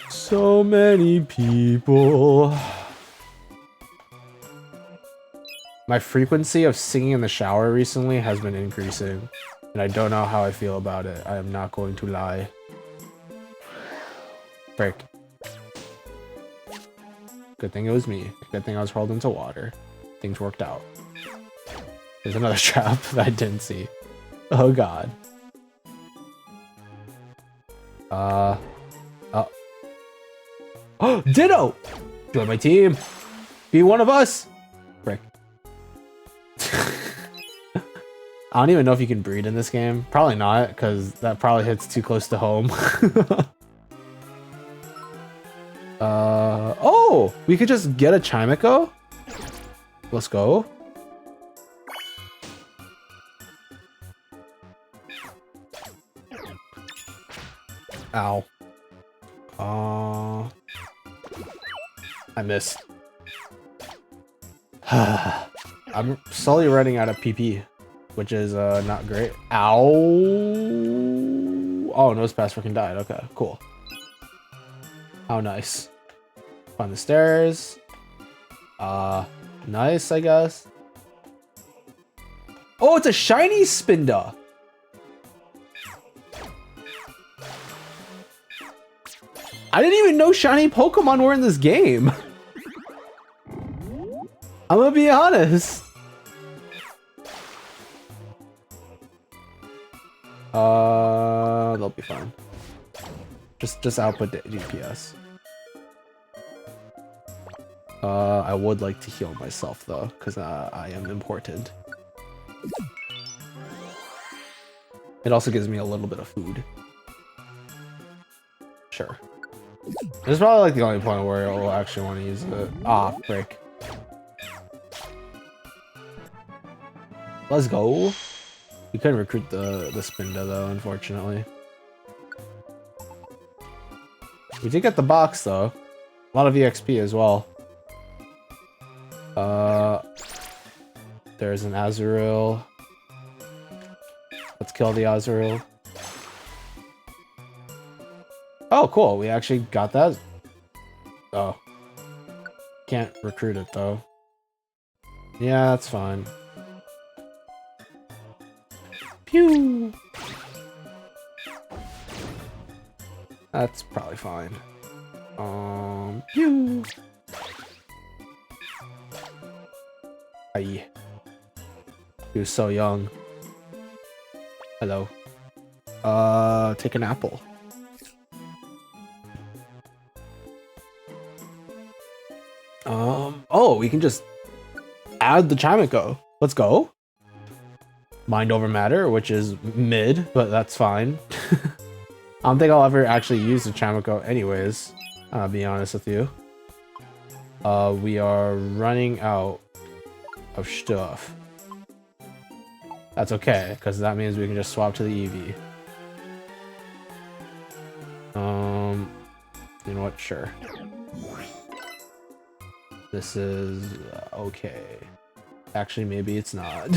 So many people. My frequency of singing in the shower recently has been increasing, and I don't know how I feel about it. I am not going to lie. Break. Good thing it was me. Good thing I was hurled into water. Things worked out. There's another trap that I didn't see. Oh god. Oh, Ditto! Join my team! Be one of us! Frick. I don't even know if you can breed in this game. Probably not, because that probably hits too close to home. Oh! We could just get a Chimico? Let's go. Ow. I missed. I'm slowly running out of PP, which is not great. Ow! Oh, Nosepass freaking died. Okay, cool. How nice. Find the stairs. Nice, I guess. Oh, it's a shiny Spinda. I didn't even know shiny Pokemon were in this game. I'm gonna be honest. They'll be fine. Just output DPS. I would like to heal myself though, because I am important. It also gives me a little bit of food. Sure. This is probably like the only point where I'll actually want to use it. Ah, frick. Let's go. We couldn't recruit the Spinda though, unfortunately. We did get the box though. A lot of EXP as well. There's an Azurill. Let's kill the Azurill. Oh, cool. We actually got that. Oh. Can't recruit it, though. Yeah, that's fine. Pew! That's probably fine. Pew! Aye. He was so young. Hello. Take an apple. Oh, we can just add the Chimico. Let's go. Mind over matter, which is mid, but that's fine. I don't think I'll ever actually use the Chimico anyways, I'll be honest with you. We are running out of stuff. That's okay, because that means we can just swap to the Eevee. You know what? Sure. This is okay. Actually, maybe it's not.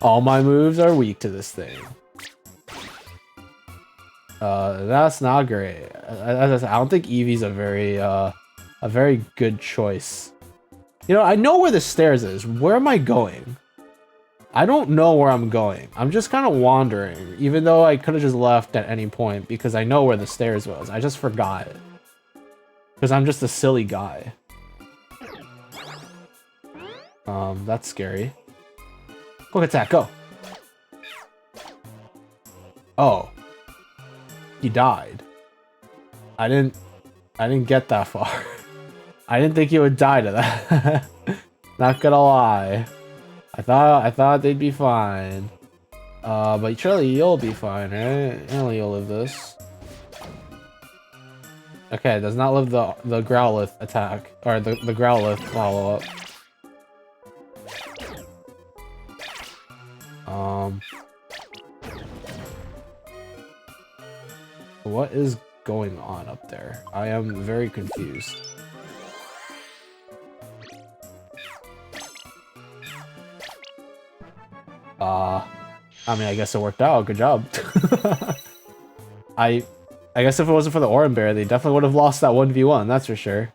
All my moves are weak to this thing. That's not great. As I said, I don't think Eevee's a very good choice. You know, I know where the stairs is. Where am I going? I don't know where I'm going. I'm just kind of wandering, even though I could have just left at any point because I know where the stairs was. I just forgot. Because I'm just a silly guy. That's scary. Quick attack, go! Oh. He died. I didn't get that far. I didn't think he would die to that. Not gonna lie. I thought they'd be fine. But surely you'll be fine, right? Surely you'll live this. Okay, it does not live the Growlithe attack. Or the Growlithe follow-up. What is going on up there? I am very confused. I mean, I guess it worked out. Good job. I guess if it wasn't for the Oran Bear, they definitely would have lost that 1v1, that's for sure.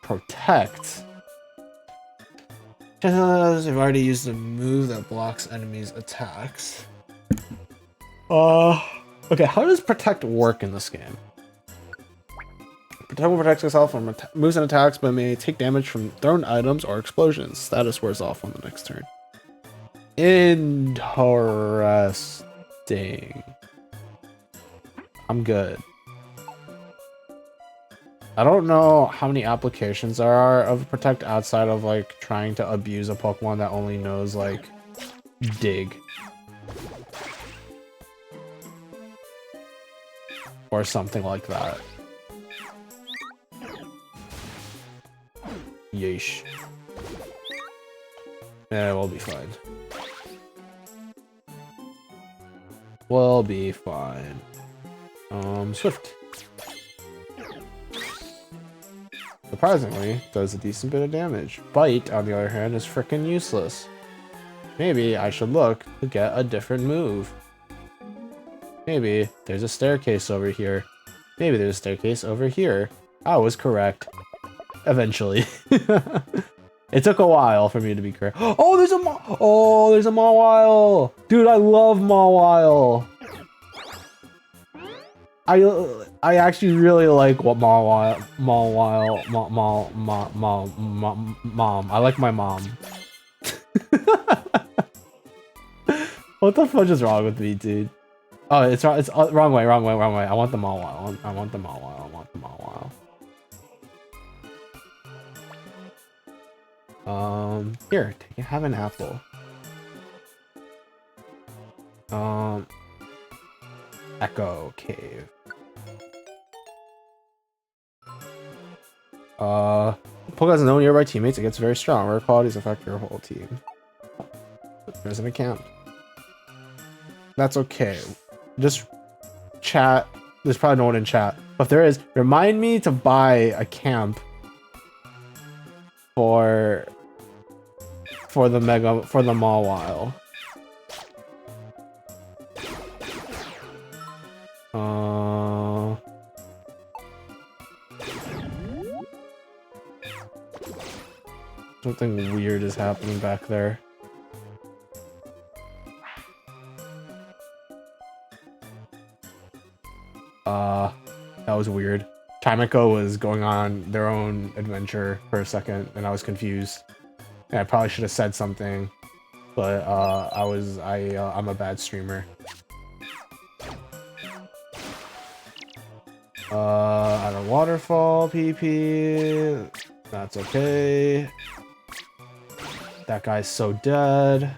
Protect. I've already used a move that blocks enemies' attacks. Okay, how does Protect work in this game? Protect will protect itself from moves and attacks, but may take damage from thrown items or explosions. Status wears off on the next turn. Interesting. I'm good. I don't know how many applications there are of Protect outside of like trying to abuse a Pokemon that only knows like Dig. Or something like that. Yeesh. Yeah, we'll be fine. We'll be fine. Swift. Surprisingly, does a decent bit of damage. Bite, on the other hand, is frickin' useless. Maybe I should look to get a different move. Maybe there's a staircase over here. Maybe there's a staircase over here. I was correct. Eventually. It took a while for me to be correct. Oh, there's a Mawile! Dude, I love Mawile! I actually really like what Mom. I like my mom. What the fuck is wrong with me, dude? Oh, it's wrong. It's wrong way. I want the Mawile. I want the Mawile. Here, have an apple. Echo Cave. Pokemon has no nearby teammates. It gets very strong. Rare qualities affect your whole team. There's an account. That's okay. Just chat. There's probably no one in chat. But if there is, remind me to buy a camp for the Mawile. Something weird is happening back there. That was weird. Timeko was going on their own adventure for a second, and I was confused. And I probably should have said something, but I'm a bad streamer. At a waterfall, PP. That's okay. That guy's so dead.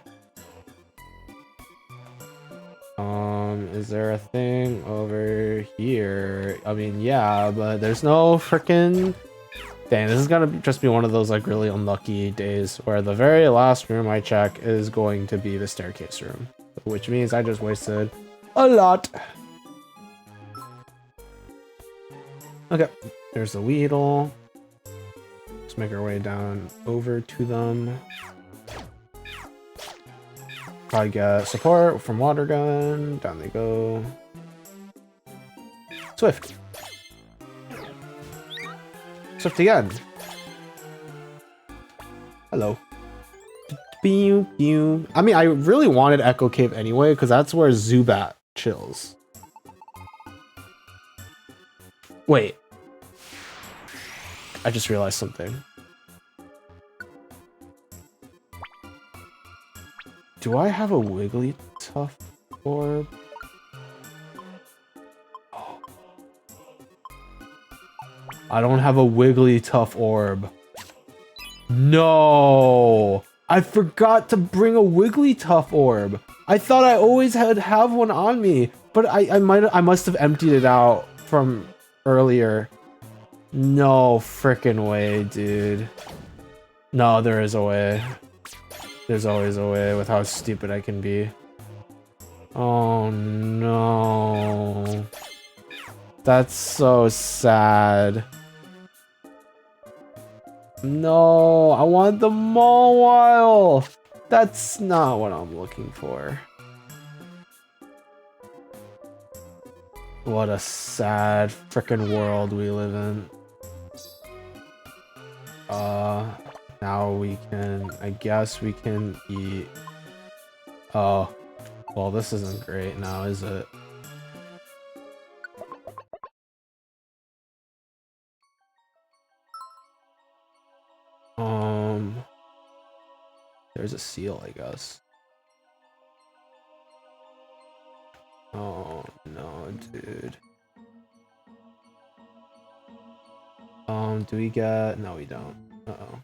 Is there a thing over here? I mean, yeah, but there's no frickin'... Dang, this is gonna just be one of those like really unlucky days where the very last room I check is going to be the staircase room, which means I just wasted a lot. Okay, there's the Weedle. Let's make our way down over to them. Probably get support from Water Gun. Down they go. Swift. Swift again. Hello. Pew, pew. I mean, I really wanted Echo Cave anyway, because that's where Zubat chills. Wait. I just realized something. Do I have a Wigglytuff orb? I don't have a Wigglytuff orb. No! I forgot to bring a Wigglytuff orb. I thought I always have one on me, but I must have emptied it out from earlier. No frickin' way, dude. No, there is a way. There's always a way with how stupid I can be. Oh no. That's so sad. No, I want the Mawile. That's not what I'm looking for. What a sad frickin' world we live in. Now we can, I guess we can eat. Oh, well, this isn't great now, is it? There's a seal, I guess. Oh no, dude. Do we get? No, we don't. Uh-oh.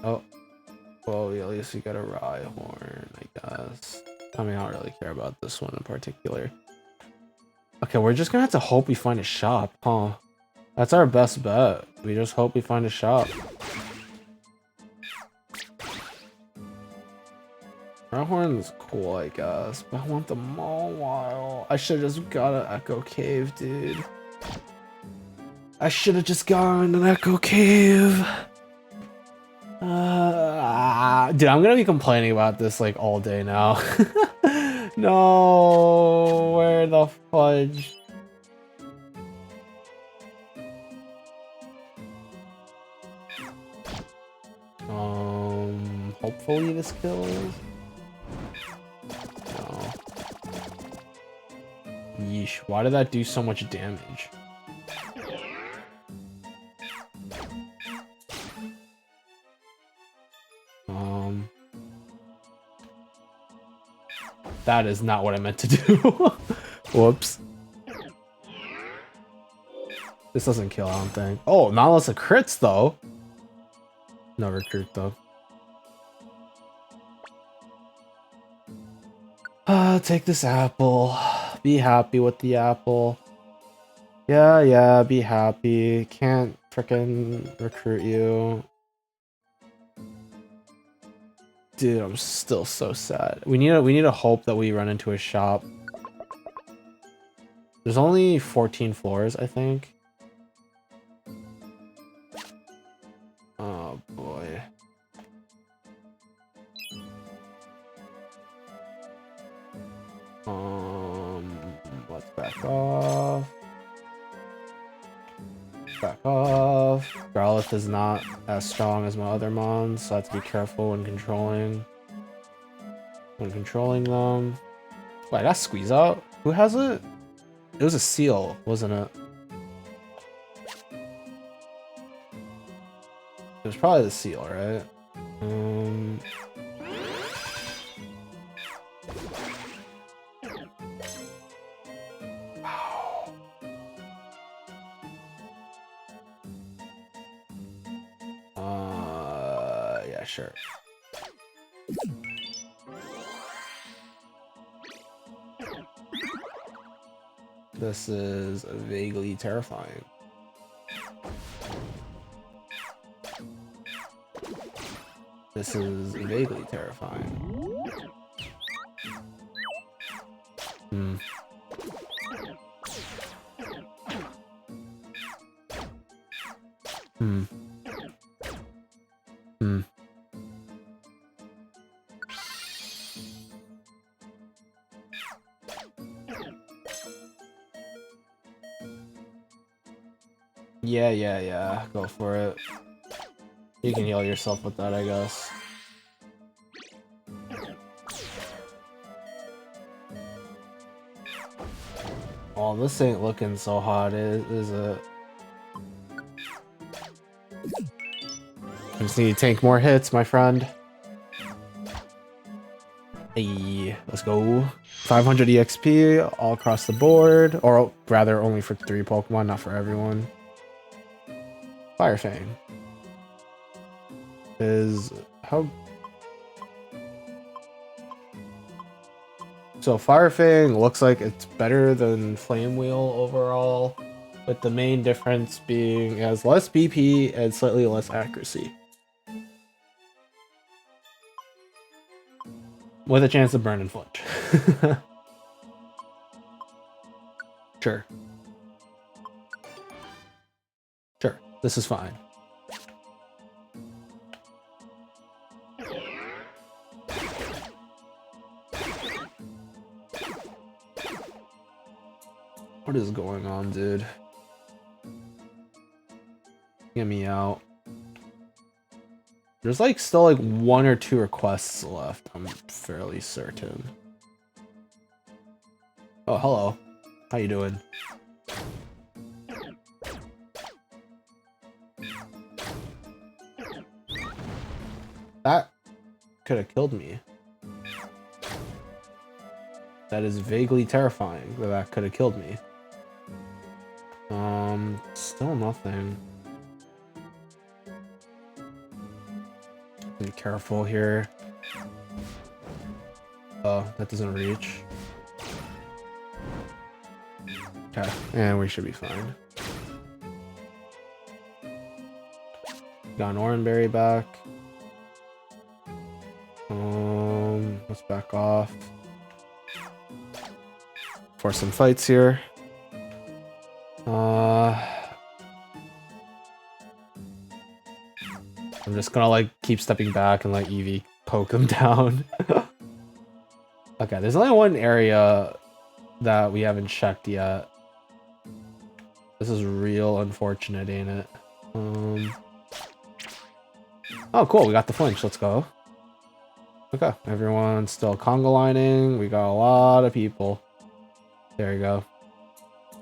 Oh. Well, at least we got a Rhyhorn, I guess. I mean, I don't really care about this one in particular. Okay, we're just gonna have to hope we find a shop, huh? That's our best bet. We just hope we find a shop. Rhyhorn's cool, I guess, but I want the Mawile. I should have just got an Echo Cave, dude. I should have just gotten an Echo Cave. Dude, I'm gonna be complaining about this like all day now. No, where the fudge? Hopefully this kills. No. Yeesh, why did that do so much damage? That is not what I meant to do. Whoops. This doesn't kill, I don't think. Oh, not unless it crits, though. No recruit, though. Take this apple. Be happy with the apple. Yeah, be happy. Can't frickin' recruit you. Dude, I'm still so sad. We need to hope that we run into a shop. There's only 14 floors, I think. Oh boy. Let's back off. Back off. Growlithe is not as strong as my other mons, so I have to be careful when controlling them. Wait, I got Squeeze Out? Who has it? It was a seal, wasn't it? It was probably the seal, right? Yeah, sure. This is vaguely terrifying. This is vaguely terrifying. Yeah. Go for it. You can heal yourself with that, I guess. Oh, this ain't looking so hot, is it? I just need to tank more hits, my friend. Hey, let's go. 500 EXP all across the board, or rather only for 3 Pokemon, not for everyone. Fire Fang is how. So Fire Fang looks like it's better than Flame Wheel overall, with the main difference being it has less BP and slightly less accuracy, with a chance to burn and flinch. Sure. Sure, this is fine. What is going on, dude? Get me out. There's like still like 1 or 2 requests left, I'm fairly certain. Oh, hello. How you doing? That could have killed me. That is vaguely terrifying that that could have killed me. Still nothing. Be careful here. Oh, that doesn't reach. Okay, and we should be fine. Got an Oranberry back. Let's back off. For some fights here. I'm just gonna like keep stepping back and let Eevee poke him down. Okay, there's only one area that we haven't checked yet. This is real unfortunate, ain't it? Oh, cool, we got the flinch. Let's go. Okay, everyone's still conga lining. We got a lot of people. There you go.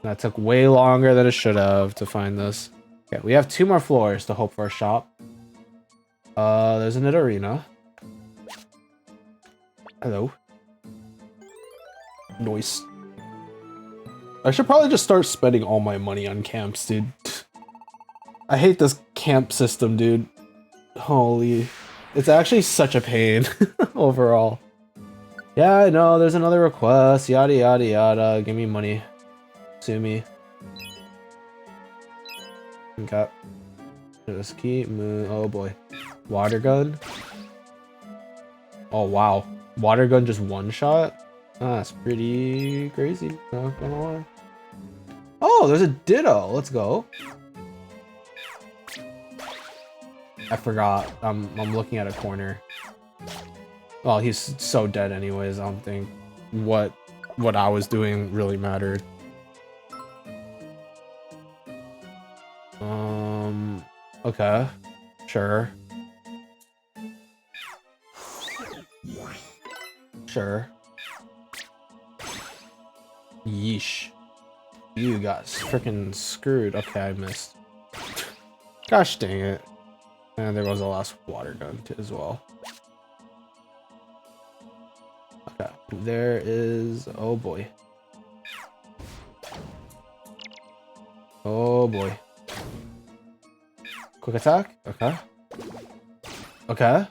That took way longer than it should have to find this. Okay, we have 2 more floors to hope for a shop. There's an arena. Hello. Noise. I should probably just start spending all my money on camps, dude. I hate this camp system, dude. Holy. It's actually such a pain overall. Yeah, I know, there's another request. Yada yada yada. Give me money. Sue me. Okay. Just keep moving. Oh boy. Water gun. Oh wow. Water gun just one shot? That's pretty crazy. Not gonna lie. Oh, there's a Ditto. Let's go. I forgot. I'm looking at a corner. Well, he's so dead anyways. I don't think what I was doing really mattered. Okay. Sure. Sure. Yeesh. You got freaking screwed. Okay, I missed. Gosh dang it. And there goes the last water gun too, as well. Okay, there is... Oh boy. Oh boy. Quick attack? Okay. Okay.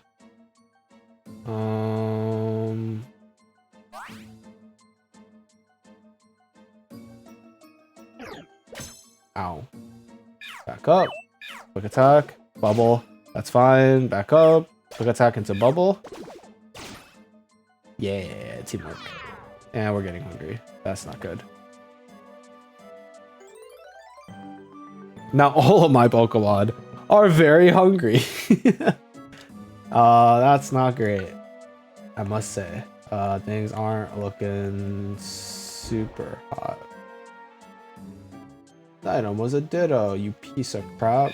Ow. Back up. Quick attack. Bubble. That's fine. Back up. Quick attack into bubble. Yeah, teamwork. And we're getting hungry. That's not good. Now all of my Pokemon are very hungry. That's not great, I must say. Things aren't looking super hot. The item was a Ditto, you piece of crap.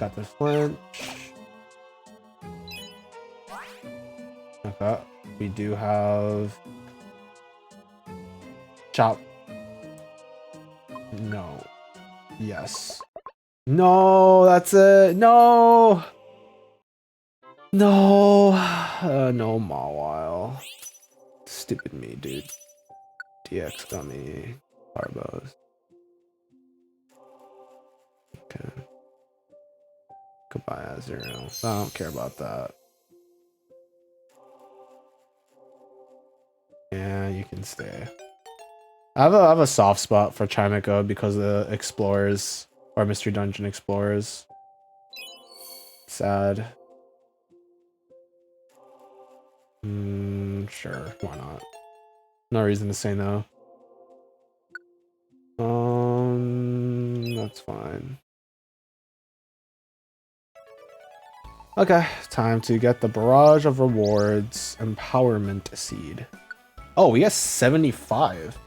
Got the flinch. Okay, we do have chop. No. Yes. No, that's it. No. No. No Mawile. Stupid me, dude. DX gummy. Carbos. Okay. Goodbye, Azurill. I don't care about that. Yeah, you can stay. I have a soft spot for Chimica because of the explorers or mystery dungeon explorers. Sad. Sure, why not? No reason to say no. That's fine. Okay, time to get the Barrage of Rewards Empowerment Seed. Oh, we got 75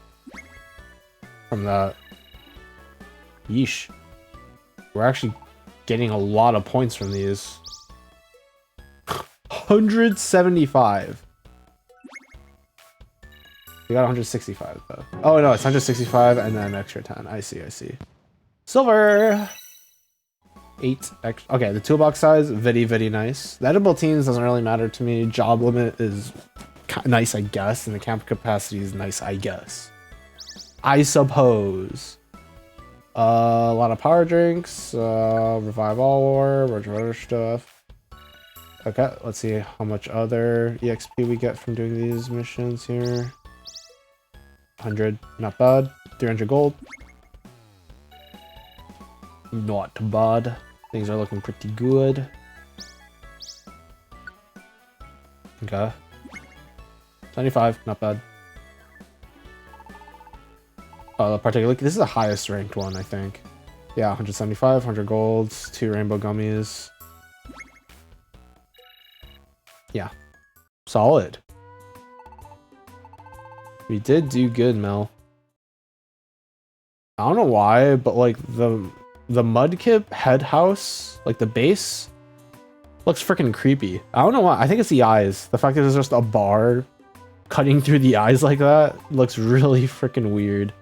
from that. Yeesh. We're actually getting a lot of points from these. 175. We got 165 though. Oh no, it's 165 and then extra 10. I see, I see. Silver! 8 extra. Okay, the toolbox size, very nice. The edible teams doesn't really matter to me. Job limit is nice, I guess, and the camp capacity is nice, I guess. I suppose. A lot of power drinks, revive all war, bunch of other stuff. Okay, let's see how much other EXP we get from doing these missions here. 100, not bad. 300 gold. Not bad. Things are looking pretty good. Okay. 75, not bad. Oh, particularly, this is the highest ranked one, I think. Yeah, 175, 100 golds, 2 rainbow gummies. Yeah. Solid. We did do good, Mel. I don't know why, but like the Mudkip head house, like the base, looks freaking creepy. I don't know why. I think it's the eyes. The fact that there's just a bar cutting through the eyes like that looks really freaking weird.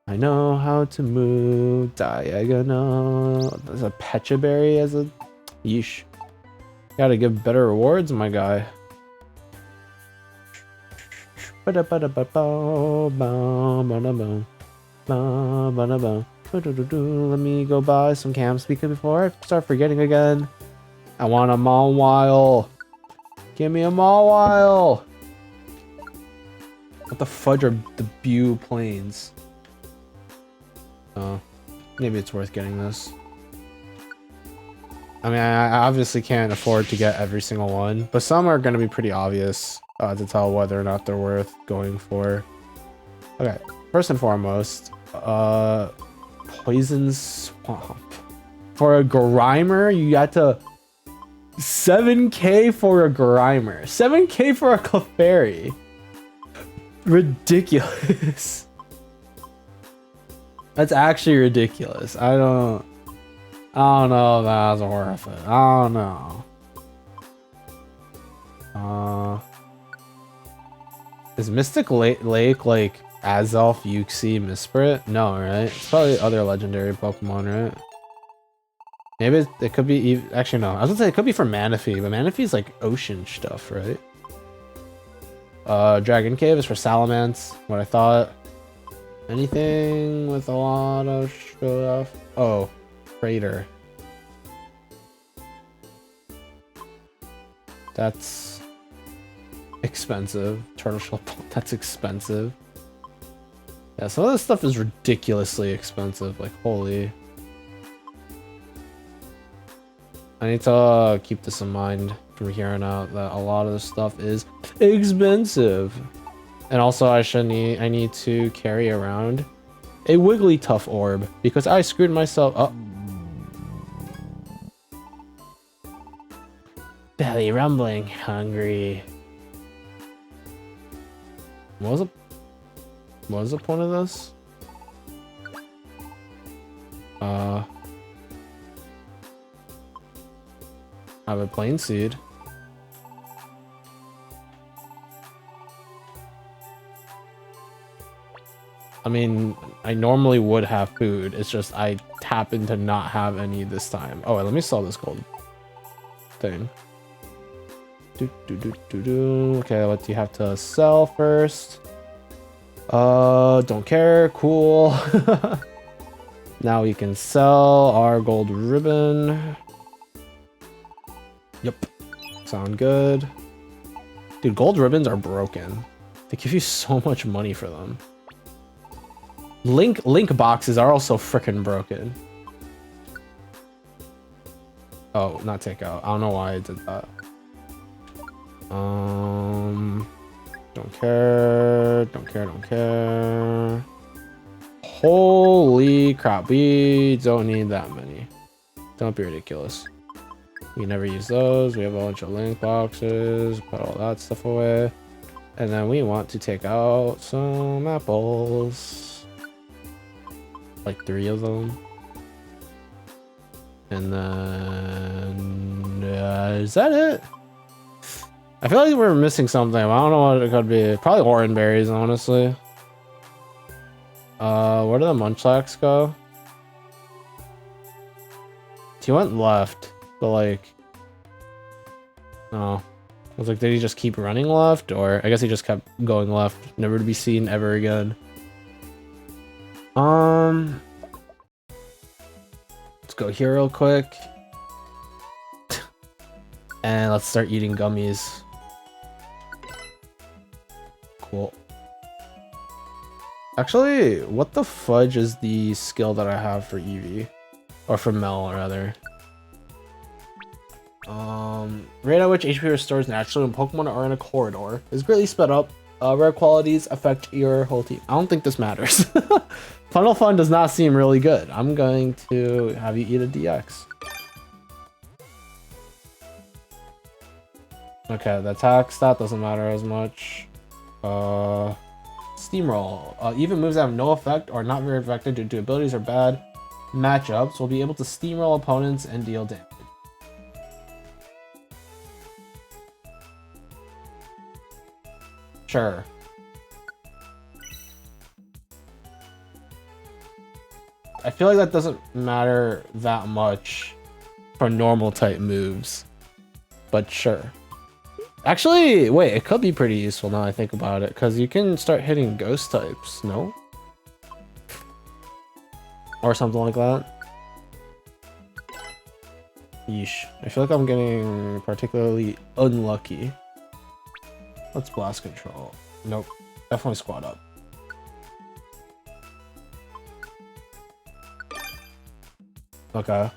I know how to move diagonal. There's a Pecha Berry as a... Yeesh. Gotta give better rewards, my guy. Let me go buy some Cam Speaker before I start forgetting again. I want a Mawile. Give me a Mawile. What the fudge are the Bew Plains? Oh, maybe it's worth getting this. I mean, I obviously can't afford to get every single one, but some are going to be pretty obvious to tell whether or not they're worth going for. Okay, first and foremost, Poison Swamp. For a Grimer, you got to 7k for a Grimer. 7k for a Clefairy. Ridiculous. That's actually ridiculous. I don't know if that's worth it. I don't know. Is Mystic Lake like Azelf, Uxie, Misprit? No, right? It's probably other legendary Pokemon, right? Maybe it could be actually no. I was gonna say it could be for Manaphy, but Manaphy's like ocean stuff, right? Dragon Cave is for Salamence. What I thought. Anything with a lot of stuff? Oh, Crater. That's expensive. Turtle Shell, that's expensive. Yeah, some of this stuff is ridiculously expensive. Like, holy. I need to keep this in mind from here on out, that a lot of this stuff is expensive. And also I need to carry around a Wigglytuff orb because I screwed myself up. Belly rumbling, hungry. What was the point of this? Have a plain seed. I mean, I normally would have food. It's just I happen to not have any this time. Oh, wait, let me sell this gold thing. Okay, what do you have to sell first? Don't care. Cool. Now we can sell our gold ribbon. Yep. Sound good. Dude, gold ribbons are broken. They give you so much money for them. Link boxes are also freaking broken. Oh, not takeout. I don't know why I did that. Don't care. Don't care. Don't care. Holy crap. We don't need that many. Don't be ridiculous. We never use those. We have a bunch of link boxes. Put all that stuff away. And then we want to take out some apples. Like 3 of them. And then... is that it? I feel like we're missing something. I don't know what it could be. Probably orange berries, honestly. Where do the Munchlax go? He went left, but like... Oh. I was like, did he just keep running left? Or I guess he just kept going left, never to be seen ever again. Let's go here real quick. And let's start eating gummies. Cool. Actually, what the fudge is the skill that I have for Eevee? Or for Mel, rather. Rate at which HP restores naturally when Pokemon are in a corridor is greatly sped up. Rare qualities affect your whole team. I don't think this matters. Funnel Fun does not seem really good. I'm going to have you eat a DX. Okay, the attack stat doesn't matter as much. Steamroll. Even moves that have no effect or not very effective due to abilities or bad matchups will be able to steamroll opponents and deal damage. Sure. I feel like that doesn't matter that much for normal type moves, but sure. Actually, wait, it could be pretty useful now I think about it, because you can start hitting ghost types, no? Or something like that. Yeesh. I feel like I'm getting particularly unlucky. Let's blast control. Nope. Definitely squat up. Okay.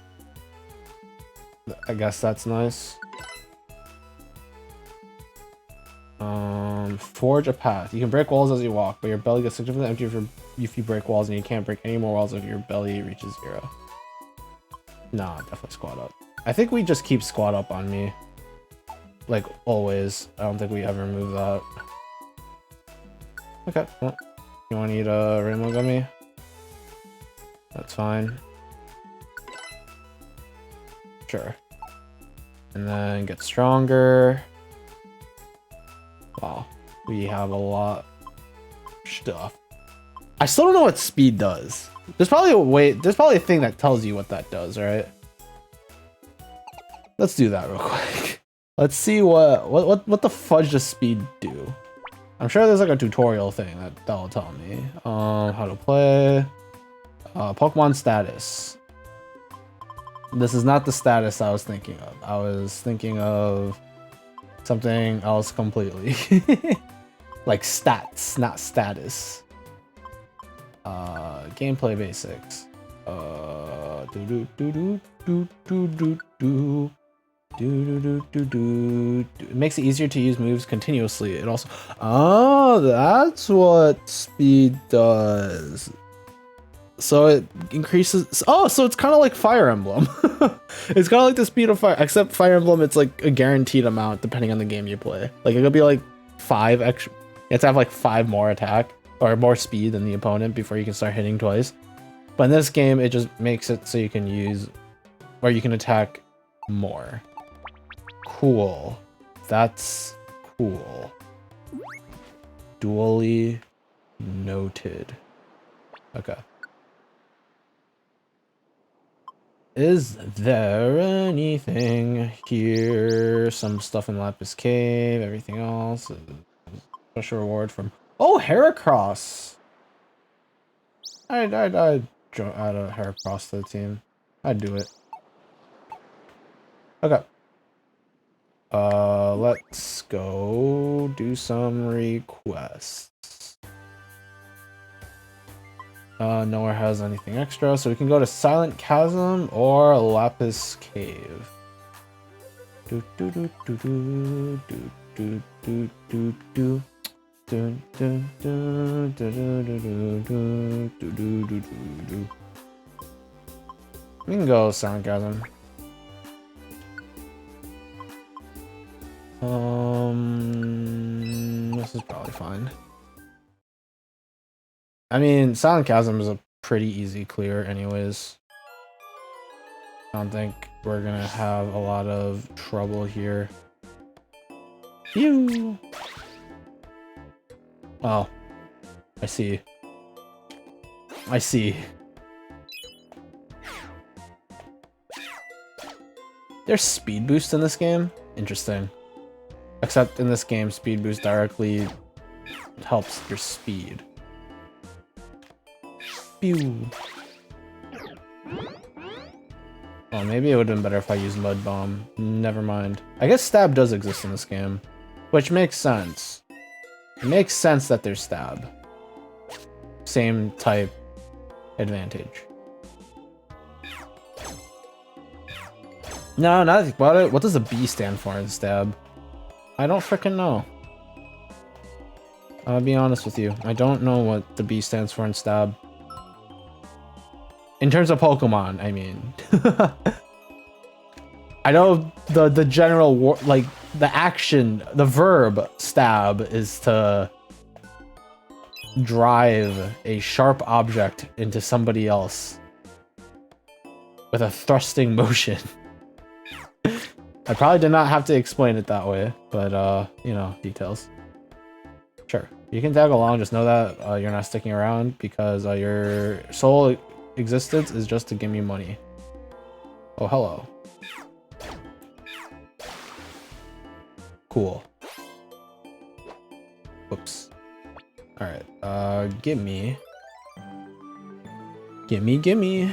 I guess that's nice. Forge a path. You can break walls as you walk, but your belly gets significantly empty if you break walls, and you can't break any more walls if your belly reaches 0. Nah, definitely squat up. I think we just keep squat up on me. Like, always. I don't think we ever move that. Okay. Well, you want to eat a rainbow gummy? That's fine. Sure. And then get stronger. Wow. We have a lot of stuff. I still don't know what speed does. There's probably a way, there's probably a thing that tells you what that does, right? Let's do that real quick. Let's see what the fudge does speed do. I'm sure there's like a tutorial thing that'll tell me how to play. Pokemon status. This is not the status I was thinking of. I was thinking of something else completely. Like stats, not status. Gameplay basics. It makes it easier to use moves continuously. It also... Oh, that's what speed does. So it increases... Oh, so it's kind of like Fire Emblem. It's kind of like the speed of Fire... Except Fire Emblem, it's like a guaranteed amount depending on the game you play. Like, it could be like 5 extra... You have to have like 5 more attack or more speed than the opponent before you can start hitting twice. But in this game, it just makes it so you can use... Or you can attack more. Cool. That's cool. Duly noted. Okay. Is there anything here? Some stuff in Lapis Cave, everything else. Special reward from... Oh, Heracross! I'd add a Heracross to the team. I'd do it. Okay. Let's go do some requests. Nowhere has anything extra, so we can go to Silent Chasm or Lapis Cave. Do do do do do do do do do. Dun, dun, dun, dun, dun, dun, dun, dun, dun, dun, dun. We can go Silent Chasm. This is probably fine. I mean, Silent Chasm is a pretty easy clear anyways. I don't think we're gonna have a lot of trouble here. Phew! Oh. I see. I see. There's speed boost in this game? Interesting. Except in this game, speed boost directly helps your speed. Pew. Oh, maybe it would have been better if I used Mud Bomb. Never mind. I guess Stab does exist in this game, which makes sense. It makes sense that there's Stab. Same type advantage. No, now that I think about it, what does a B stand for in Stab? I don't frickin' know. I'll be honest with you. I don't know what the B stands for in Stab. In terms of Pokemon, I mean. I know the general, like, the action, the verb stab is to drive a sharp object into somebody else with a thrusting motion. I probably did not have to explain it that way, but, you know, details. Sure. You can tag along, just know that you're not sticking around because your sole existence is just to give me money. Oh, hello. Cool. Whoops. Alright, gimme. Gimme.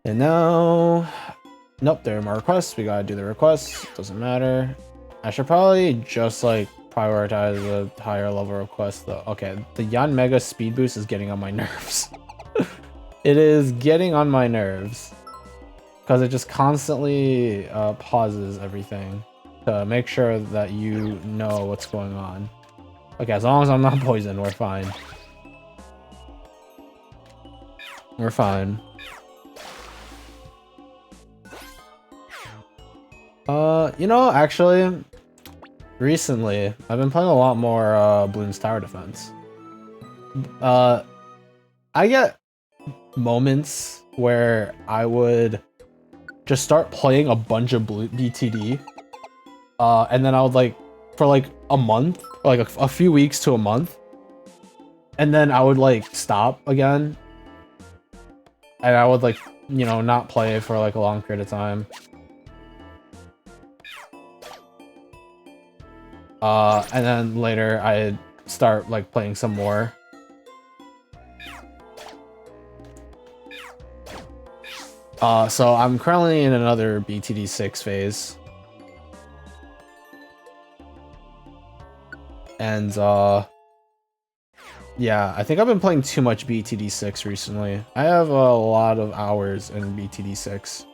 And now... Nope, there are more requests. We gotta do the requests. Doesn't matter. I should probably just, like, prioritize a higher level request, though. Okay, the Yanmega speed boost is getting on my nerves. It is getting on my nerves. Because it just constantly pauses everything to make sure that you know what's going on. Okay, as long as I'm not poisoned, we're fine. We're fine. You know, actually, recently, I've been playing a lot more Bloons Tower Defense. I get moments where I would just start playing a bunch of BTD, and then I would, like, for like a month, or like a few weeks to a month, and then I would, like, stop again, and I would, like, you know, not play for like a long period of time. And then later I'd start, like, playing some more. So I'm currently in another BTD 6 phase. And, yeah, I think I've been playing too much BTD 6 recently. I have a lot of hours in BTD 6.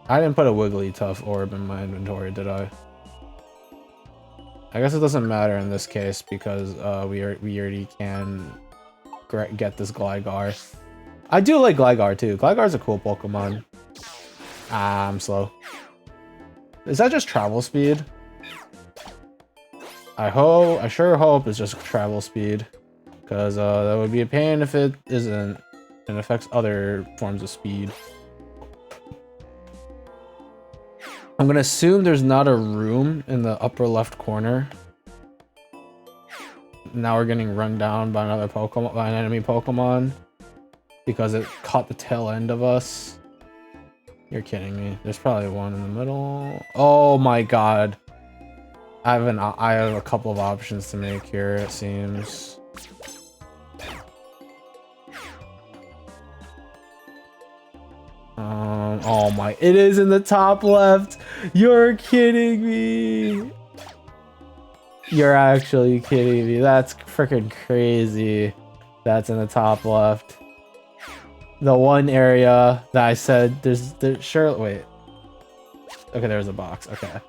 I didn't put a Wigglytuff orb in my inventory, did I? I guess it doesn't matter in this case because we already can get this Gligar. I do like Gligar too. Gligar's a cool Pokemon. Ah, I'm slow. Is that just travel speed? I sure hope it's just travel speed. Because that would be a pain if it isn't. And affects other forms of speed. I'm gonna assume there's not a room in the upper left corner. Now we're getting run down by another Pokemon, by an enemy Pokemon. Because it caught the tail end of us. You're kidding me. There's probably one in the middle. Oh my god. I have a couple of options to make here, it seems. Oh my, it is in the top left. You're kidding me. You're actually kidding me. That's freaking crazy. That's in the top left. The one area that I said there's sure, wait. Okay, there's a box. Okay.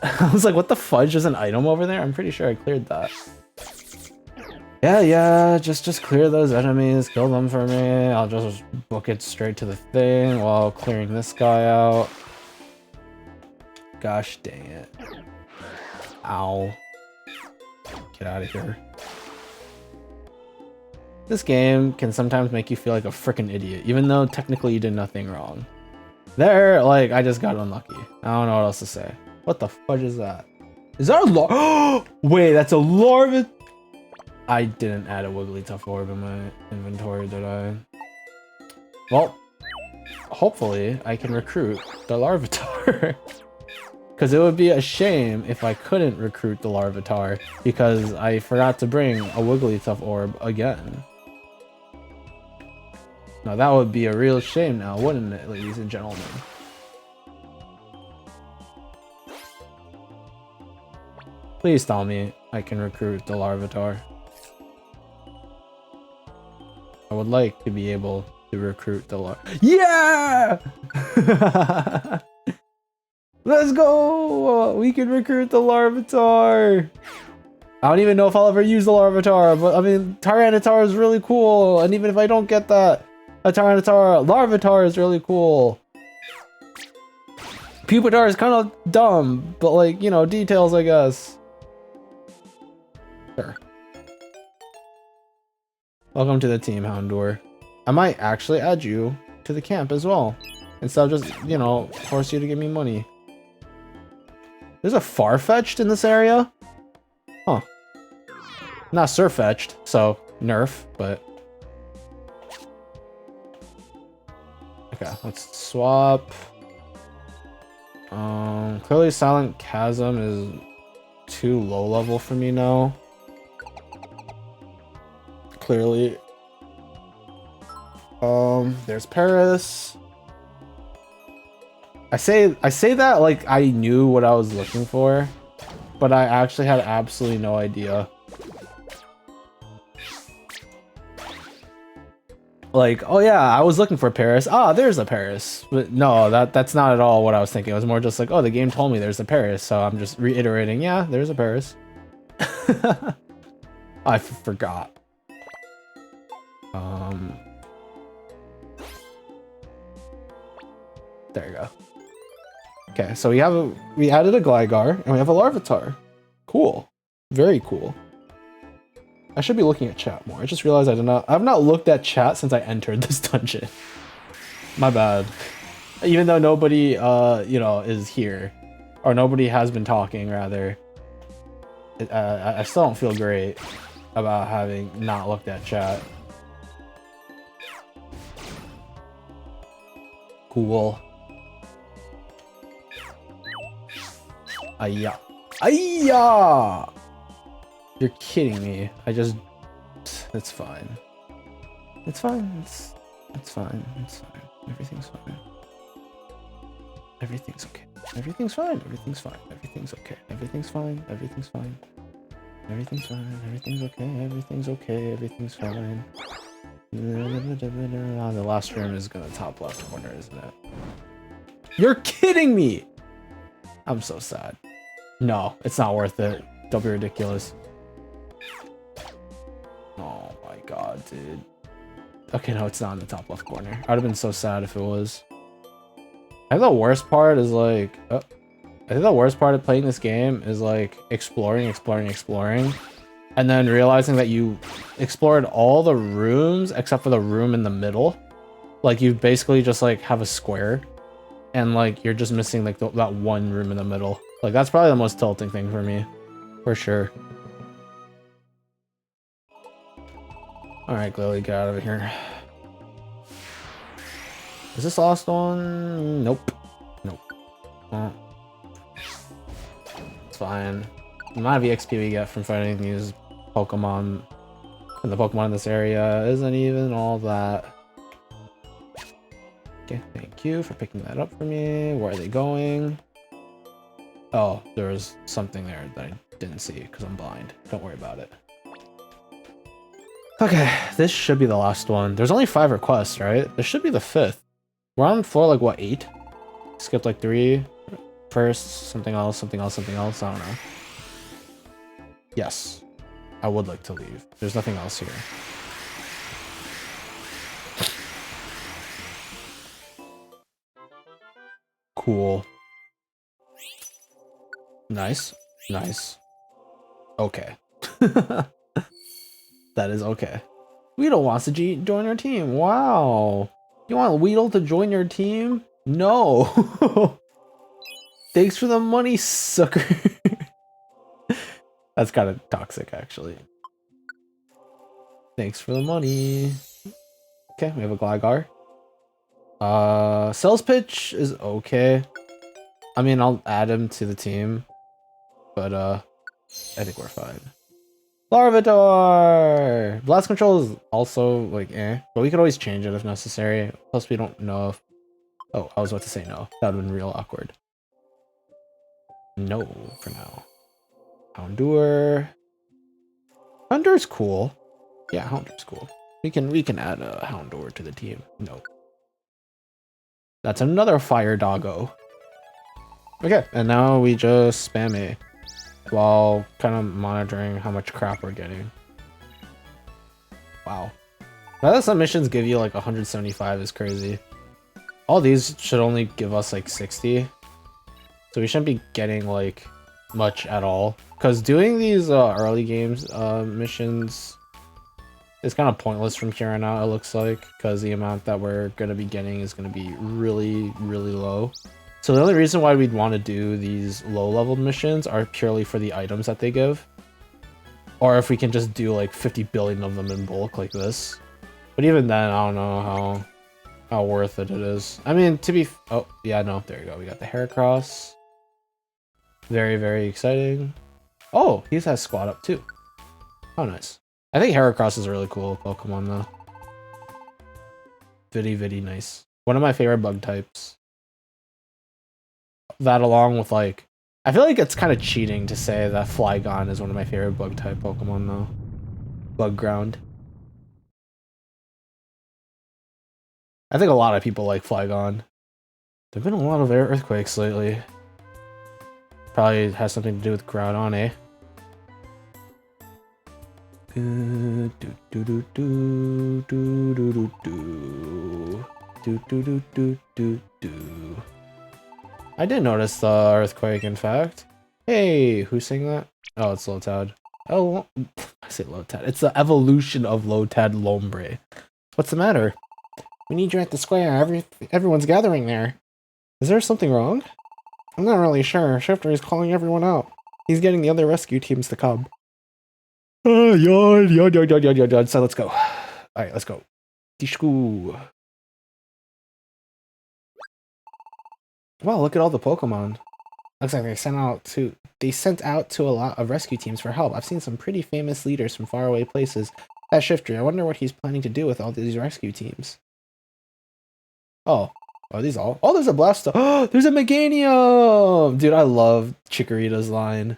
I was like, what the fudge? There's an item over there? I'm pretty sure I cleared that. Yeah, just clear those enemies, kill them for me. I'll just book it straight to the thing while clearing this guy out. Gosh dang it. Ow. Get out of here. This game can sometimes make you feel like a freaking idiot, even though technically you did nothing wrong. There, like, I just got unlucky. I don't know what else to say. What the fudge is that? Is that a wait, that's a Larva? I didn't add a Wigglytuff orb in my inventory, did I? Well, hopefully I can recruit the Larvitar. Because it would be a shame if I couldn't recruit the Larvitar because I forgot to bring a Wigglytuff orb again. Now that would be a real shame now, wouldn't it, ladies and gentlemen? Please tell me I can recruit the Larvitar. I would like to be able to recruit the Larvitar. Yeah! Let's go! We can recruit the Larvitar! I don't even know if I'll ever use the Larvitar, but I mean, Tyranitar is really cool, and even if I don't get that, a Larvitar is really cool. Pupitar is kind of dumb, but like, you know, details, I guess. Sure. Welcome to the team, Houndour. I might actually add you to the camp as well, instead of just, you know, force you to give me money. There's a Farfetch'd in this area? Huh. Not Surfetch'd, so nerf, but... Okay, let's swap. Clearly Silent Chasm is too low level for me now. Clearly. There's Paris. I say that like I knew what I was looking for, but I actually had absolutely no idea. Like, oh yeah, I was looking for Paris. Ah, there's a Paris. But no, that's not at all what I was thinking. It was more just like, oh, the game told me there's a Paris, so I'm just reiterating, yeah, there's a Paris. I forgot. There you go. Okay, so we added a Gligar and we have a Larvitar. Cool. Very cool. I should be looking at chat more. I just realized I've not looked at chat since I entered this dungeon. My bad. Even though nobody you know, is here, or nobody has been talking rather, I still don't feel great about having not looked at chat. Cool. Ayya. Ayya! You're kidding me. It's fine. It's fine. It's fine. It's fine. Everything's fine. Everything's okay. Everything's fine. Everything's fine. Everything's okay. Everything's fine. Everything's fine. Everything's fine. Everything's okay. Everything's okay. Everything's fine. The last room is gonna top left corner, isn't it? You're kidding me! I'm so sad. No, it's not worth it. Don't be ridiculous. Oh my god, dude. Okay, no, it's not in the top left corner. I would have been so sad if it was. I think the worst part is like... I think the worst part of playing this game is like exploring, and then realizing that you explored all the rooms except for the room in the middle. Like you basically just like have a square, and like you're just missing like that one room in the middle. Like that's probably the most tilting thing for me, for sure. All right, Lily, get out of here. Is this the last one? Nope. Nope. Oh. It's fine. The amount of EXP we get from fighting these Pokemon and the Pokemon in this area isn't even all that. Okay, thank you for picking that up for me. Where are they going? Oh, there was something there that I didn't see because I'm blind. Don't worry about it. Okay, this should be the last one. There's only 5 requests, right? This should be the 5th. We're on floor like what, 8? Skipped like 3. First, something else, something else, something else. I don't know. Yes, I would like to leave. There's nothing else here. Cool. Nice. Nice. Okay. That is okay. Weedle wants to join our team. Wow. You want Weedle to join your team? No. Thanks for the money, sucker. That's kind of toxic, actually. Thanks for the money. Okay, we have a Gligar. Sales pitch is okay. I mean, I'll add him to the team, but I think we're fine. Larvitar! Blast control is also like but we could always change it if necessary. Plus, we don't know if... Oh, I was about to say no. That would have been real awkward. No, for now. Houndour. Houndour's cool. Yeah, Houndour's cool. We can add a Houndour to the team. No. That's another fire doggo. Okay, and now we just spam A while kind of monitoring how much crap we're getting. Wow. Now that some missions give you like 175 is crazy. All these should only give us like 60. So we shouldn't be getting like much at all. Because doing these early games missions is kind of pointless from here on out, it looks like. Because the amount that we're going to be getting is going to be really, really low. So the only reason why we'd want to do these low-level missions are purely for the items that they give. Or if we can just do like 50 billion of them in bulk like this. But even then, I don't know how worth it is. I mean, to be... Oh, yeah, no, there you go. We got the Heracross. Very, very exciting. Oh, he has Squad Up too. Oh, nice. I think Heracross is a really cool Pokemon though. Very nice. One of my favorite bug types. That along with like... I feel like it's kind of cheating to say that Flygon is one of my favorite bug type Pokemon though. Bug Ground. I think a lot of people like Flygon. There've been a lot of earthquakes lately. Probably has something to do with Groudon, eh? I did notice the earthquake, in fact. Hey, who's saying that? Oh, it's Lotad. Oh, I say Lotad. It's the evolution of Lotad Lombre. What's the matter? We need you at the square. Everyone's gathering there. Is there something wrong? I'm not really sure. Shifter is calling everyone out. He's getting the other rescue teams to come. Yawn. So let's go. Alright, let's go. Dishku. Wow, look at all the Pokemon. Looks like they sent out to a lot of rescue teams for help. I've seen some pretty famous leaders from faraway places. That Shifter, I wonder what he's planning to do with all these rescue teams. Oh. Are these all? Oh, there's a Blastoise. Oh, there's a Meganium! Dude, I love Chikorita's line.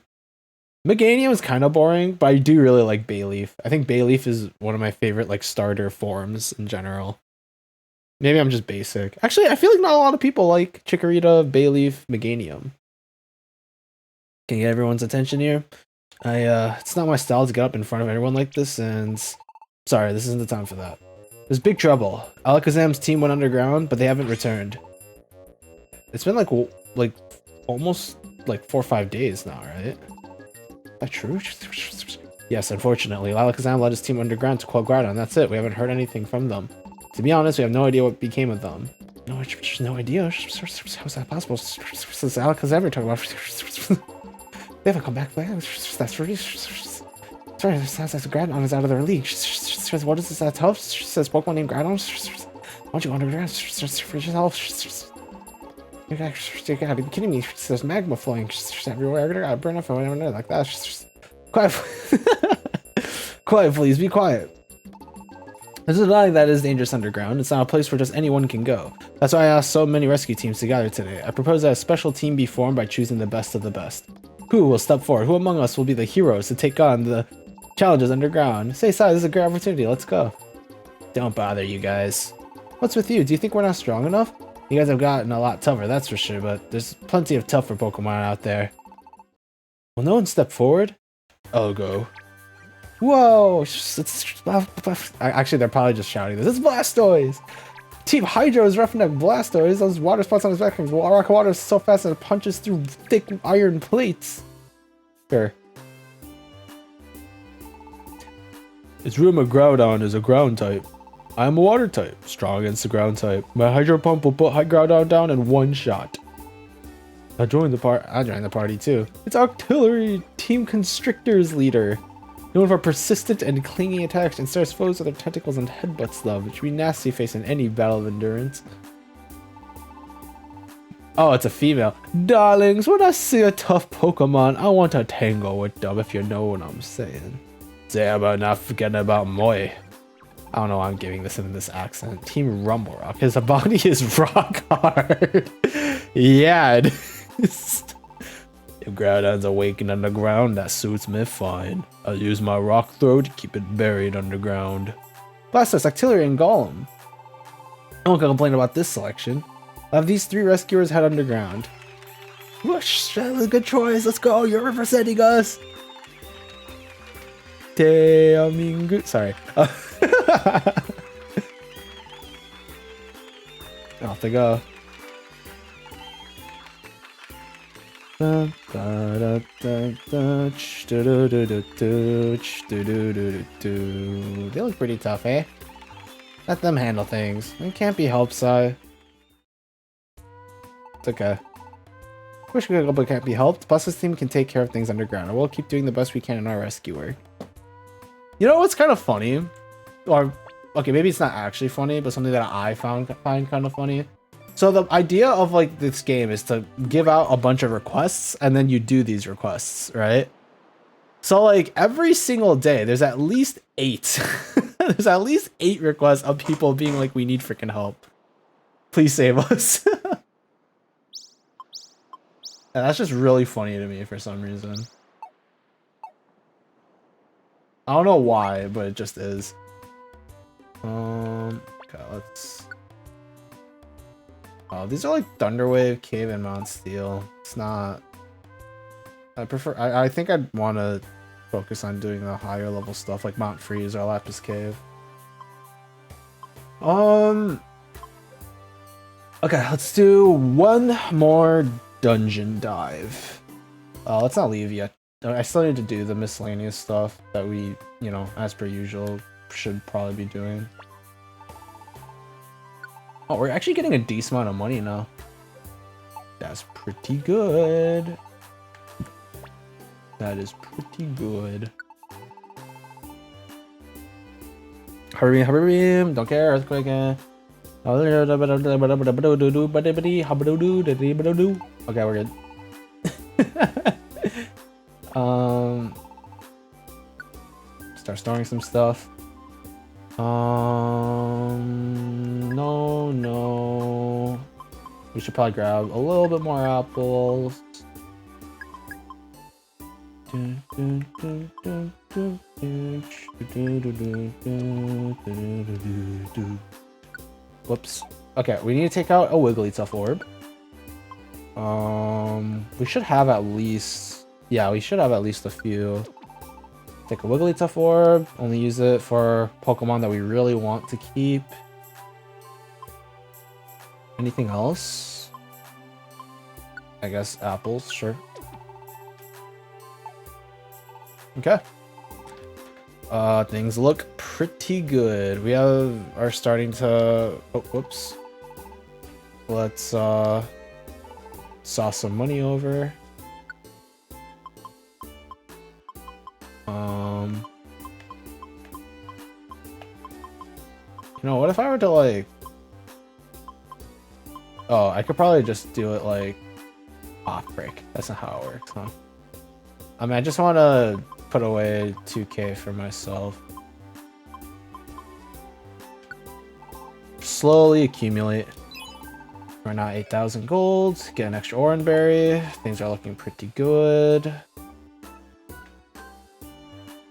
Meganium is kind of boring, but I do really like Bayleaf. I think Bayleaf is one of my favorite like starter forms in general. Maybe I'm just basic. Actually, I feel like not a lot of people like Chikorita, Bayleaf, Meganium. Can you get everyone's attention here? It's not my style to get up in front of everyone like this, and sorry, this isn't the time for that. There's big trouble. Alakazam's team went underground, but they haven't returned. It's been like almost like 4 or 5 days now, right? Is that true? Yes, unfortunately, Alakazam led his team underground to quell Groudon. That's it. We haven't heard anything from them. To be honest, we have no idea what became of them. No, just no idea. How's that possible? Since Alakazam ever talking about? They haven't come back. That's really. Sorry, it sounds like Groudon is out of their league. What is this? That's help? She says Pokemon named Groudon. Why don't you go underground for yourself? You gotta be kidding me. There's magma flowing everywhere. I gotta burn up or whatever like that. Quiet. Quiet, please. Be quiet. This is not that is dangerous underground. It's not a place where just anyone can go. That's why I asked so many rescue teams to gather today. I propose that a special team be formed by choosing the best of the best. Who will step forward? Who among us will be the heroes to take on the challenges underground? Say, Sai, this is a great opportunity. Let's go. Don't bother, you guys. What's with you? Do you think we're not strong enough? You guys have gotten a lot tougher, that's for sure, but there's plenty of tougher Pokemon out there. Will no one step forward? I'll go. Whoa! Actually, they're probably just shouting this. It's Blastoise! Team Hydro is roughing up Blastoise. Those water spots on his back. Rock water is so fast that it punches through thick iron plates. Sure. It's rumored Groudon is a ground type. I am a water type, strong against the ground type. My Hydro Pump will put Groudon down in one shot. I joined the party too. It's Octillery, Team Constrictor's leader. Known for persistent and clinging attacks and stares foes with their tentacles and headbutts them, which would be nasty facing any battle of endurance. Oh, it's a female. Darlings, when I see a tough Pokemon, I want to tangle with them, if you know what I'm saying. Say about not forgetting about Moy. I don't know why I'm giving this in this accent. Team Rumble Rock. His body is rock hard. Yeah, it is. If Groudon's awakened underground, that suits me fine. I'll use my rock throw to keep it buried underground. Blastoise, Octillery, and Golem. No one can complain about this selection. I'll have these 3 rescuers head underground. Whoosh, that was a good choice. Let's go. You're representing us. Sorry. Off they go. They look pretty tough, eh? Let them handle things. It can't be helped, Sai. It's okay. Wish we could, but can't be helped. Blastoise's team can take care of things underground, and we'll keep doing the best we can in our rescue work. You know what's kind of funny? Or, okay, maybe it's not actually funny, but something that I find kind of funny. So the idea of like this game is to give out a bunch of requests and then you do these requests, right? So like every single day, there's at least 8. There's at least 8 requests of people being like, we need freaking help. Please save us. And that's just really funny to me for some reason. I don't know why, but it just is. Okay, let's... Oh, these are like Thunderwave, Cave, and Mount Steel. It's not... I think I'd want to focus on doing the higher level stuff like Mount Freeze or Lapis Cave. Okay, let's do one more dungeon dive. Let's not leave yet. I still need to do the miscellaneous stuff that we, you know, as per usual, should probably be doing. Oh, we're actually getting a decent amount of money now. That's pretty good. That is pretty good. Hurry, don't care, earthquake. Okay, we're good. Start storing some stuff. No. We should probably grab a little bit more apples. Whoops. Okay, we need to take out a Wigglytuff orb. We should have at least... Yeah, we should have at least a few. Take a Wigglytuff orb. Only use it for Pokemon that we really want to keep. Anything else? I guess apples, sure. Okay. Things look pretty good. We are starting to... Oh, whoops. Let's, saw some money over. You know, what if I were to, like... Oh, I could probably just do it, like, off-break. That's not how it works, huh? I mean, I just want to put away 2k for myself. Slowly accumulate. We're now 8,000 gold. Get an extra Oran Berry. Things are looking pretty good.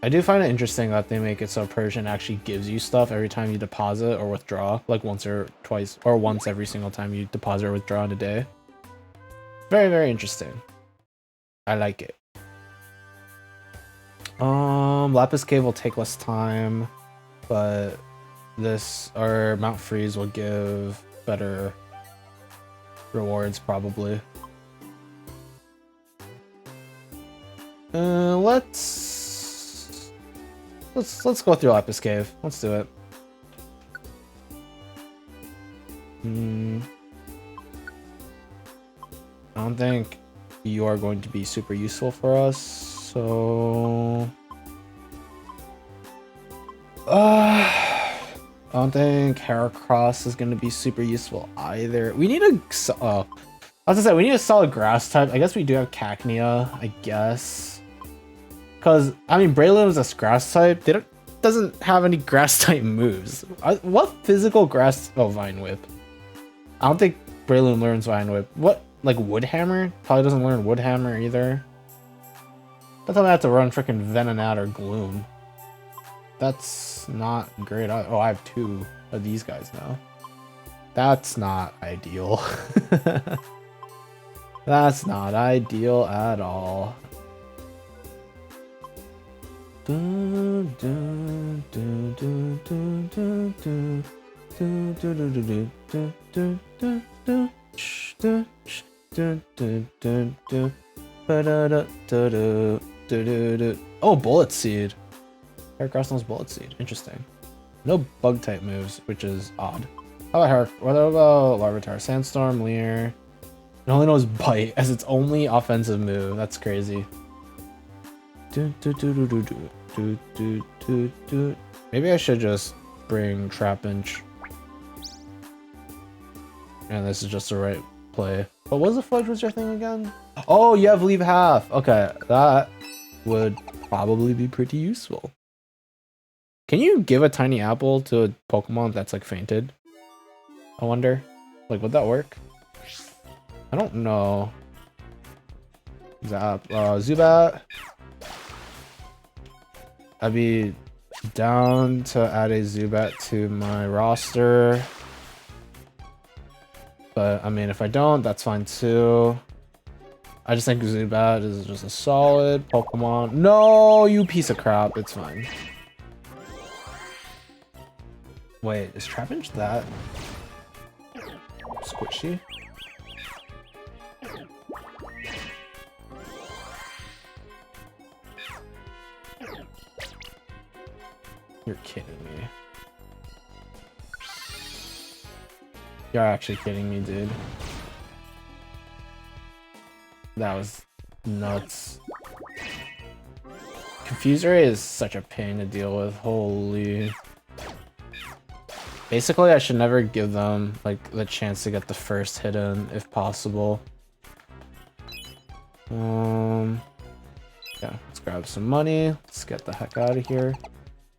I do find it interesting that they make it so Persian actually gives you stuff every time you deposit or withdraw, like once or twice, or once every single time you deposit or withdraw in a day. Very, very interesting. I like it. Lapis Cave will take less time, but this, or Mount Freeze will give better rewards probably. Let's go through Lapis Cave. Let's do it. I don't think you are going to be super useful for us, so I don't think Heracross is going to be super useful either. We need a as I said, we need a solid grass type. I guess we do have Cacnea, I guess. Because, I mean, Breloom is a grass type. Doesn't have any grass type moves. What physical grass... Oh, Vine Whip. I don't think Breloom learns Vine Whip. What? Like Wood Hammer? Probably doesn't learn Wood Hammer either. That's how I have to run freaking Venonat or Gloom. That's not great. Oh, I have 2 of these guys now. That's not ideal. That's not ideal at all. Oh, Bullet Seed. Heracross knows Bullet Seed. Interesting. No bug type moves, which is odd. How about what about Larvitar? Sandstorm, Leer. It only knows Bite as its only offensive move. That's crazy. Maybe I should just bring Trapinch. And this is just the right play. But what was the Fudge Wizard thing again? Oh, you have Leave Half. Okay, that would probably be pretty useful. Can you give a tiny apple to a Pokemon that's like fainted? I wonder. Like, would that work? I don't know. Zap. Zubat. I'd be down to add a Zubat to my roster. But, I mean, if I don't, that's fine too. I just think Zubat is just a solid Pokemon. No, you piece of crap. It's fine. Wait, is Trapinch that squishy? You're kidding me. You're actually kidding me, dude. That was nuts. Confuser is such a pain to deal with. Holy. Basically, I should never give them like the chance to get the first hit in if possible. Yeah, let's grab some money. Let's get the heck out of here.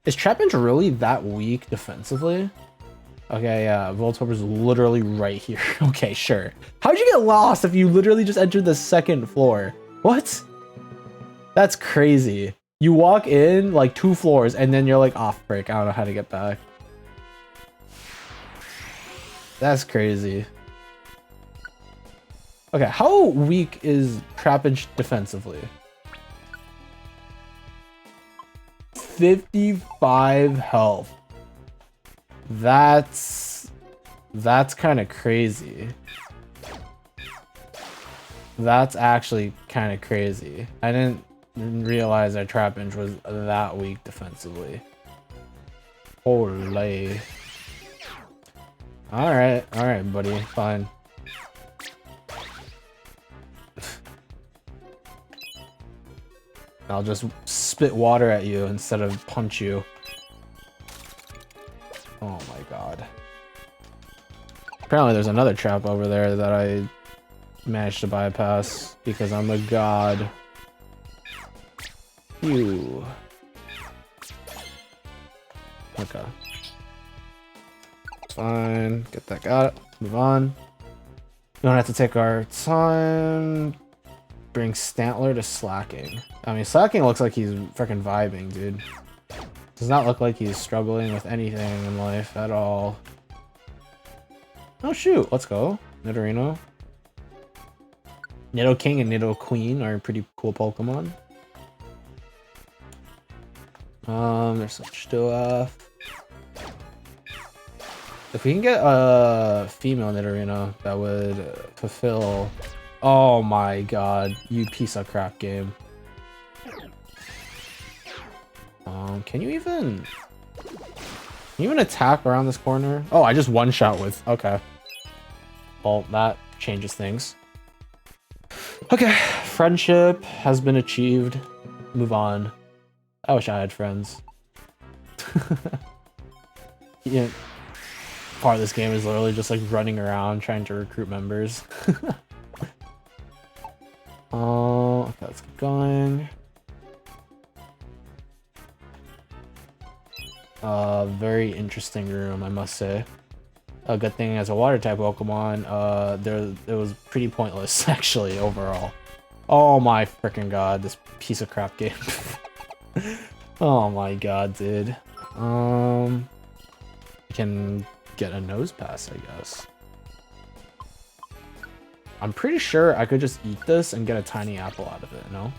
Is Trapinch really that weak defensively? Okay, yeah, Voltorber's literally right here. Okay, sure. How'd you get lost if you literally just entered the second floor? What? That's crazy. You walk in like 2 floors and then you're like off break. I don't know how to get back. That's crazy. Okay, how weak is Trapinch defensively? 55 health. That's kind of crazy. That's actually kind of crazy. I didn't realize that Trapinch was that weak defensively. Holy. Alright, buddy, fine. I'll just spit water at you instead of punch you. Oh my god. Apparently there's another trap over there that I managed to bypass because I'm a god. Phew. Okay. Fine. Get that, got it. Move on. We don't have to take our time. Bring Stantler to Slacking. I mean, Slacking looks like he's freaking vibing, dude. Does not look like he's struggling with anything in life at all. Oh shoot, let's go. Nidorino. Nidoking and Nidoqueen are pretty cool Pokemon. There's some stuff. If we can get a female Nidorino, that would fulfill. Oh my god, you piece of crap game. Can you even attack around this corner? Oh, I just one-shot with, okay. Well, that changes things. Okay, friendship has been achieved. Move on. I wish I had friends. Yeah. Part of this game is literally just like running around trying to recruit members. Okay, let's keep going. Very interesting room, I must say. A good thing as a water type Pokemon, it was pretty pointless actually overall. Oh my freaking god, this piece of crap game. Oh my god, dude. You can get a nose pass, I guess. I'm pretty sure I could just eat this and get a tiny apple out of it, no?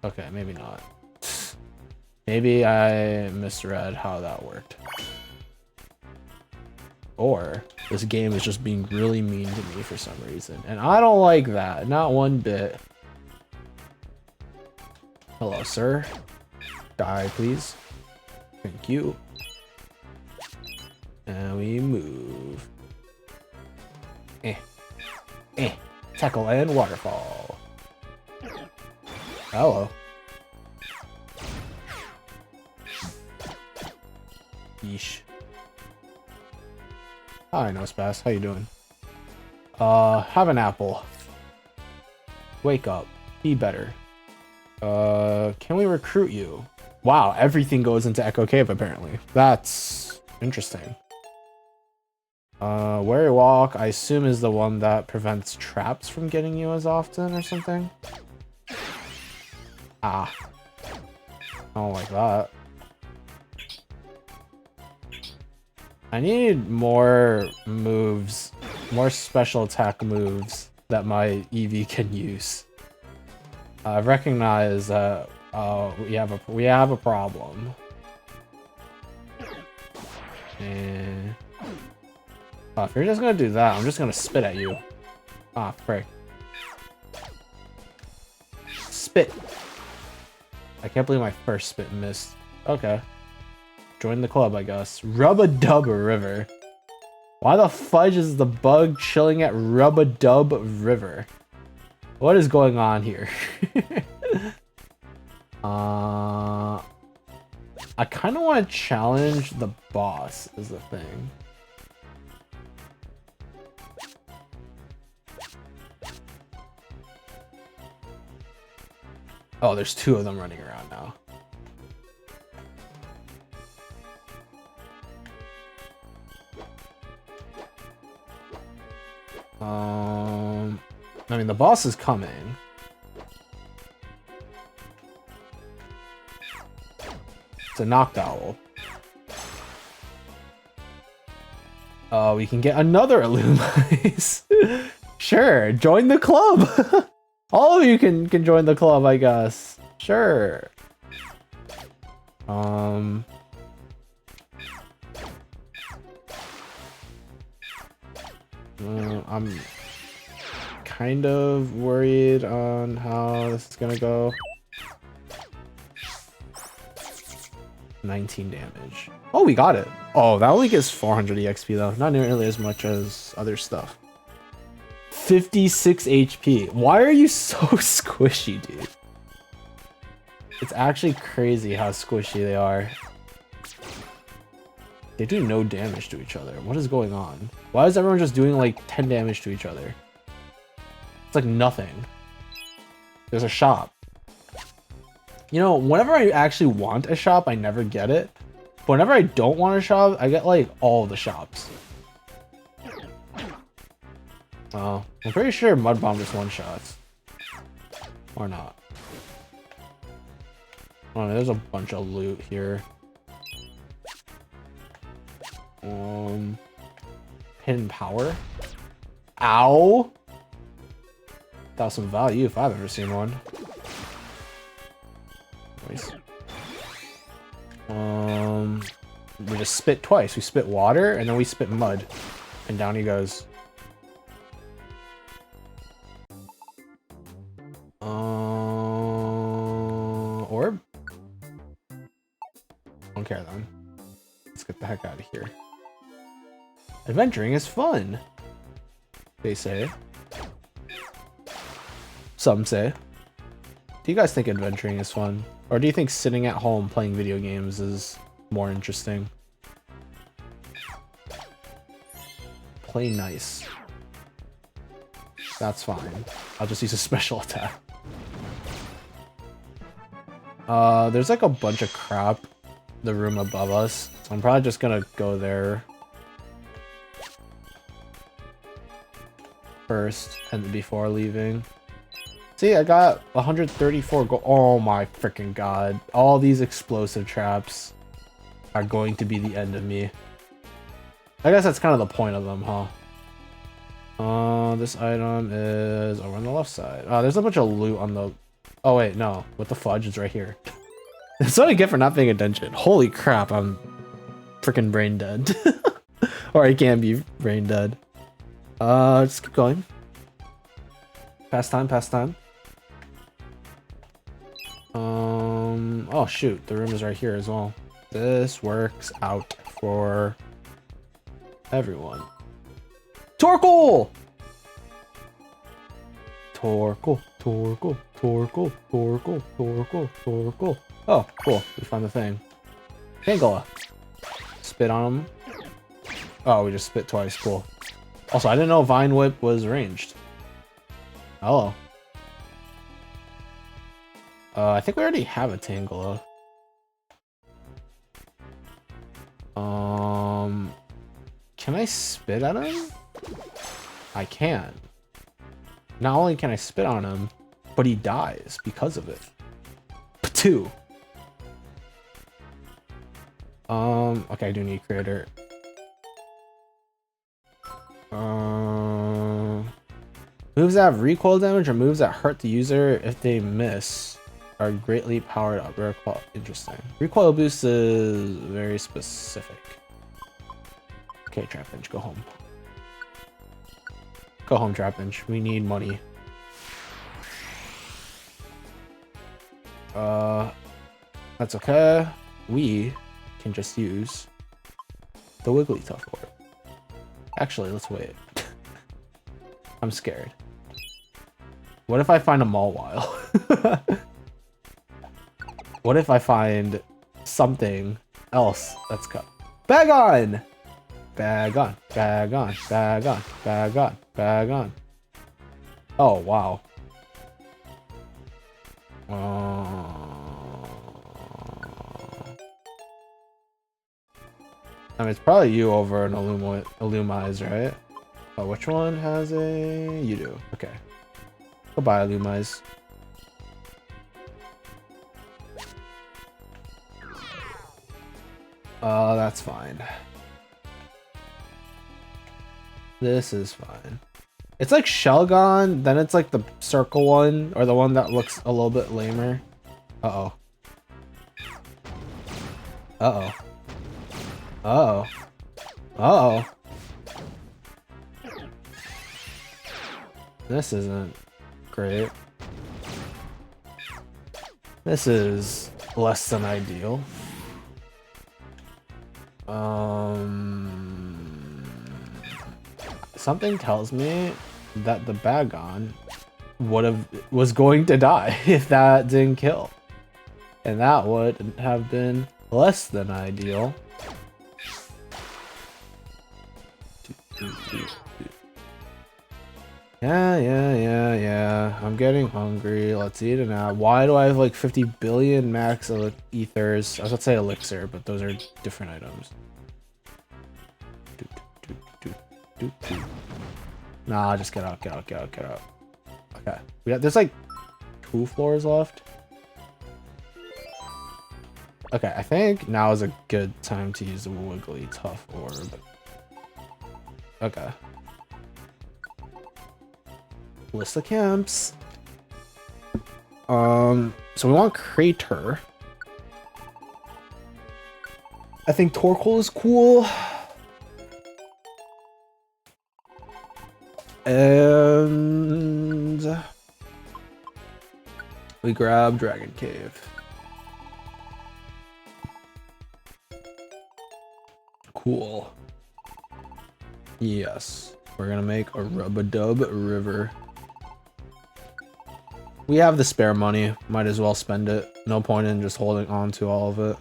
Okay, maybe not. Maybe I misread how that worked. Or this game is just being really mean to me for some reason. And I don't like that, not one bit. Hello, sir. Die, please. Thank you. And we move. Tackle and waterfall. Hello. Yeesh. Hi, Nosepass. How you doing? Have an apple. Wake up. Be better. Can we recruit you? Wow, everything goes into Echo Cave apparently. That's interesting. Wary Walk, I assume, is the one that prevents traps from getting you as often or something. Ah. I don't like that. I need more moves, more special attack moves that my Eevee can use. I recognize that we have a problem. And if you're just gonna do that, I'm just gonna spit at you. Ah, frick. Spit. I can't believe my first spit missed. Okay. Join the club, I guess. Rub-a-Dub River. Why the fudge is the bug chilling at Rub-a-Dub River? What is going on here? I kind of want to challenge the boss is the thing. Oh, there's two of them running around now. I mean, the boss is coming. It's a Noctowl. We can get another Illumise. Sure, join the club. All of you can join the club, I guess. Sure. I'm kind of worried on how this is gonna go. 19 damage. Oh, we got it. Oh, that only gives 400 EXP though. Not nearly as much as other stuff. 56 HP. Why are you so squishy, dude? It's actually crazy how squishy they are. They do no damage to each other. What is going on? Why is everyone just doing like 10 damage to each other? It's like nothing. There's a shop. You know, whenever I actually want a shop, I never get it. But whenever I don't want a shop, I get like all the shops. Oh, I'm pretty sure Mud Bomb just one-shots. Or not. Oh, there's a bunch of loot here. Hidden power. Ow! That was some value if I've ever seen one. Nice. We just spit twice. We spit water and then we spit mud. And down he goes. Orb? Don't care then. Let's get the heck out of here. Adventuring is fun, they say. Some say. Do you guys think adventuring is fun? Or do you think sitting at home playing video games is more interesting? Play nice. That's fine. I'll just use a special attack. There's like a bunch of crap the room above us. So I'm probably just gonna go there first and before leaving. See, I got 134 gold. Oh my freaking god. All these explosive traps are going to be the end of me. I guess that's kind of the point of them, huh? This item is over on the left side. There's a bunch of loot on the... Oh wait, no. What the fudge? It's right here. That's what I get for not paying attention. Holy crap, I'm freaking brain dead. Or I can be brain dead. Just keep going. Past time, past time. Oh shoot, the room is right here as well. This works out for everyone. Torkoal! Torkoal, Torkoal, Torkoal, Torkoal, Torkoal, Torkoal. Oh, cool. We found the thing. Tangela. Spit on him. Oh, we just spit twice. Cool. Also, I didn't know Vine Whip was ranged. Hello. I think we already have a Tangela. Can I spit at him? I can. Not only can I spit on him, but he dies because of it. Two. Okay, I do need creator. Moves that have recoil damage or moves that hurt the user if they miss are greatly powered up. Interesting. Recoil boost is very specific. Okay, Trapinch, go home. Go home, Trapinch. We need money. That's okay. We can just use the Wigglytuff Orb. Actually, let's wait. I'm scared. What if I find a Mawile? What if I find something else that's cut? Bag on! Bag on, bag on, bag on, bag on, bag on. Oh, wow. I mean, it's probably you over an Illumise, right? Oh, which one has a... You do. Okay. Goodbye, Illumise. That's fine. This is fine. It's like Shelgon, then it's like the circle one, or the one that looks a little bit lamer. Uh-oh. Uh-oh. Uh-oh. Uh-oh. This isn't great. This is less than ideal. Something tells me that the Bagon was going to die if that didn't kill. And that would have been less than ideal. Yeah. I'm getting hungry. Let's eat it now. Why do I have like 50 billion max of ethers? I was about to say elixir, but those are different items. Nah, just get out. Okay. There's like 2 floors left. Okay, I think now is a good time to use the Wigglytuff orb. Okay. List of camps. So we want Crater. I think Torkoal is cool. And we grab Dragon Cave. Cool. Yes, we're gonna make a Rub-a-Dub River. We have the spare money, might as well spend it. No point in just holding on to all of it.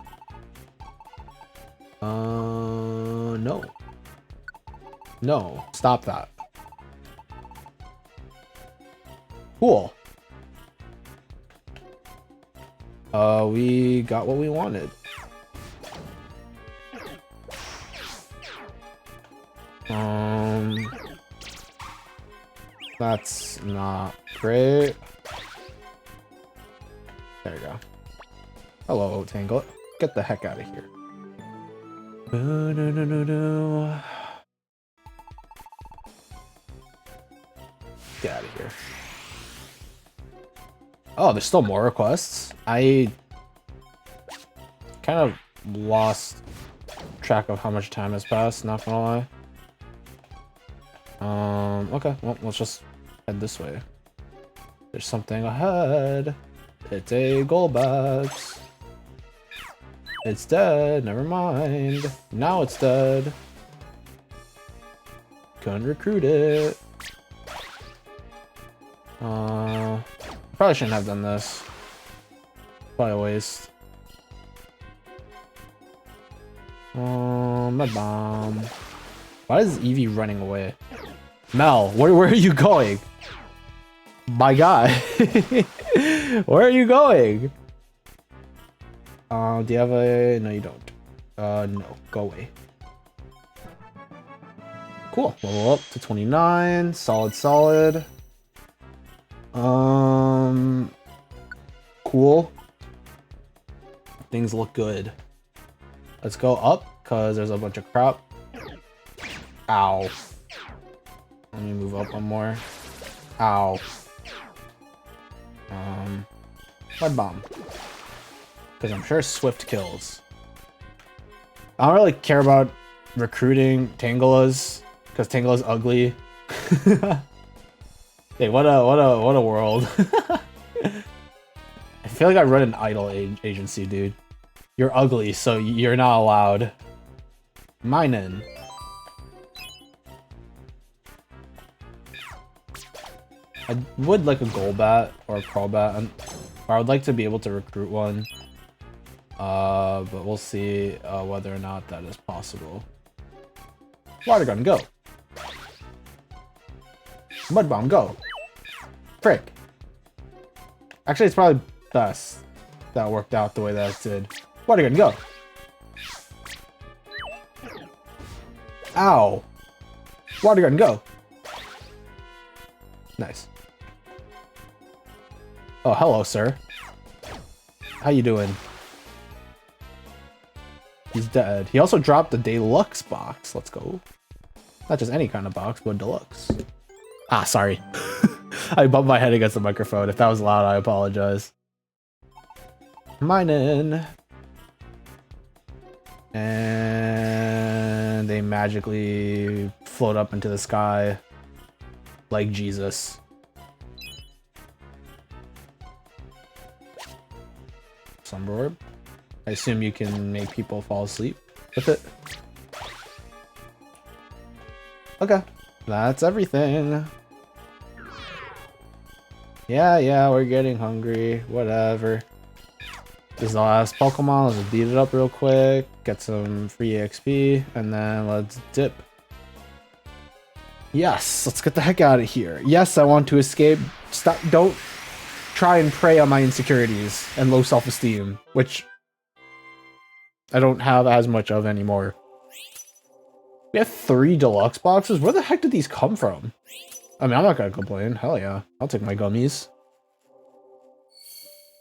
No. No, stop that. Cool. We got what we wanted. That's not great. There you go. Hello, Tangle. Get the heck out of here. No. Get out of here. Oh, there's still more requests? I kind of lost track of how much time has passed, not gonna lie. Okay, well, let's just head this way. There's something ahead. It's a Golbat. It's dead, never mind. Now it's dead. Couldn't recruit it. Probably shouldn't have done this. Probably a waste. Mud Bomb. Why is Eevee running away? Mel, where are you going? My guy. Where are you going? Do you have a... No, you don't. No. Go away. Cool. Level up to 29. Solid. Cool. Things look good. Let's go up, because there's a bunch of crap. Ow. Let me move up one more. Ow. Mud Bomb. Because I'm sure Swift kills. I don't really care about recruiting Tangulas, because Tangela's ugly. Hey, what a world. I feel like I run an idol agency, dude. You're ugly, so you're not allowed. Minen. I would like a Golbat or a Crobat. I would like to be able to recruit one. But we'll see whether or not that is possible. Water Gun, go! Mud Bomb, go! Frick! Actually, it's probably best that worked out the way that it did. Water Gun, go! Ow! Water Gun, go! Nice. Oh, hello, sir. How you doing? He's dead. He also dropped the deluxe box. Let's go. Not just any kind of box, but deluxe. Ah, sorry. I bumped my head against the microphone. If that was loud, I apologize. Minin. And they magically float up into the sky like Jesus. Slumber orb. I assume you can make people fall asleep with it. Okay, that's everything. Yeah, we're getting hungry. Whatever. This is the last Pokemon. Let's just beat it up real quick. Get some free XP, and then let's dip. Yes, let's get the heck out of here. Yes, I want to escape. Stop! Don't try and prey on my insecurities and low self-esteem, which I don't have as much of anymore. We have 3 deluxe boxes? Where the heck did these come from? I mean, I'm not gonna complain. Hell yeah. I'll take my gummies.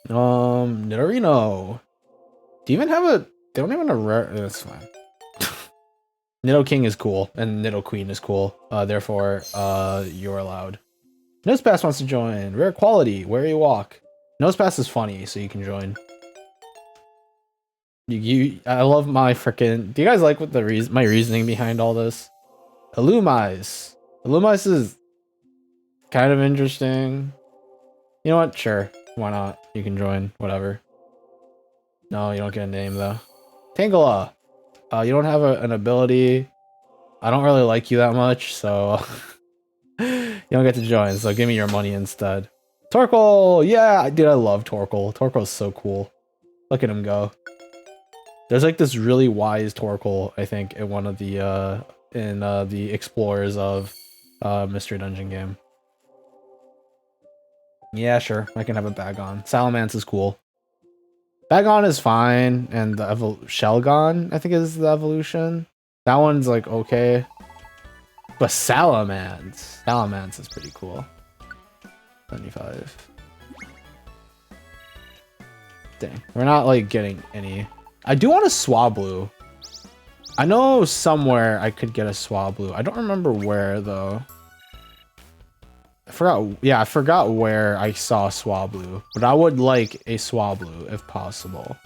Nidorino. Do you even have a... They don't even have a rare... That's fine. Nidoking is cool, and Nidoqueen is cool. Therefore, you're allowed. Nosepass wants to join. Rare quality. Where you walk. Nosepass is funny, so you can join. I love my freaking... Do you guys like what my reasoning behind all this? Illumise. Illumise is kind of interesting. You know what? Sure. Why not? You can join. Whatever. No, you don't get a name, though. Tangela. You don't have an ability. I don't really like you that much, so... you don't get to join, so give me your money instead. Torkoal! Yeah! Dude, I love Torkoal. Torkoal's so cool. Look at him go. There's like this really wise Torkoal, I think, in one of the the explorers of Mystery Dungeon game. Yeah, sure. I can have a Bagon. Salamence is cool. Bagon is fine, and the Shelgon, I think, is the evolution. That one's like okay. But Salamence is pretty cool. 75. Dang, we're not like getting any. I do want a Swablu. I know somewhere I could get a Swablu. I don't remember where though. I forgot. Yeah, I forgot where I saw Swablu, but I would like a Swablu if possible.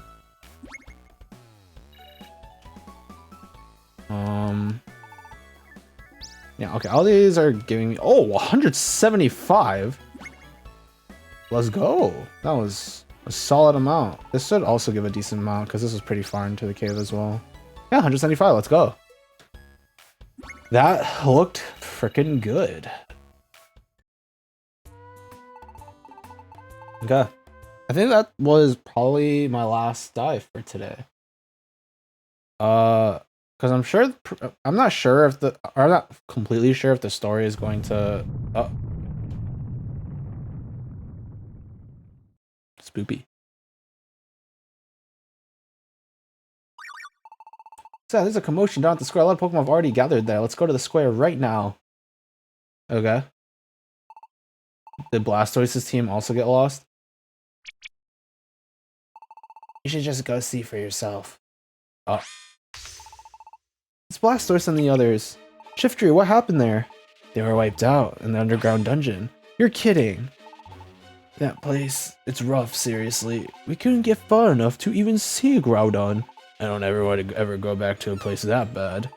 Yeah, okay, all these are giving me... Oh, 175? Let's go. That was a solid amount. This should also give a decent amount, because this was pretty far into the cave as well. Yeah, 175, let's go. That looked freaking good. Okay. I think that was probably my last dive for today. Because I'm not sure if I'm not completely sure if the story is going to... Oh. Spoopy. So there's a commotion down at the square. A lot of Pokemon have already gathered there. Let's go to the square right now. Okay. Did Blastoise's team also get lost? You should just go see for yourself. Oh. It's Blastoise and the others. Shiftry, what happened there? They were wiped out in the underground dungeon. You're kidding. That place, it's rough, seriously. We couldn't get far enough to even see Groudon. I don't ever want to ever go back to a place that bad.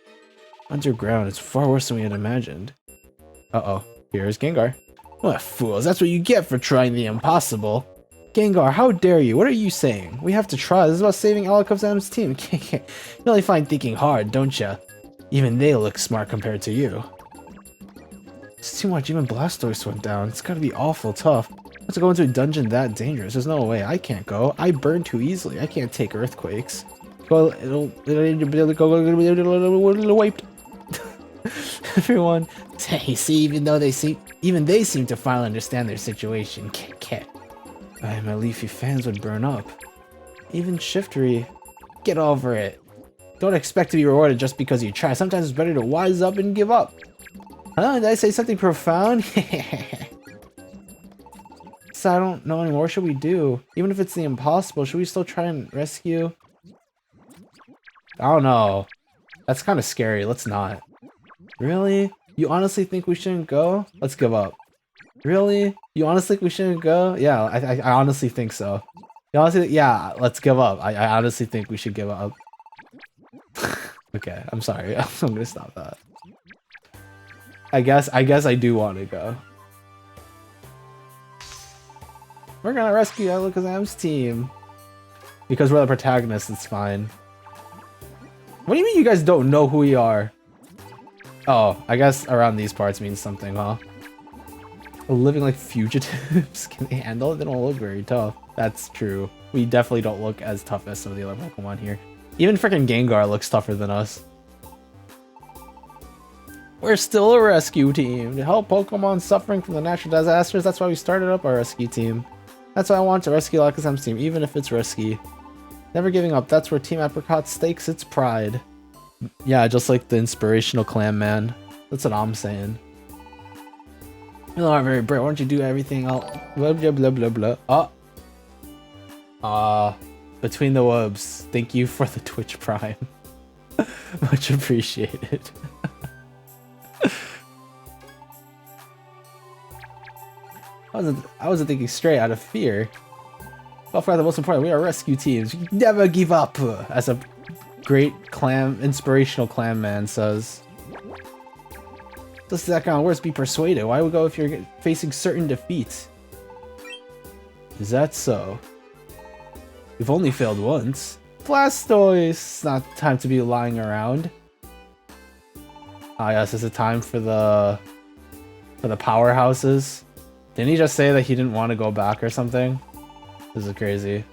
Underground is far worse than we had imagined. Uh-oh, here's Gengar. What fools, that's what you get for trying the impossible. Gengar, how dare you? What are you saying? We have to try. This is about saving Alakazam and his team. You really find thinking hard, don't ya? Even they look smart compared to you. It's too much. Even Blastoise went down. It's gotta be awful tough. What's to go into a dungeon that dangerous? There's no way. I can't go. I burn too easily. I can't take earthquakes. Well, it'll go wiped. Everyone. You see, even they seem to finally understand their situation. My Leafy fans would burn up. Even Shiftry. Get over it. Don't expect to be rewarded just because you try. Sometimes it's better to wise up and give up. Huh? Did I say something profound? So I don't know anymore. What should we do? Even if it's the impossible, should we still try and rescue? I don't know. That's kind of scary. Let's not. Really? You honestly think we shouldn't go? Let's give up. Really? You honestly think we shouldn't go? Yeah, I honestly think so. You honestly, yeah, let's give up. I honestly think we should give up. Okay, I'm sorry. I'm gonna stop that. I guess I do want to go. We're gonna rescue Alakazam's team. Because we're the protagonists, it's fine. What do you mean you guys don't know who we are? Oh, I guess around these parts means something, huh? Living like fugitives. Can they handle it? They don't look very tough. That's true. We definitely don't look as tough as some of the other Pokemon here. Even freaking Gengar looks tougher than us. We're still a rescue team to help Pokemon suffering from the natural disasters. That's why we started up our rescue team. That's why I want to rescue Alakazam's team, even if it's risky. Never giving up. That's where Team Apricot stakes its pride. Yeah, just like the inspirational clam man. That's what I'm saying. You are very brave. Why don't you do everything else? Blah blah blah blah blah. Oh. Between the wubs. Thank you for the Twitch Prime. Much appreciated. I wasn't thinking straight out of fear. Well, for the most important, we are rescue teams. You never give up, as a great inspirational clam man says. Does that kind of words be persuaded? Why would go if you're facing certain defeat? Is that so? You've only failed once. Blastoise! It's not time to be lying around. Ah yes, it's a time for the powerhouses. Didn't he just say that he didn't want to go back or something? This is crazy.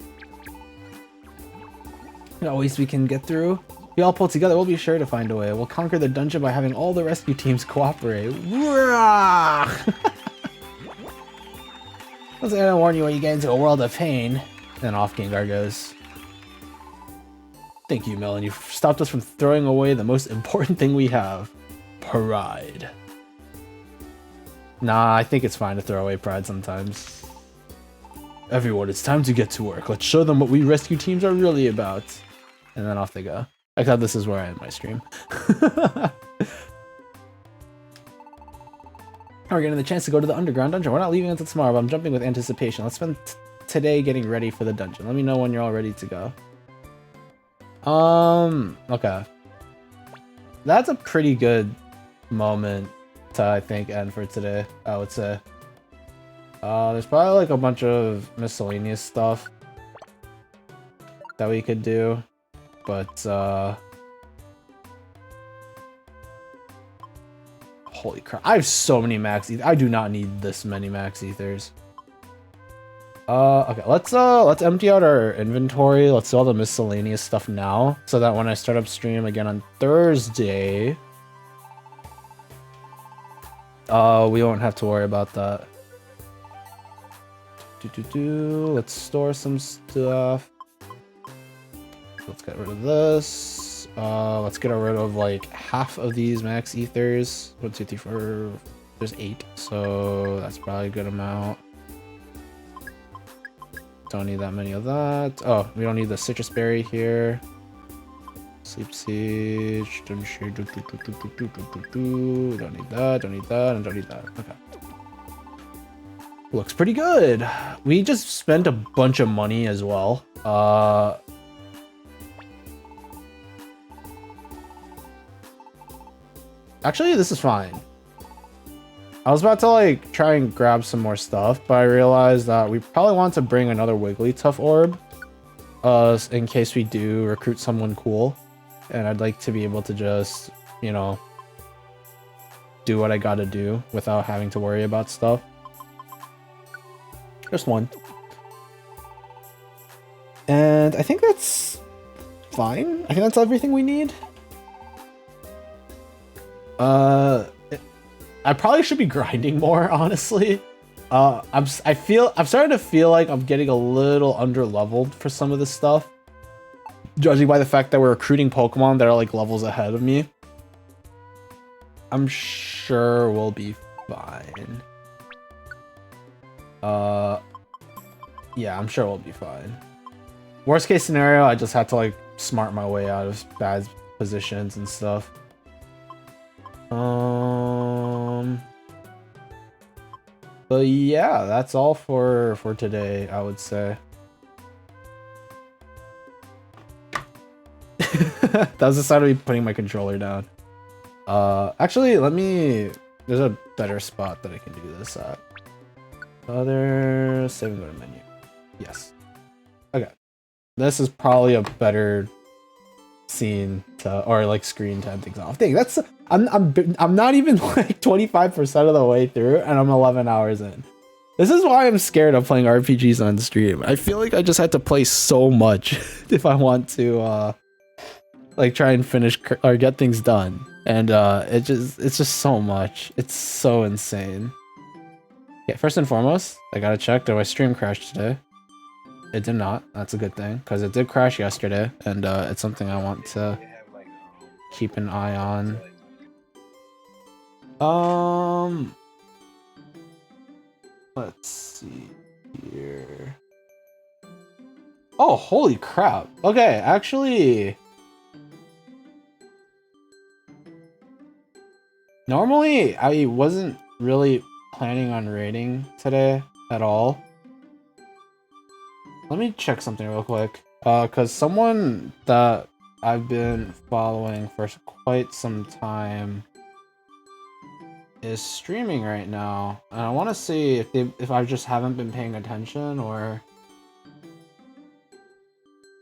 Always we can get through. We all pull together, we'll be sure to find a way. We'll conquer the dungeon by having all the rescue teams cooperate. I was gonna warn you when you get into a world of pain. Then off Gengar goes. Thank you, Melon. You've stopped us from throwing away the most important thing we have. Pride. Nah, I think it's fine to throw away pride sometimes. Everyone, it's time to get to work. Let's show them what we rescue teams are really about. And then off they go. I thought this is where I end my stream. We're getting the chance to go to the underground dungeon. We're not leaving until tomorrow, but I'm jumping with anticipation. Let's spend today getting ready for the dungeon. Let me know when you're all ready to go. Okay. That's a pretty good moment to, I think, end for today, I would say. There's probably like a bunch of miscellaneous stuff that we could do, but holy crap, I have so many max ethers. I do not need this many max ethers. Okay, let's empty out our inventory. Let's do all the miscellaneous stuff now, so that when I start up stream again on Thursday, we won't have to worry about that. Let's store some stuff. Let's get rid of this. Let's get rid of like half of these max ethers. 1, 2, 3, 4. There's 8, so that's probably a good amount. Don't need that many of that. Oh, we don't need the citrus berry here. Sleep siege. Don't need that. Don't need that. And don't need that. Okay. Looks pretty good. We just spent a bunch of money as well. Actually, this is fine. I was about to like try and grab some more stuff, but I realized that we probably want to bring another Wigglytuff orb, in case we do recruit someone cool, and I'd like to be able to just, you know, do what I gotta do without having to worry about stuff. Just one. And I think that's fine. I think that's everything we need. I probably should be grinding more, honestly. I'm starting to feel like I'm getting a little under-leveled for some of this stuff, judging by the fact that we're recruiting Pokemon that are like levels ahead of me. I'm sure we'll be fine. Yeah, I'm sure we'll be fine. Worst case scenario, I just had to like smart my way out of bad positions and stuff. But yeah, that's all for today, I would say. That was the sound of me putting my controller down. Actually, there's a better spot that I can do this at. Save and go to menu. Yes. Okay. This is probably a better scene or like screen to end things off. Dang, I'm not even like 25% of the way through and I'm 11 hours in. This is why I'm scared of playing RPGs on stream. I feel like I just had to play so much if I want to like try and finish or get things done. And it's just so much. It's so insane. Okay, first and foremost, I gotta check, did my stream crash today? It did not. That's a good thing, because it did crash yesterday, and it's something I want to keep an eye on. Let's see here. Oh, holy crap. Okay, actually... Normally, I wasn't really planning on raiding today at all. Let me check something real quick. Because someone that I've been following for quite some time is streaming right now, and I want to see if I just haven't been paying attention or...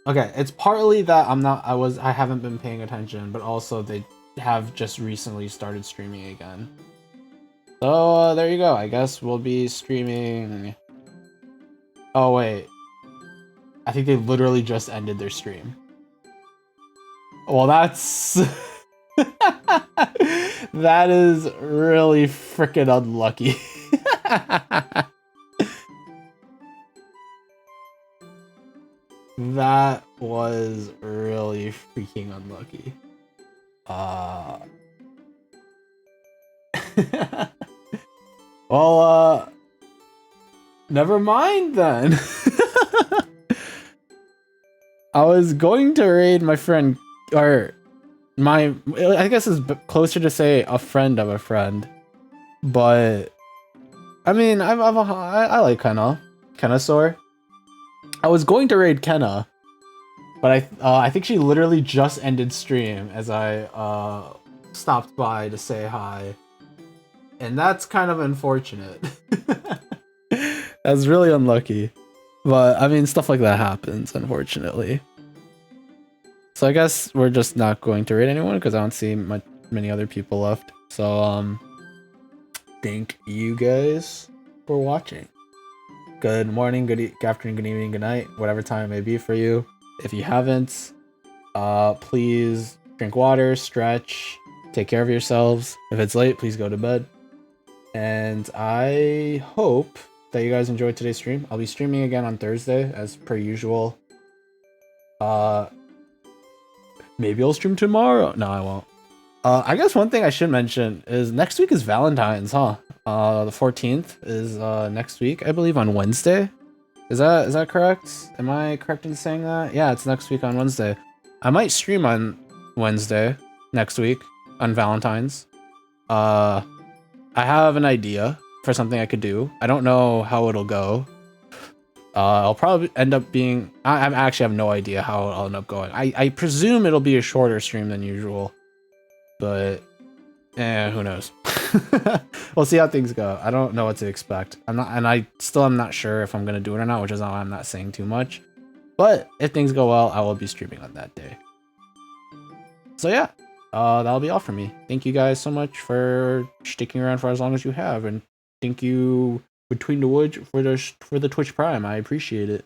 Okay, it's partly that I haven't been paying attention, but also they have just recently started streaming again. So there you go. I guess we'll be streaming. Oh wait, I think they literally just ended their stream. Well, that's that is really freaking unlucky. That was really freaking unlucky. Well, never mind then. I was going to raid my friend, or I guess it's closer to say a friend of a friend, but I mean, I like Kenna-saur. I was going to raid Kenna, but I think she literally just ended stream as I stopped by to say hi, and that's kind of unfortunate. That's really unlucky, but I mean, stuff like that happens, unfortunately. So I guess we're just not going to raid anyone because I don't see many other people left. So thank you guys for watching. Good morning, good afternoon, good evening, good night, whatever time it may be for you. If you haven't, please drink water, stretch, take care of yourselves. If it's late, please go to bed. And I hope that you guys enjoyed today's stream. I'll be streaming again on Thursday as per usual. Maybe I'll stream tomorrow. No, I won't. I guess one thing I should mention is next week is Valentine's, huh? The 14th is next week, I believe, on Wednesday. Is that correct? Am I correct in saying that? Yeah, it's next week on Wednesday. I might stream on Wednesday next week on Valentine's. I have an idea for something I could do. I don't know how it'll go. I'll probably end up being... I actually have no idea how it'll end up going. I presume it'll be a shorter stream than usual. But... who knows? We'll see how things go. I don't know what to expect. I still am not sure if I'm going to do it or not, which is why I'm not saying too much. But if things go well, I will be streaming on that day. So yeah, that'll be all for me. Thank you guys so much for sticking around for as long as you have. And thank you... Between the Woods for the Twitch Prime. I appreciate it.